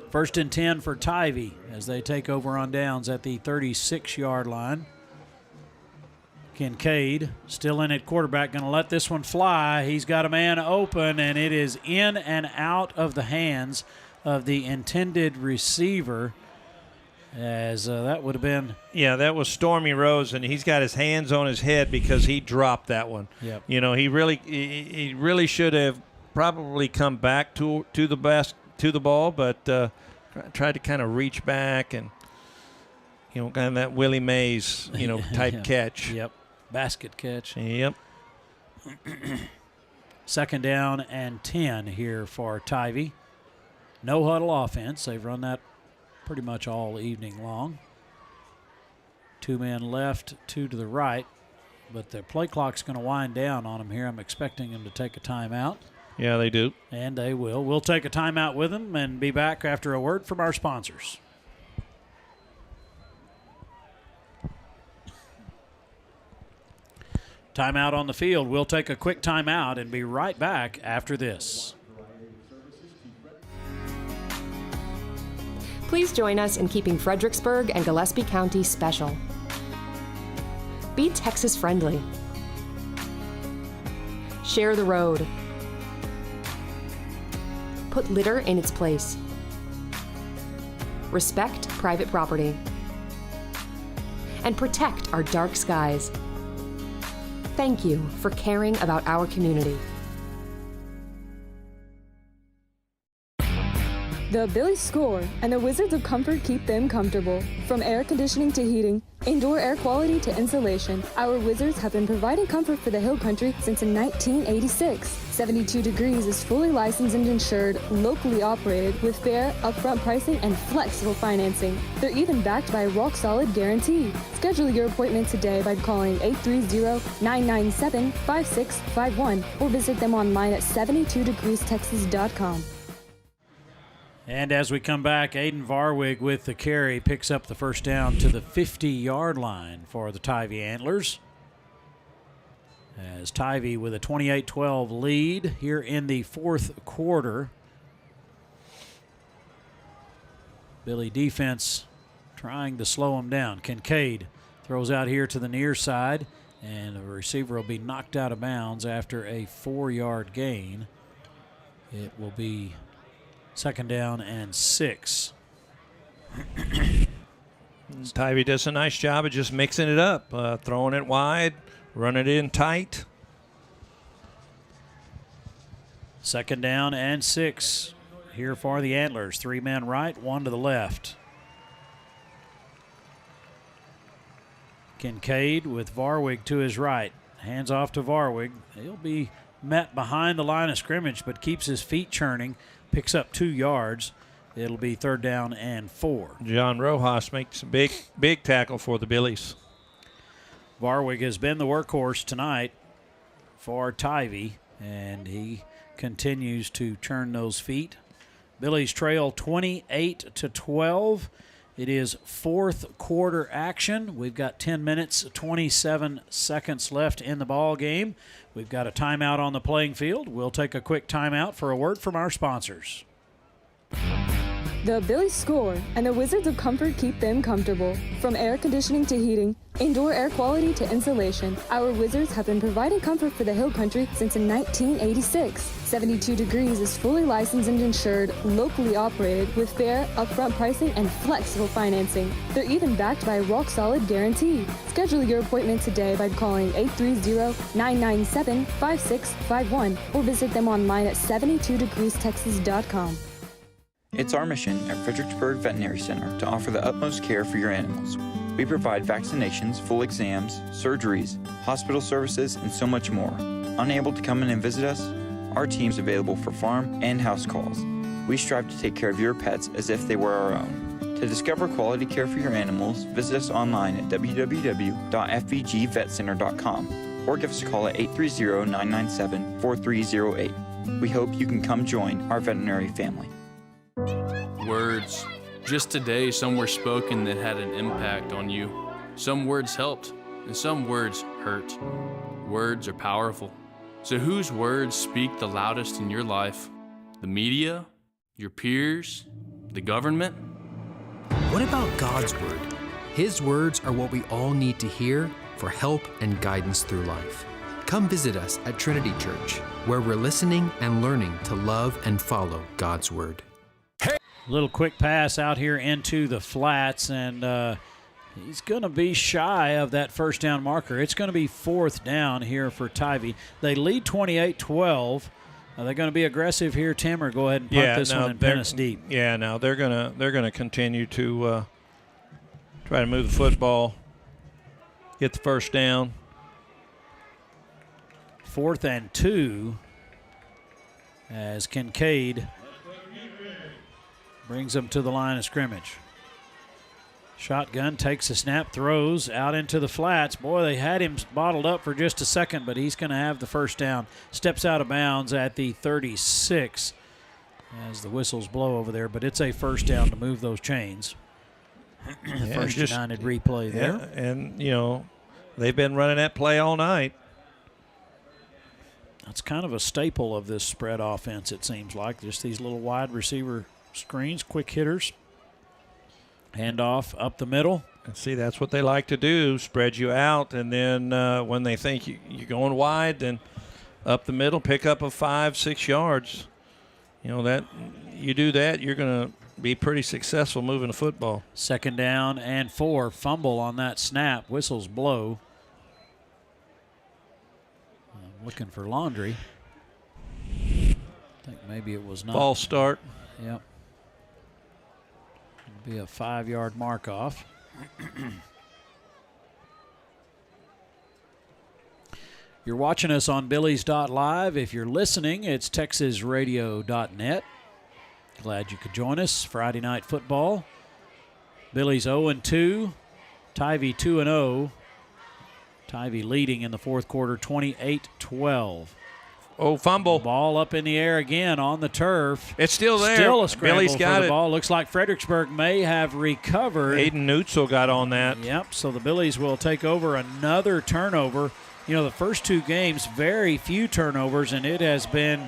1st and 10 for Tivy as they take over on downs at the 36-yard line. Kincaid still in at quarterback, going to let this one fly. He's got a man open, and it is in and out of the hands of the intended receiver. As that would have been... Yeah, that was Stormy Rose, and he's got his hands on his head because he dropped that one. Yep. You know, he really should have probably come back to the ball, but tried to kind of reach back and, you know, kind of that Willie Mays, you know, type catch. Yep, basket catch. Yep. 2nd down and 10 here for Tivy. No huddle offense. They've run that pretty much all evening long. 2 men left, 2 to the right, but the play clock's going to wind down on them here. I'm expecting them to take a timeout. Yeah, they do. And they will. We'll take a timeout with them and be back after a word from our sponsors. Timeout on the field. We'll take a quick timeout and be right back after this. Please join us in keeping Fredericksburg and Gillespie County special. Be Texas friendly. Share the road. Put litter in its place. Respect private property. And protect our dark skies. Thank you for caring about our community. The Billies score, and the Wizards of Comfort keep them comfortable. From air conditioning to heating, indoor air quality to insulation, our Wizards have been providing comfort for the Hill Country since 1986. 72 Degrees is fully licensed and insured, locally operated, with fair, upfront pricing and flexible financing. They're even backed by a rock-solid guarantee. Schedule your appointment today by calling 830-997-5651 or visit them online at 72degreestexas.com. And as we come back, Aiden Varwig with the carry picks up the first down to the 50-yard line for the Tivy Antlers. As Tivy with a 28-12 lead here in the 4th quarter. Billy defense trying to slow him down. Kincaid throws out here to the near side, and the receiver will be knocked out of bounds after a 4-yard gain. It will be 2nd down and 6. Tivy does a nice job of just mixing it up, throwing it wide, running it in tight. 2nd down and 6 here for the Antlers. 3 men right, 1 to the left. Kincaid with Varwig to his right. Hands off to Varwig. He'll be met behind the line of scrimmage, but keeps his feet churning. Picks up 2 yards. It'll be 3rd down and 4. John Rojas makes a big tackle for the Billies. Varwig has been the workhorse tonight for Tivy, and he continues to churn those feet. Billies trail 28-12. It is 4th quarter action. We've got 10 minutes, 27 seconds left in the ball game. We've got a timeout on the playing field. We'll take a quick timeout for a word from our sponsors. The Billies score, and the Wizards of Comfort keep them comfortable. From air conditioning to heating, indoor air quality to insulation, our Wizards have been providing comfort for the Hill Country since 1986. 72 Degrees is fully licensed and insured, locally operated, with fair, upfront pricing and flexible financing. They're even backed by a rock-solid guarantee. Schedule your appointment today by calling 830-997-5651 or visit them online at 72degreestexas.com. It's our mission at Fredericksburg Veterinary Center to offer the utmost care for your animals. We provide vaccinations, full exams, surgeries, hospital services, and so much more. Unable to come in and visit us? Our team's available for farm and house calls. We strive to take care of your pets as if they were our own. To discover quality care for your animals, visit us online at www.fvgvetcenter.com or give us a call at 830-997-4308. We hope you can come join our veterinary family. Words. Just today, some were spoken that had an impact on you. Some words helped, and some words hurt. Words are powerful. So whose words speak the loudest in your life? The media? Your peers? The government? What about God's word? His words are what we all need to hear for help and guidance through life. Come visit us at Trinity Church, where we're listening and learning to love and follow God's word. Little quick pass out here into the flats, and he's going to be shy of that first down marker. It's going to be 4th down here for Tivy. They lead 28-12. Are they going to be aggressive here, Tim, or go ahead and punt this one and pin us deep? Yeah, no, they're gonna continue to try to move the football, get the first down. 4th and 2 as Kincaid brings them to the line of scrimmage. Shotgun takes a snap, throws out into the flats. Boy, they had him bottled up for just a second, but he's going to have the first down. Steps out of bounds at the 36 as the whistles blow over there, but it's a first down to move those chains. First United replay there. Yeah, and, they've been running that play all night. That's kind of a staple of this spread offense, it seems like. Just these little wide receiver screens, quick hitters. Handoff up the middle. And see, that's what they like to do, spread you out, and then when they think you're going wide, then up the middle, pick up a 5-6 yards. That you do that, you're going to be pretty successful moving the football. 2nd down and 4. Fumble on that snap. Whistles blow. I'm looking for Laundry. I think maybe it was not. False start. Yep. Be a 5-yard mark off. You're watching us on Billies.Live. If you're listening, it's TexasRadio.net. Glad you could join us. Friday Night Football. Billies 0-2. Tivy 2-0. Tivy leading in the 4th quarter, 28-12. Oh, fumble. Ball up in the air again on the turf. It's still there. Still a scramble Billy's got for the it. ball. Looks like Fredericksburg may have recovered. Aiden Neutzel got on that. Yep, so the Billies will take over another turnover. The first 2 games, very few turnovers, and it has been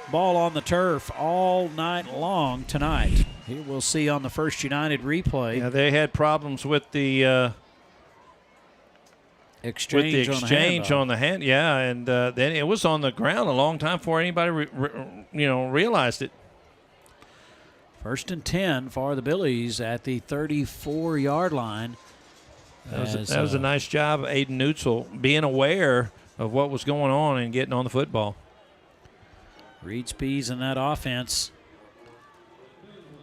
ball on the turf all night long tonight. Here we'll see on the First United replay. Yeah, they had problems with the exchange on the hand, yeah, and then it was on the ground a long time before anybody realized it. 1st and 10 for the Billies at the 34-yard line. That was a nice job of Aiden Neutzel being aware of what was going on and getting on the football. Reed Spees in that offense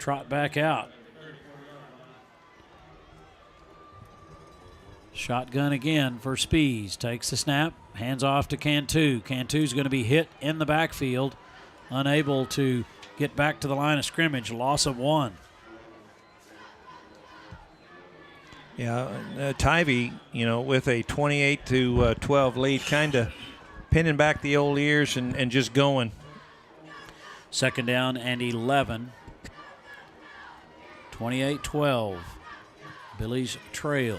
trot back out. Shotgun again for Spees. Takes the snap, hands off to Cantu. Cantu's going to be hit in the backfield, unable to get back to the line of scrimmage. Loss of 1. Yeah, Tivy, with a 28-12 lead, kind of pinning back the old ears and just going. 2nd down and 11. 28-12. Billies trail.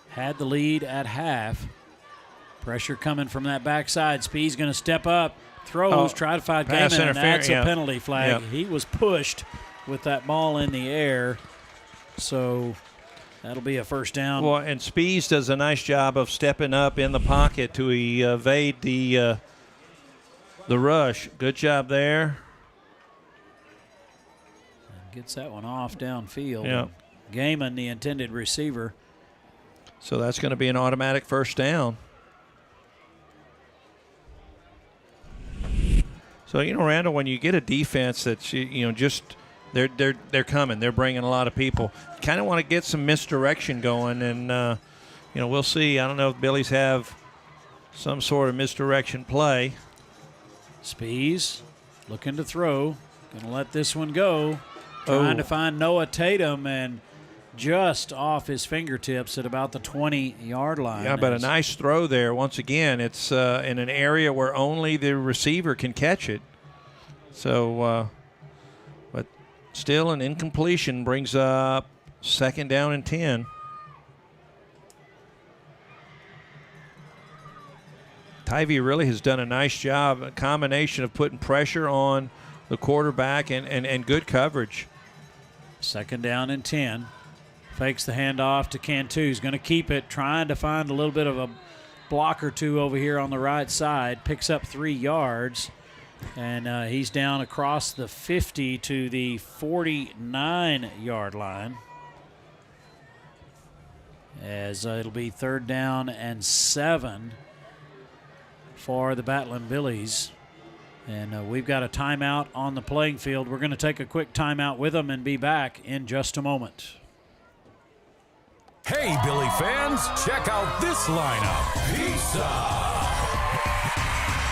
Had the lead at half. Pressure coming from that backside. Speed's going to step up, throws, try to find Kaman, and that's a penalty flag. Yep. He was pushed with that ball in the air. So that'll be a first down. Well, and Spees does a nice job of stepping up in the pocket to evade the rush. Good job there. And gets that one off downfield. Yeah. Kaman, the intended receiver. So that's going to be an automatic first down. So, Randall, when you get a defense that's, just they're coming. They're bringing a lot of people. Kind of want to get some misdirection going, and, we'll see. I don't know if Billies have some sort of misdirection play. Spees looking to throw. Going to let this one go. Trying to find Noah Tatum, and just off his fingertips at about the 20-yard line. Yeah, but a nice throw there. Once again, it's in an area where only the receiver can catch it. So, but still an incompletion brings up second down and 10. Tivy really has done a nice job, a combination of putting pressure on the quarterback and good coverage. Second down and 10. Fakes the handoff to Cantu. He's going to keep it, trying to find a little bit of a block or two over here on the right side. Picks up 3 yards, and he's down across the 50 to the 49-yard line. As it'll be third down and 7 for the Battling Billies. And we've got a timeout on the playing field. We're going to take a quick timeout with them and be back in just a moment. Hey, Billy fans, check out this lineup. Pizza,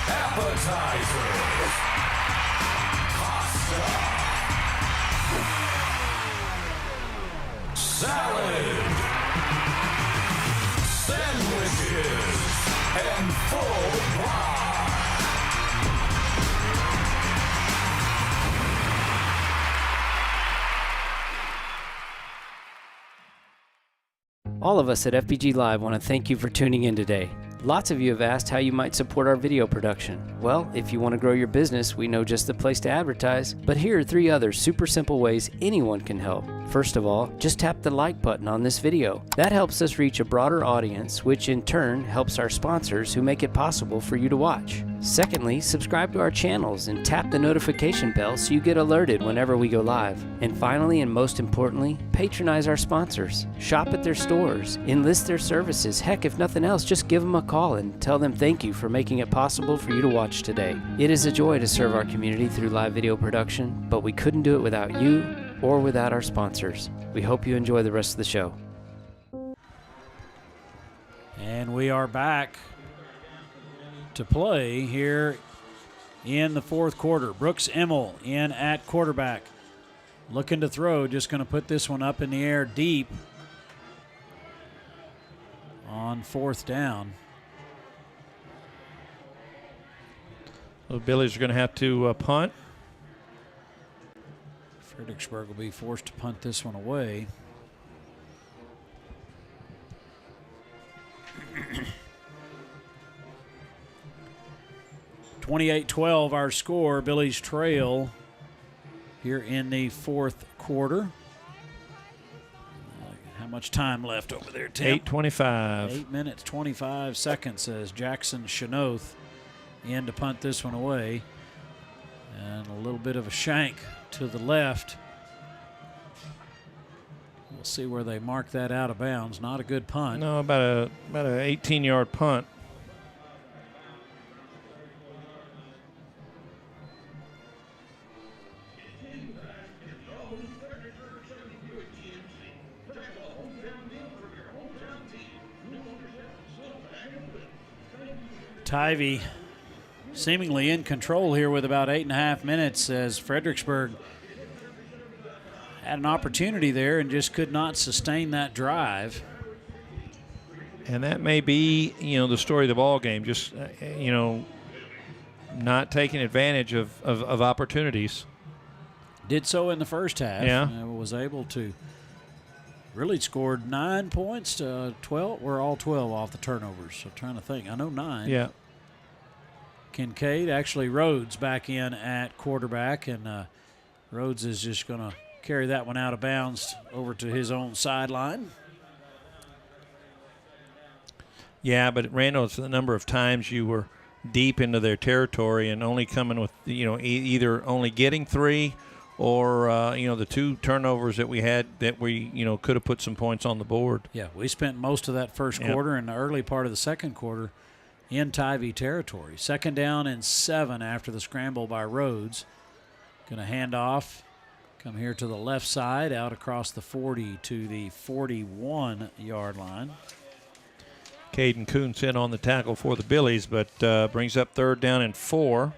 appetizers, pasta, salad, sandwiches, and full bar. All of us at FBG.Live want to thank you for tuning in today. Lots of you have asked how you might support our video production. Well, if you want to grow your business, we know just the place to advertise. But here are 3 other super simple ways anyone can help. First of all, just tap the like button on this video. That helps us reach a broader audience, which in turn helps our sponsors who make it possible for you to watch. Secondly, subscribe to our channels and tap the notification bell so you get alerted whenever we go live. And finally, and most importantly, patronize our sponsors. Shop at their stores, enlist their services. Heck, if nothing else, just give them a call and tell them thank you for making it possible for you to watch today. It is a joy to serve our community through live video production, but we couldn't do it without you or without our sponsors. We hope you enjoy the rest of the show. And we are back to play here in the fourth quarter. Brooks Emmel in at quarterback. Looking to throw, just going to put this one up in the air deep on fourth down. The Billies are going to have to punt. Fredericksburg will be forced to punt this one away. (28-12) our score. Billies trail here in the fourth quarter. How much time left over there, Tim? 8:25. 8 minutes, 25 seconds as Jackson Shanoth in to punt this one away. And a little bit of a shank to the left. We'll see where they mark that out of bounds. Not a good punt. No, about an 18-yard punt. Tivy seemingly in control here with about 8.5 minutes as Fredericksburg had an opportunity there and just could not sustain that drive. And that may be, the story of the ball game. Just, not taking advantage of opportunities. Did so in the first half. Yeah. Was able to really scored 9 points to 12. We're all 12 off the turnovers. So trying to think. I know 9. Yeah. Kincaid, actually Rhodes back in at quarterback, and Rhodes is just going to carry that one out of bounds over to his own sideline. Yeah, but Randall, it's the number of times you were deep into their territory and only coming with, either only getting 3 or, the 2 turnovers that we had that we, could have put some points on the board. Yeah, we spent most of that first quarter and the early part of the second quarter in Tivy territory. 2nd down and 7 after the scramble by Rhodes. Going to hand off, come here to the left side, out across the 40 to the 41-yard line. Caden Kuntz in on the tackle for the Billies, but brings up 3rd down and 4.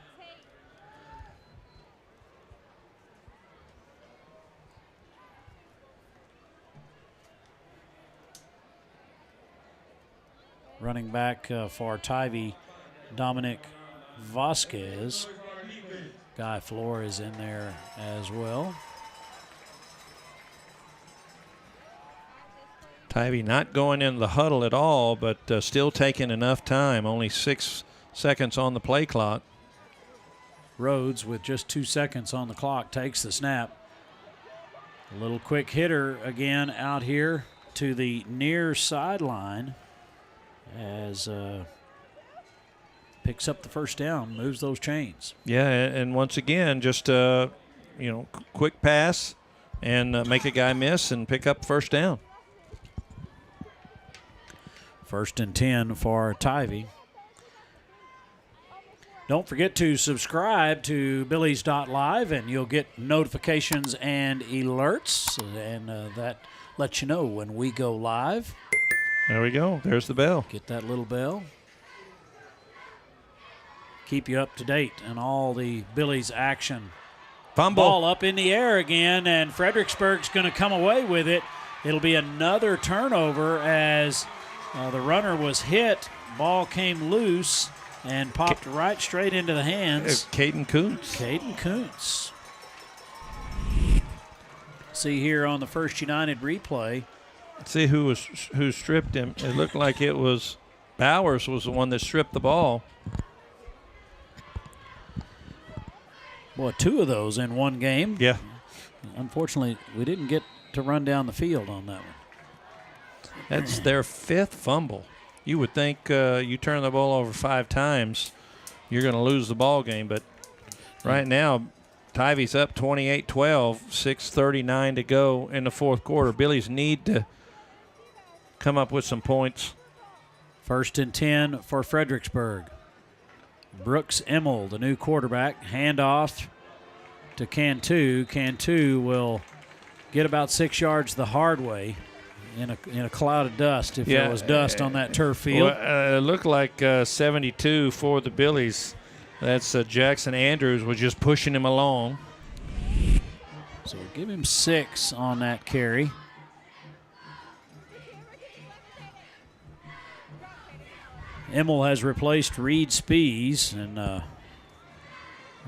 Running back for Tivy, Dominic Vasquez. Guy Flores in there as well. Tivy not going in the huddle at all, but still taking enough time. Only 6 seconds on the play clock. Rhodes, with just 2 seconds on the clock, takes the snap. A little quick hitter again out here to the near sideline as picks up the 1st down, moves those chains. Yeah, and once again, just quick pass and make a guy miss and pick up 1st down. 1st and 10 for Tivy. Don't forget to subscribe to Billies.Live, and you'll get notifications and alerts, and that lets you know when we go live. There we go. There's the bell. Get that little bell. Keep you up to date on all the Billies action. Fumble. Ball up in the air again, and Fredericksburg's going to come away with it. It'll be another turnover as the runner was hit. Ball came loose and popped right straight into the hands. Caden Kuntz. Caden Kuntz. See here on the First United replay. See who stripped him. It looked like it was Bowers was the one that stripped the ball. Boy, 2 of those in one game. Yeah. Unfortunately, we didn't get to run down the field on that one. That's their 5th fumble. You would think you turn the ball over 5 times, you're going to lose the ball game. But right now, Tivy's up 28-12, 6:39 to go in the 4th quarter. Billies need to come up with some points. 1st and 10 for Fredericksburg. Brooks Emmel, the new quarterback, handoff to Cantu. Cantu will get about 6 yards the hard way in a cloud of dust, if there was dust on that turf field. Well, it looked like 72 for the Billies. That's Jackson Andrews was just pushing him along. So we'll give him 6 on that carry. Emmel has replaced Reed Spees, and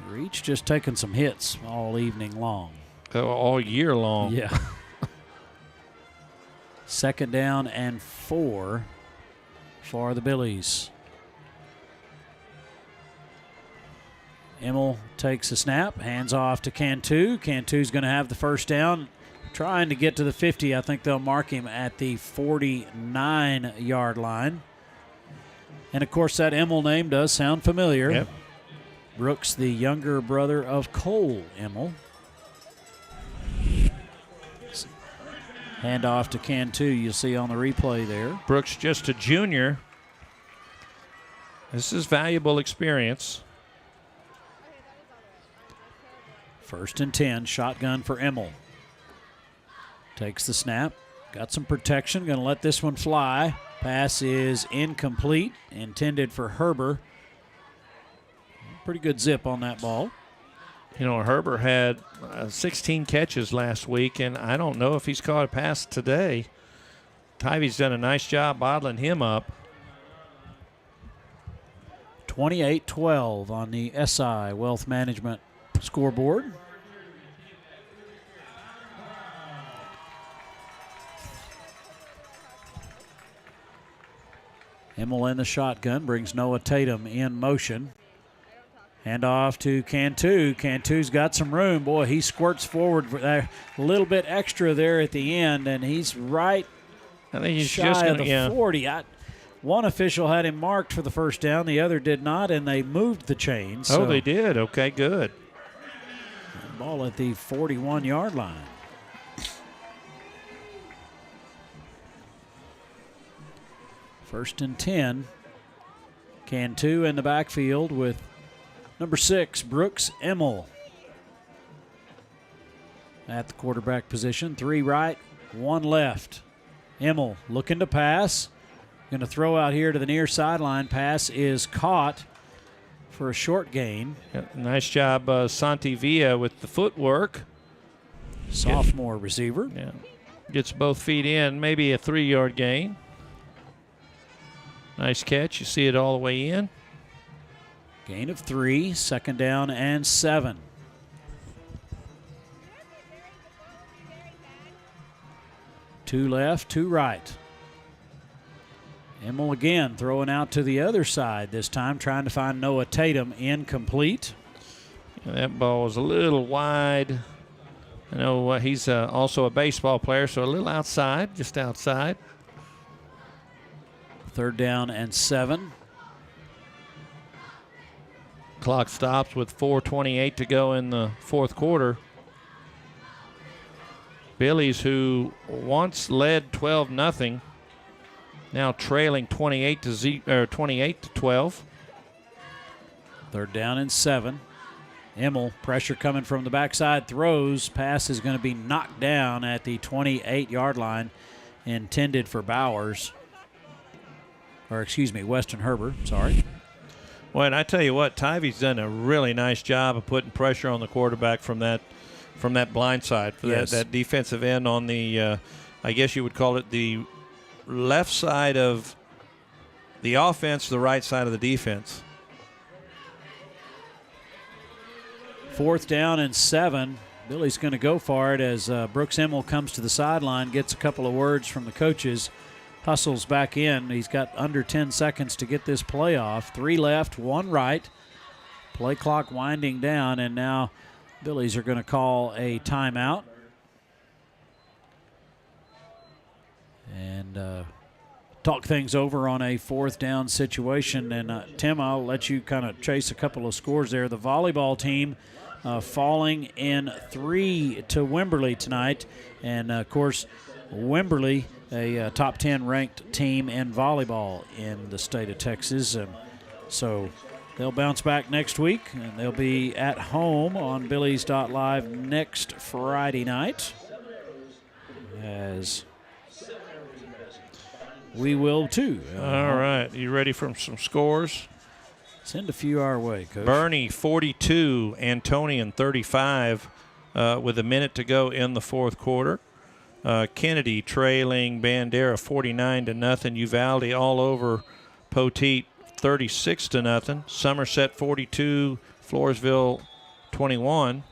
Reed's just taking some hits all evening long. All year long. Yeah. 2nd down and 4 for the Billies. Emmel takes a snap, hands off to Cantu. Cantu's going to have the 1st down, trying to get to the 50. I think they'll mark him at the 49-yard line. And, of course, that Emmel name does sound familiar. Yep. Brooks, the younger brother of Cole Emmel. Hand off to Cantu, you'll see on the replay there. Brooks just a junior. This is valuable experience. 1st and 10, shotgun for Emmel. Takes the snap, got some protection, going to let this one fly. Pass is incomplete, intended for Herber. Pretty good zip on that ball. You know, Herber had 16 catches last week, and I don't know if he's caught a pass today. Tivy's done a nice job bottling him up. 28-12 on the SI Wealth Management scoreboard. Emmel in the shotgun, brings Noah Tatum in motion. Hand off to Cantu. Cantu's got some room. Boy, he squirts forward for a little bit extra there at the end, and he's right I think he's shy just of gonna, the 40. One official had him marked for the first down. The other did not, and they moved the chains. Oh, they did. Okay, good. Ball at the 41-yard line. First and 10. Cantu in the backfield with number 6, Brooks Emmel. At the quarterback position, 3 right, 1 left. Emmel looking to pass. Going to throw out here to the near sideline. Pass is caught for a short gain. Nice job, Santivia, with the footwork. Sophomore receiver. Yeah. Gets both feet in, maybe a 3-yard gain. Nice catch. You see it all the way in. Gain of 3, second down and 7. Two left, 2 right. Emmel again throwing out to the other side this time, trying to find Noah Tatum. Incomplete. That ball was a little wide. I know he's also a baseball player, so a little outside, just outside. Third down and 7. Clock stops with 4:28 to go in the fourth quarter. Billies, who once led 12-0, now trailing 28 to 12. Third down and 7. Emmel, pressure coming from the backside, throws. Pass is going to be knocked down at the 28-yard line, intended for Bowers. Or, excuse me, Weston Herbert. Sorry. Well, and I tell you what, Tivy's done a really nice job of putting pressure on the quarterback from that blind side, for that defensive end on the, I guess you would call it the left side of the offense, the right side of the defense. Fourth down and 7. Billy's going to go for it as Brooks Emmel comes to the sideline, gets a couple of words from the coaches, hustles back in. He's got under 10 seconds to get this play off. 3 left, 1 right. Play clock winding down, and now Billies are going to call a timeout. And talk things over on a fourth down situation. And Tim, I'll let you kind of chase a couple of scores there. The volleyball team falling in 3 to Wimberley tonight. And, of course, Wimberley, a top 10 ranked team in volleyball in the state of Texas. So they'll bounce back next week, and they'll be at home on Billies.Live next Friday night, as we will too. All right. You ready for some scores? Send a few our way, Coach. Bernie 42, Antonian 35 with a minute to go in the fourth quarter. Kennedy trailing Bandera 49-0. Uvalde all over Poteet 36-0. Somerset 42, Floresville 21.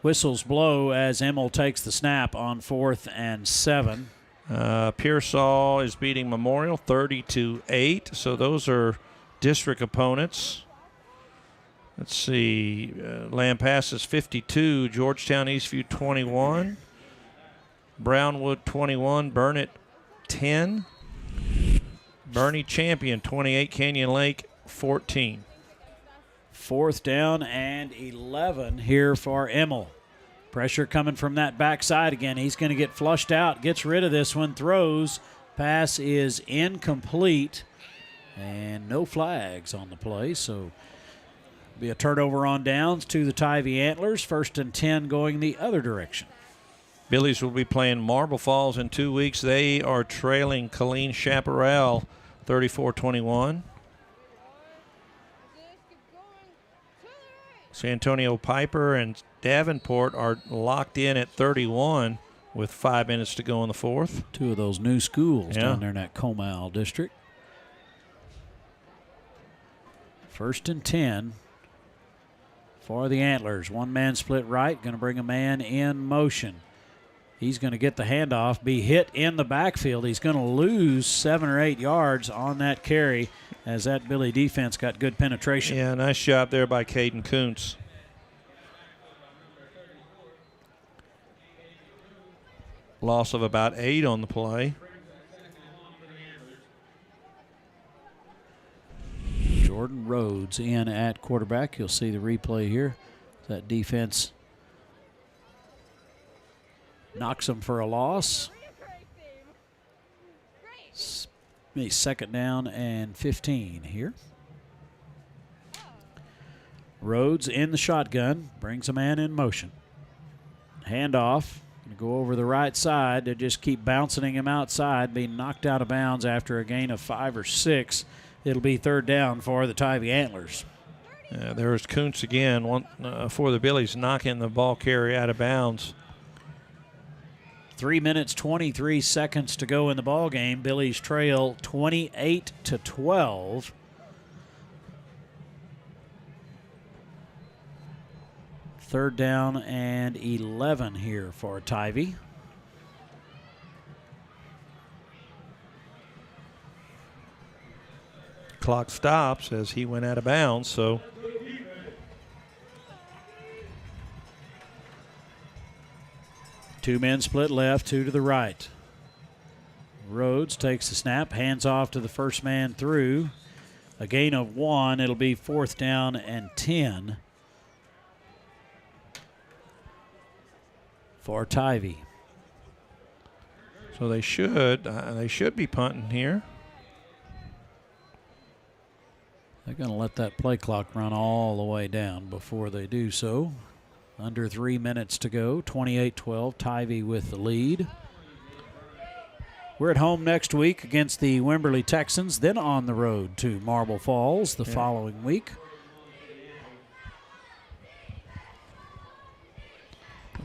Whistles blow as Emmel takes the snap on 4th and 7. Pearsall is beating Memorial 30-8. So those are district opponents. Let's see. Lampasas 52, Georgetown Eastview 21. Brownwood 21, Burnett 10. Bernie Champion 28, Canyon Lake 14. Fourth down and 11 here for Emmel. Pressure coming from that backside again. He's going to get flushed out, gets rid of this one, throws. Pass is incomplete, and no flags on the play. So be a turnover on downs to the Tivy Antlers. 1st and 10 going the other direction. Billies will be playing Marble Falls in 2 weeks. They are trailing Colleen Chaparral 34-21. San Antonio Piper and Davenport are locked in at 31 with 5 minutes to go in the fourth. 2 of those new schools down there in that Comal district. 1st and 10 for the Antlers. 1 man split right, going to bring a man in motion. He's going to get the handoff, be hit in the backfield. He's going to lose 7 or 8 yards on that carry as that Billy defense got good penetration. Yeah, nice job there by Caden Kuntz. Loss of about 8 on the play. Jordan Rhodes in at quarterback. You'll see the replay here. That defense knocks him for a loss. Maybe 2nd down and 15 here. Rhodes in the shotgun, brings a man in motion. Handoff, going to go over the right side. They just keep bouncing him outside, being knocked out of bounds after a gain of 5 or 6. It'll be 3rd down for the Tivy Antlers. There was Kuntz again for the Billies, knocking the ball carrier out of bounds. 3 minutes, 23 seconds to go in the ball game. Billies trail 28-12. Third down and 11 here for Tivy. Clock stops as he went out of bounds, so 2 men split left, 2 to the right. Rhodes takes the snap, hands off to the first man through. A gain of 1. It'll be 4th down and 10 for Tivy. So they should be punting here. They're going to let that play clock run all the way down before they do so. Under 3 minutes to go, 28-12, Tivy with the lead. We're at home next week against the Wimberley Texans, then on the road to Marble Falls the following week.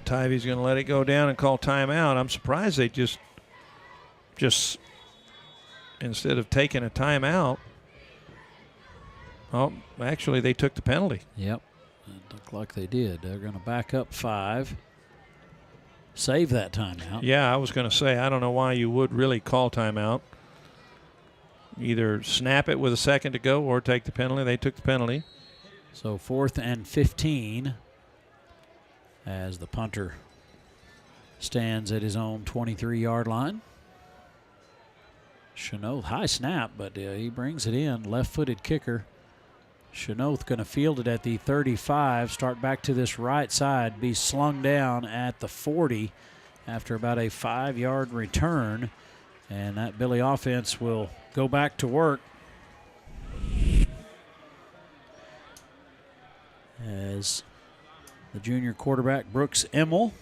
Tivy's going to let it go down and call timeout. I'm surprised they just instead of taking a timeout. Oh, actually, they took the penalty. Yep. It looked like they did. They're going to back up 5. Save that timeout. Yeah, I was going to say, I don't know why you would really call timeout. Either snap it with a second to go or take the penalty. They took the penalty. So 4th and 15 as the punter stands at his own 23-yard line. Chenoth, high snap, but he brings it in. Left-footed kicker. Chenoth going to field it at the 35, start back to this right side, be slung down at the 40 after about a 5-yard return. And that Billy offense will go back to work as the junior quarterback, Brooks Emmel,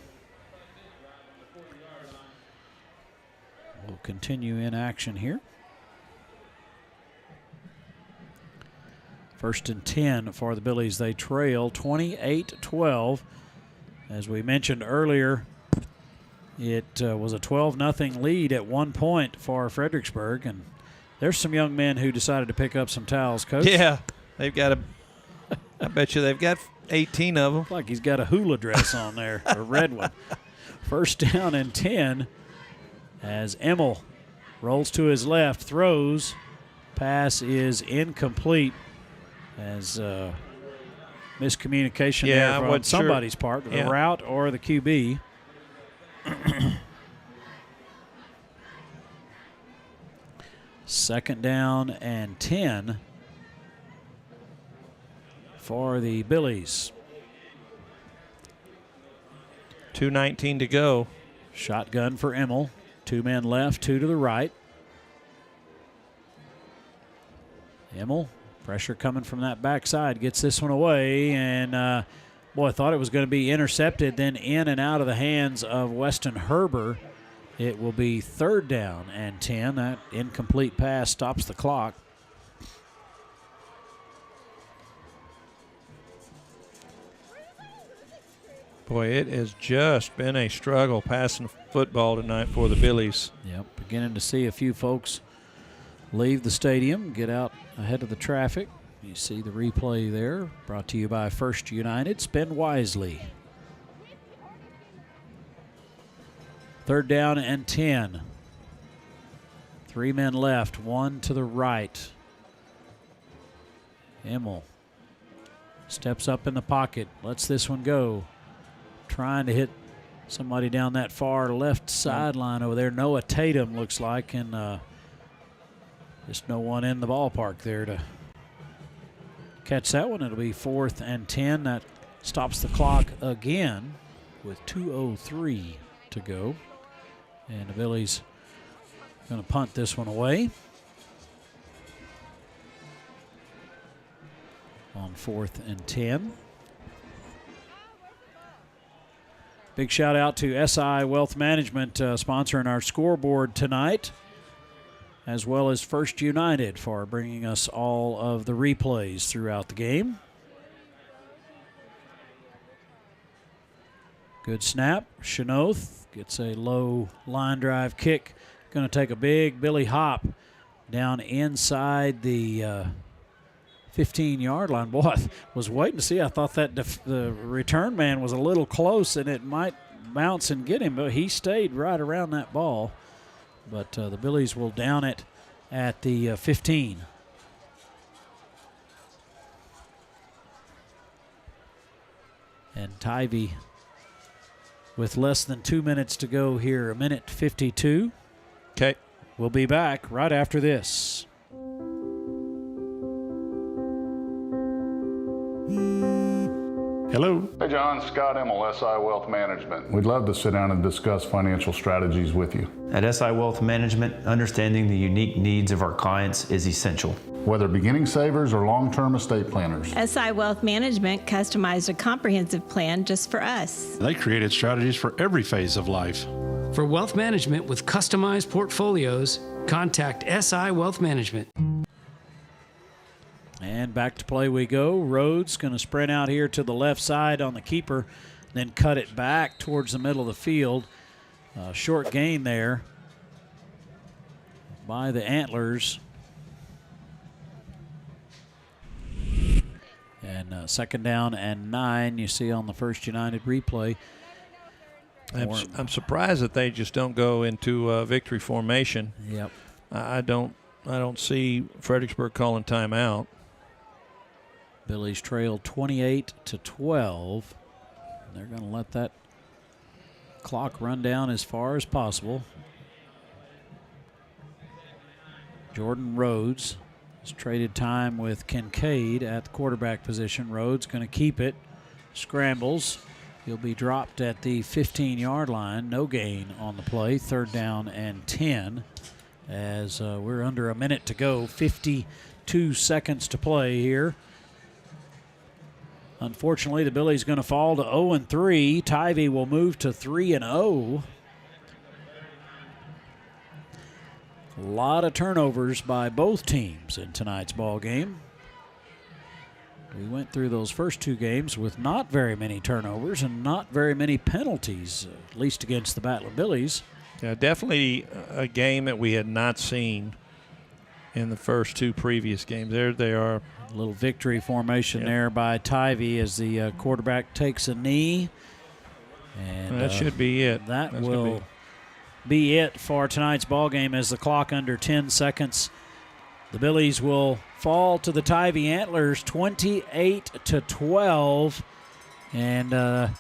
will continue in action here. 1st and 10 for the Billies. They trail 28-12. As we mentioned earlier, it was a 12-0 lead at one point for Fredericksburg. And there's some young men who decided to pick up some towels, Coach. Yeah, they've got I bet you they've got 18 of them. Like he's got a hula dress on there, a red one. 1st down and 10 as Emmel rolls to his left, throws. Pass is incomplete. As miscommunication there on somebody's part, the route or the QB. 2nd down and 10 for the Billies. 2:19 to go. Shotgun for Emmel. 2 men left, 2 to the right. Emmel. Pressure coming from that backside, gets this one away, and I thought it was going to be intercepted, then in and out of the hands of Weston Herber. It will be 3rd down and 10. That incomplete pass stops the clock. Boy, it has just been a struggle passing football tonight for the Billies. Yep, beginning to see a few folks leave the stadium, get out ahead of the traffic. You see the replay there, brought to you by First United. Spend wisely. 3rd down and 10. 3 men left, 1 to the right. Emmel steps up in the pocket, lets this one go. Trying to hit somebody down that far left sideline over there. Noah Tatum looks like, and just no one in the ballpark there to catch that one. It'll be 4th and 10. That stops the clock again with 2:03 to go. And the Billies going to punt this one away on 4th and 10. Big shout out to SI Wealth Management sponsoring our scoreboard tonight, as well as First United for bringing us all of the replays throughout the game. Good snap. Chenoth gets a low line drive kick. Going to take a big Billy hop down inside the 15-yard line. Boy, I was waiting to see. I thought that the return man was a little close and it might bounce and get him, but he stayed right around that ball. But the Billies will down it at the 15. And Tivy with less than 2 minutes to go here, 1:52. Okay. We'll be back right after this. Hello. Hey, John. Scott Emmel, SI Wealth Management. We'd love to sit down and discuss financial strategies with you. At SI Wealth Management, understanding the unique needs of our clients is essential. Whether beginning savers or long-term estate planners. SI Wealth Management customized a comprehensive plan just for us. They created strategies for every phase of life. For wealth management with customized portfolios, contact SI Wealth Management. And back to play we go. Rhodes going to sprint out here to the left side on the keeper, then cut it back towards the middle of the field. Short gain there by the Antlers. And 2nd down and 9, you see on the First United replay. I'm surprised that they just don't go into victory formation. Yep. I don't see Fredericksburg calling timeout. Billy's trailed 28-12. They're going to let that clock run down as far as possible. Jordan Rhodes has traded time with Kincaid at the quarterback position. Rhodes going to keep it. Scrambles. He'll be dropped at the 15-yard line. No gain on the play. 3rd down and 10 as we're under a minute to go. 52 seconds to play here. Unfortunately, the Billies going to fall to 0-3. Tivy will move to 3-0. A lot of turnovers by both teams in tonight's ball game. We went through those first 2 games with not very many turnovers and not very many penalties, at least against the Battling Billies. Yeah, definitely a game that we had not seen in the first 2 previous games. There they are. A little victory formation there by Tivy as the quarterback takes a knee. And that should be it. That will be it for tonight's ball game as the clock under 10 seconds. The Billies will fall to the Tivy Antlers 28-12. And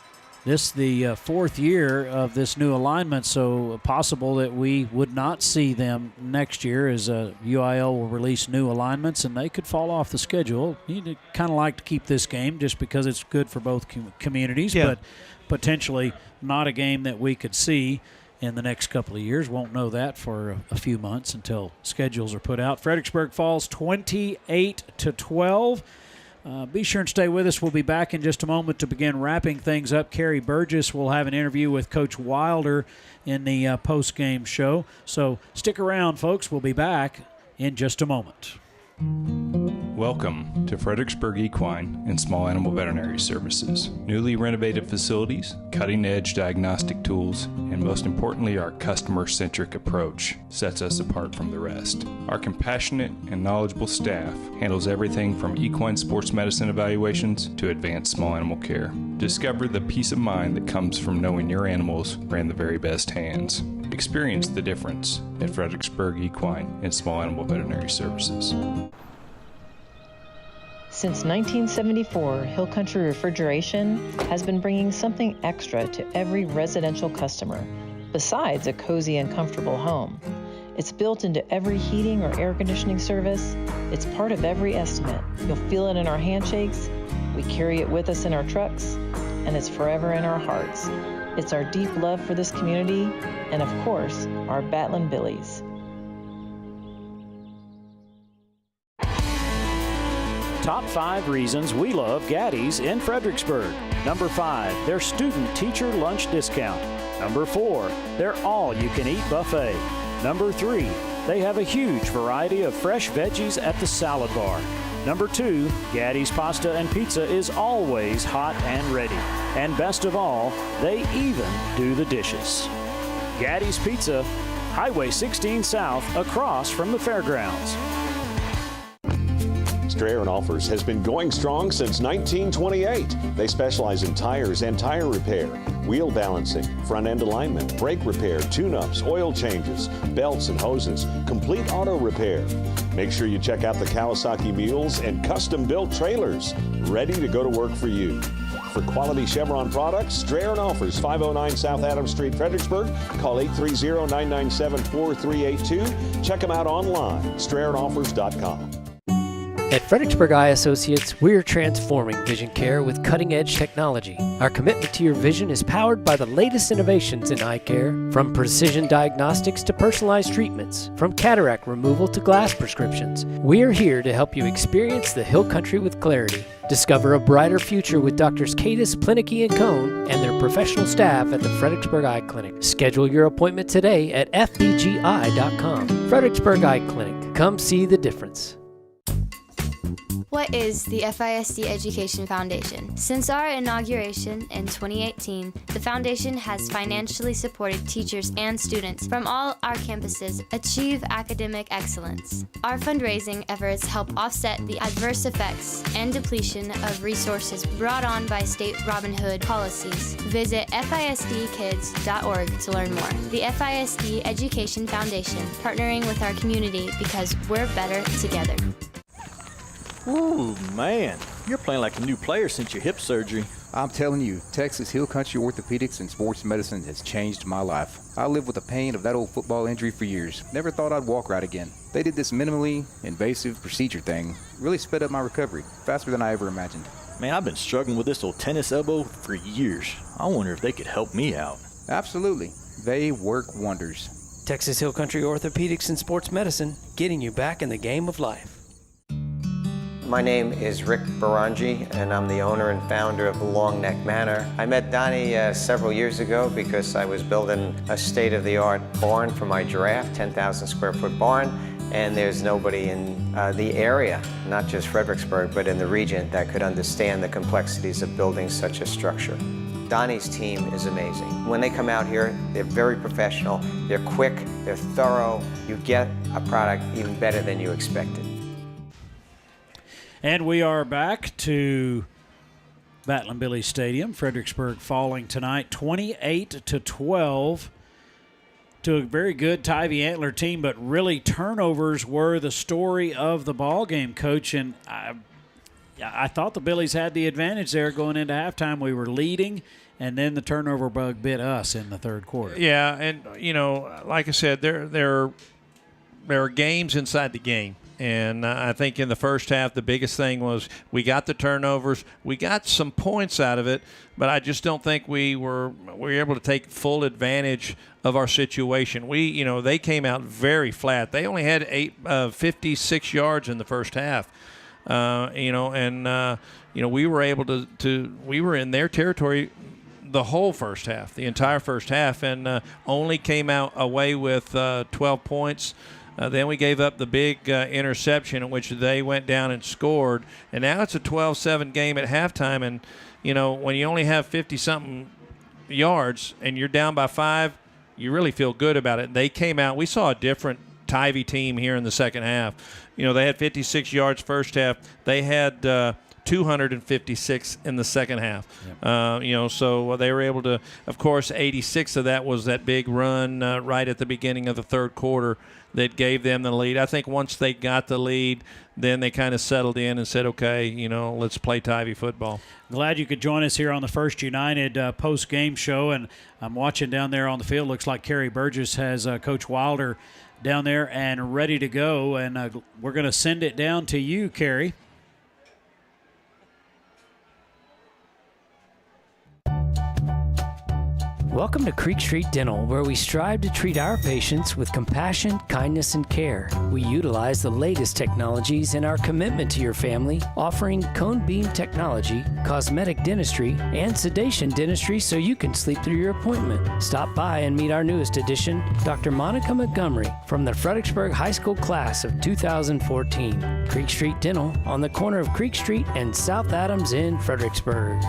this the 4th year of this new alignment, so possible that we would not see them next year as UIL will release new alignments and they could fall off the schedule. You'd kind of like to keep this game just because it's good for both communities, but potentially not a game that we could see in the next couple of years. Won't know that for a few months until schedules are put out. Fredericksburg falls 28-12. Be sure and stay with us. We'll be back in just a moment to begin wrapping things up. Carrie Burgess will have an interview with Coach Wilder in the post-game show. So stick around, folks. We'll be back in just a moment. Welcome to Fredericksburg Equine and Small Animal Veterinary Services. Newly renovated facilities, cutting-edge diagnostic tools, and most importantly, our customer-centric approach sets us apart from the rest. Our compassionate and knowledgeable staff handles everything from equine sports medicine evaluations to advanced small animal care. Discover the peace of mind that comes from knowing your animals are in the very best hands. Experience the difference at Fredericksburg Equine and Small Animal Veterinary Services. Since 1974, Hill Country Refrigeration has been bringing something extra to every residential customer, besides a cozy and comfortable home. It's built into every heating or air conditioning service. It's part of every estimate. You'll feel it in our handshakes. We carry it with us in our trucks, and it's forever in our hearts. It's our deep love for this community, and of course, our Battling Billies. Top 5 reasons we love Gaddy's in Fredericksburg. Number 5, their student-teacher lunch discount. Number 4, their all-you-can-eat buffet. Number 3, they have a huge variety of fresh veggies at the salad bar. Number 2, Gaddy's pasta and pizza is always hot and ready. And best of all, they even do the dishes. Gaddy's Pizza, Highway 16 South, across from the fairgrounds. Strayer & Offers has been going strong since 1928. They specialize in tires and tire repair, wheel balancing, front-end alignment, brake repair, tune-ups, oil changes, belts and hoses, complete auto repair. Make sure you check out the Kawasaki mules and custom-built trailers, ready to go to work for you. For quality Chevron products, Strayer & Offers, 509 South Adams Street, Fredericksburg. Call 830-997-4382. Check them out online, StrayerAndOffers.com. At Fredericksburg Eye Associates, we're transforming vision care with cutting-edge technology. Our commitment to your vision is powered by the latest innovations in eye care, from precision diagnostics to personalized treatments, from cataract removal to glass prescriptions. We're here to help you experience the Hill Country with clarity. Discover a brighter future with Drs. Cadis, Plinicky, and Cohn and their professional staff at the Fredericksburg Eye Clinic. Schedule your appointment today at fbgi.com. Fredericksburg Eye Clinic. Come see the difference. What is the FISD Education Foundation? Since our inauguration in 2018, the foundation has financially supported teachers and students from all our campuses achieve academic excellence. Our fundraising efforts help offset the adverse effects and depletion of resources brought on by state Robin Hood policies. Visit FISDkids.org to learn more. The FISD Education Foundation, partnering with our community because we're better together. Ooh, man, you're playing like a new player since your hip surgery. I'm telling you, Texas Hill Country Orthopedics and Sports Medicine has changed my life. I lived with the pain of that old football injury for years. Never thought I'd walk right again. They did this minimally invasive procedure thing. Really sped up my recovery, faster than I ever imagined. Man, I've been struggling with this old tennis elbow for years. I wonder if they could help me out. Absolutely. They work wonders. Texas Hill Country Orthopedics and Sports Medicine, getting you back in the game of life. My name is Rick Barangi, and I'm the owner and founder of the Long Neck Manor. I met Donnie several years ago because I was building a state-of-the-art barn for my giraffe, 10,000 square foot barn, and there's nobody in the area, not just Fredericksburg, but in the region that could understand the complexities of building such a structure. Donnie's team is amazing. When they come out here, they're very professional, they're quick, they're thorough. You get a product even better than you expected. And we are back to Battling Billy Stadium. Fredericksburg falling tonight 28-12 to a very good Tivy Antler team, but really turnovers were the story of the ball game, Coach. And I thought the Billies had the advantage there going into halftime. We were leading, and then the turnover bug bit us in the third quarter. Yeah, and, you know, like I said, there are games inside the game. And I think in the first half, the biggest thing was we got the turnovers. We got some points out of it, but I just don't think we were able to take full advantage of our situation. They came out very flat. They only had 56 yards in the first half. We were able to we were in their territory the whole first half, the entire first half, and only came out away with 12 points. Then we gave up the big interception in which they went down and scored. And now it's a 12-7 game at halftime. And, when you only have 50-something yards and you're down by 5, you really feel good about it. And they came out. We saw a different Tivy team here in the second half. They had 56 yards first half. They had 256 in the second half. Yep. So they were able to, of course, 86 of that was that big run right at the beginning of the third quarter that gave them the lead. I think once they got the lead, then they kind of settled in and said, okay, let's play Tivy football. Glad you could join us here on the First United post-game show, and I'm watching down there on the field. Looks like Kerry Burgess has Coach Wilder down there and ready to go, and we're going to send it down to you, Kerry. Welcome to Creek Street Dental, where we strive to treat our patients with compassion, kindness, and care. We utilize the latest technologies in our commitment to your family, offering cone beam technology, cosmetic dentistry, and sedation dentistry so you can sleep through your appointment. Stop by and meet our newest addition, Dr. Monica Montgomery from the Fredericksburg High School class of 2014. Creek Street Dental on the corner of Creek Street and South Adams in Fredericksburg.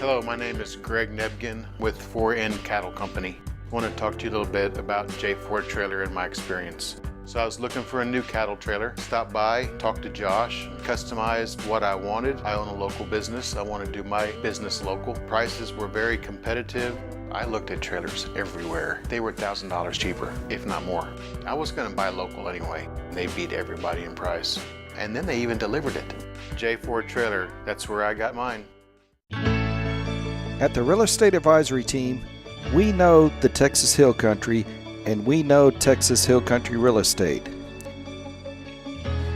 Hello, my name is Greg Nebgen with 4N Cattle Company. I want to talk to you a little bit about J4 Trailer and my experience. So I was looking for a new cattle trailer, stopped by, talked to Josh, customized what I wanted. I own a local business. I want to do my business local. Prices were very competitive. I looked at trailers everywhere. They were $1,000 cheaper, if not more. I was going to buy local anyway. They beat everybody in price. And then they even delivered it. J4 Trailer, that's where I got mine. At the Real Estate Advisory Team, we know the Texas Hill Country, and we know Texas Hill Country Real Estate.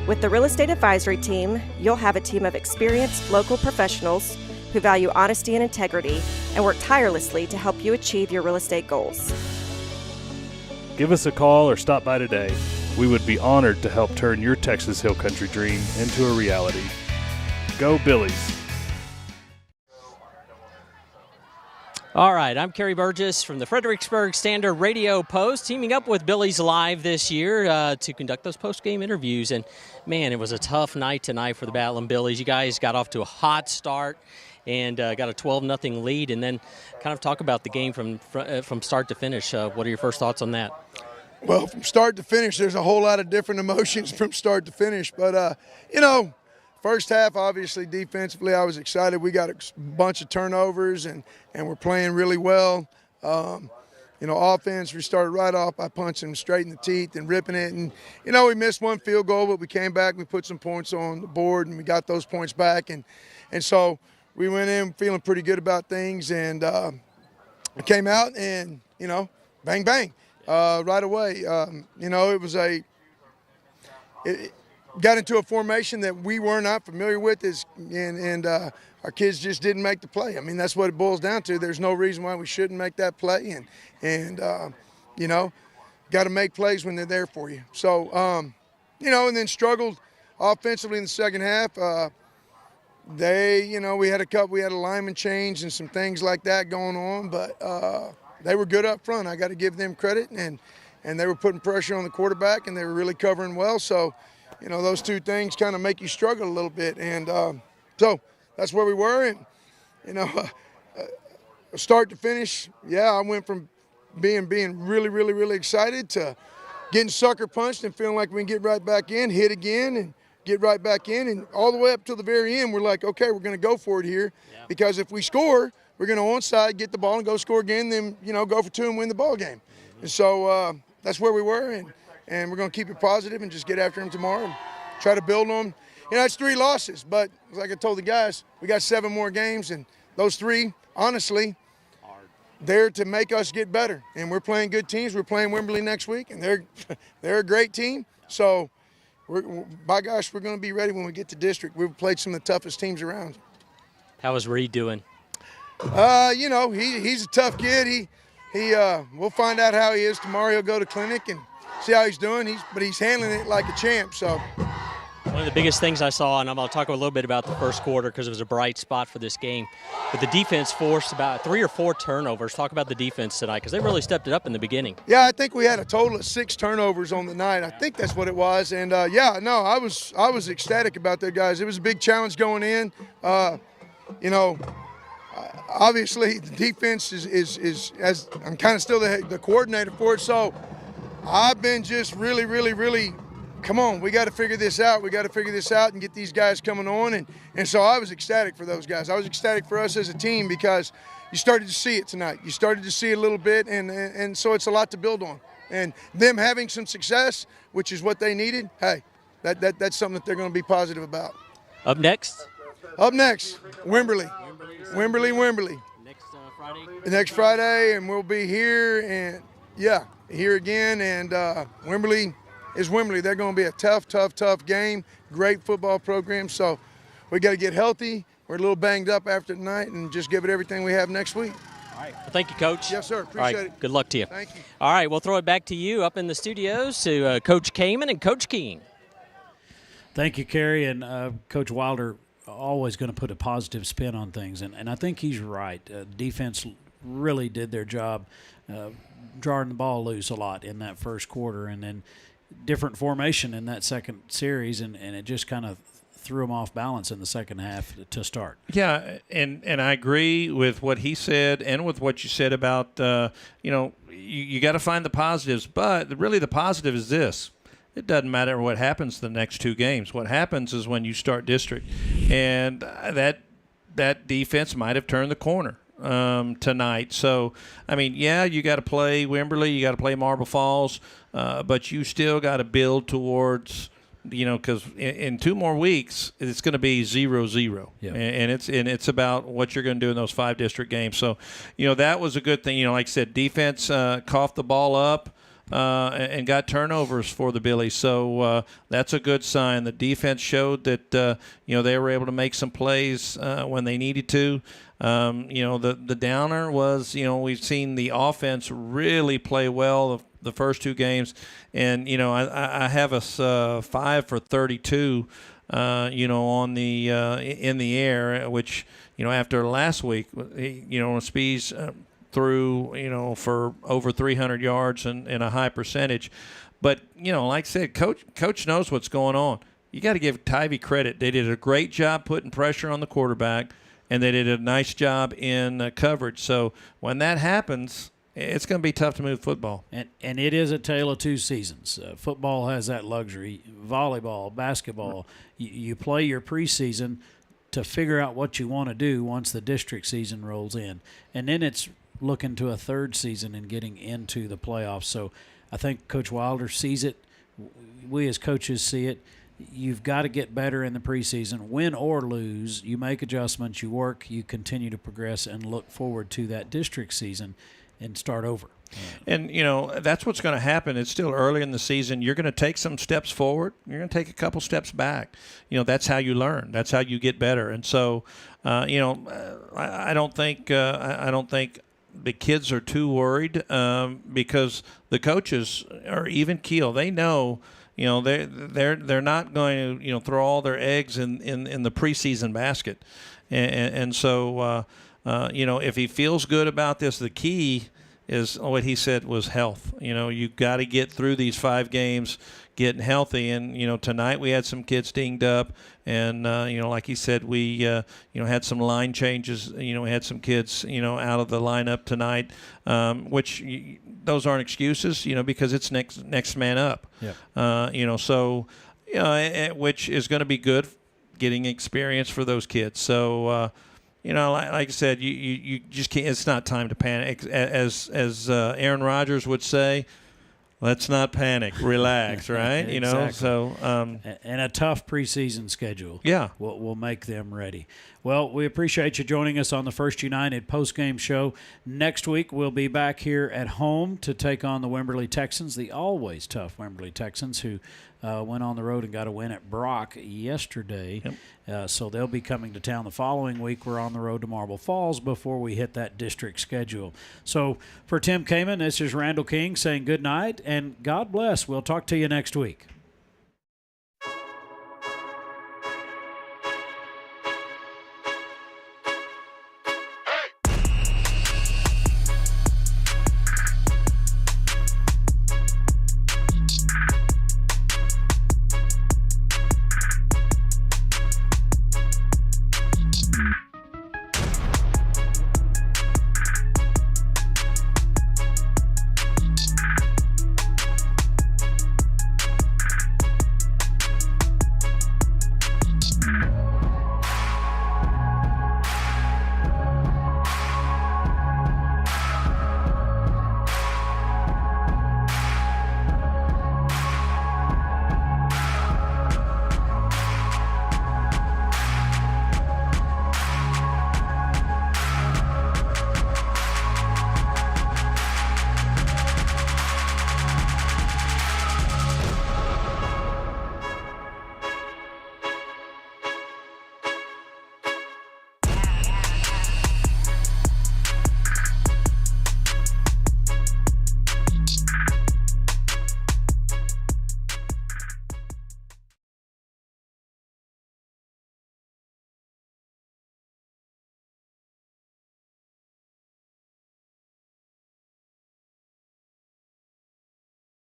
With the Real Estate Advisory Team, you'll have a team of experienced local professionals who value honesty and integrity and work tirelessly to help you achieve your real estate goals. Give us a call or stop by today. We would be honored to help turn your Texas Hill Country dream into a reality. Go Billies! All right, I'm Kerry Burgess from the Fredericksburg Standard Radio Post, teaming up with Billies.Live this year to conduct those post-game interviews. And, man, it was a tough night tonight for the Battling Billies. You guys got off to a hot start and got a 12-0 lead, and then kind of talk about the game from start to finish. What are your first thoughts on that? Well, from start to finish, there's a whole lot of different emotions from start to finish. But, first half, obviously, defensively, I was excited. We got a bunch of turnovers, and we're playing really well. Offense, we started right off by punching them straight in the teeth and ripping it. And, we missed one field goal, but we came back, we put some points on the board, and we got those points back. And so we went in feeling pretty good about things, and we came out and, bang, bang, right away. It got into a formation that we were not familiar with, and our kids just didn't make the play. I mean, that's what it boils down to. There's no reason why we shouldn't make that play, and got to make plays when they're there for you. So, and then struggled offensively in the second half. We had a lineman change and some things like that going on, but they were good up front. I got to give them credit, and they were putting pressure on the quarterback, and they were really covering well. So, those two things kind of make you struggle a little bit. And so that's where we were. And, start to finish, I went from being really, really, really excited to getting sucker punched and feeling like we can get right back in, hit again, and get right back in. And all the way up till the very end, we're like, okay, we're going to go for it here. Yeah. Because if we score, we're going to onside, get the ball, and go score again, then, go for two and win the ball game. And so that's where we were. And we're going to keep it positive and just get after them tomorrow and try to build on them. It's 3 losses, but like I told the guys, we got 7 more games, and those 3, honestly, they're to make us get better. And we're playing good teams. We're playing Wimberley next week, and they're a great team. So, by gosh, we're going to be ready when we get to district. We've played some of the toughest teams around. How is Reed doing? He's a tough kid. We'll find out how he is tomorrow. He'll go to clinic and see how he's doing. But he's handling it like a champ. So, well, One of the biggest things I saw, and I'm going to talk a little bit about the first quarter because it was a bright spot for this game, but the defense forced about 3 or 4 turnovers. Talk about the defense tonight because they really stepped it up in the beginning. Yeah, I think we had a total of 6 turnovers on the night. I think that's what it was. And, I was ecstatic about that, guys. It was a big challenge going in. Obviously the defense is as I'm kind of still the coordinator for it, so I've been just really come on, we got to figure this out. We got to figure this out and get these guys coming on. And so I was ecstatic for those guys. I was ecstatic for us as a team because you started to see it tonight. You started to see it a little bit, and so it's a lot to build on. And them having some success, which is what they needed, hey, that's something that they're going to be positive about. Up next, Wimberley. Next Friday, and we'll be here, and here again. And Wimberley is Wimberley. They're going to be a tough game. Great football program. So we got to get healthy. We're a little banged up after tonight, and just give it everything we have next week. All right. Well, thank you, Coach. Yes, sir. Appreciate it. Good luck to you. Thank you. All right, we'll throw it back to you up in the studios to Coach Kaman and Coach King. Thank you, Kerry. And Coach Wilder always going to put a positive spin on things, and I think he's right. Defense really did their job drawing the ball loose a lot in that first quarter, and then different formation in that second series, and it just kind of threw them off balance in the second half to start. Yeah, and I agree with what he said and with what you said about, you got to find the positives, but really the positive is this. It doesn't matter what happens the next 2 games. What happens is when you start district, and that defense might have turned the corner tonight. So, you got to play Wimberley, you got to play Marble Falls, but you still got to build towards, because in 2 more weeks it's going to be 0-0, and it's about what you're going to do in those 5 district games. So, that was a good thing. Like I said, defense coughed the ball up. And got turnovers for the Billies, so that's a good sign. The defense showed that they were able to make some plays when they needed to. The downer was we've seen the offense really play well the first 2 games, and I have us 5 for 32, on the in the air, which after last week, Spees. Through, for over 300 yards and a high percentage. But, like I said, Coach knows what's going on. You got to give Tivy credit. They did a great job putting pressure on the quarterback, and they did a nice job in coverage. So when that happens, it's going to be tough to move football. And it is a tale of 2 seasons. Football has that luxury. Volleyball, basketball, you play your preseason to figure out what you want to do once the district season rolls in. And then it's looking to a 3rd season and getting into the playoffs. So I think Coach Wilder sees it. We as coaches see it. You've got to get better in the preseason. Win or lose, you make adjustments, you work, you continue to progress, and look forward to that district season and start over. And, that's what's going to happen. It's still early in the season. You're going to take some steps forward. You're going to take a couple steps back. That's how you learn. That's how you get better. And so, I don't think the kids are too worried because the coaches are even keel. They know, they're not going to throw all their eggs in the preseason basket, and so if he feels good about this, the key is what he said was health. You've got to get through these 5 games getting healthy. And, tonight we had some kids dinged up. And, like he said, we, had some line changes. We had some kids, out of the lineup tonight, which those aren't excuses, because it's next man up. Yeah. So, which is going to be good, getting experience for those kids. So, like I said, you just can't. It's not time to panic. As Aaron Rodgers would say, let's not panic. Relax, right? Exactly. So and a tough preseason schedule. Yeah, will make them ready. Well, we appreciate you joining us on the First United postgame show. Next week we'll be back here at home to take on the Wimberley Texans, the always tough Wimberley Texans, who went on the road and got a win at Brock yesterday. Yep. So they'll be coming to town the following week. We're on the road to Marble Falls before we hit that district schedule. So for Tim Kaman, this is Randall King saying good night and God bless. We'll talk to you next week.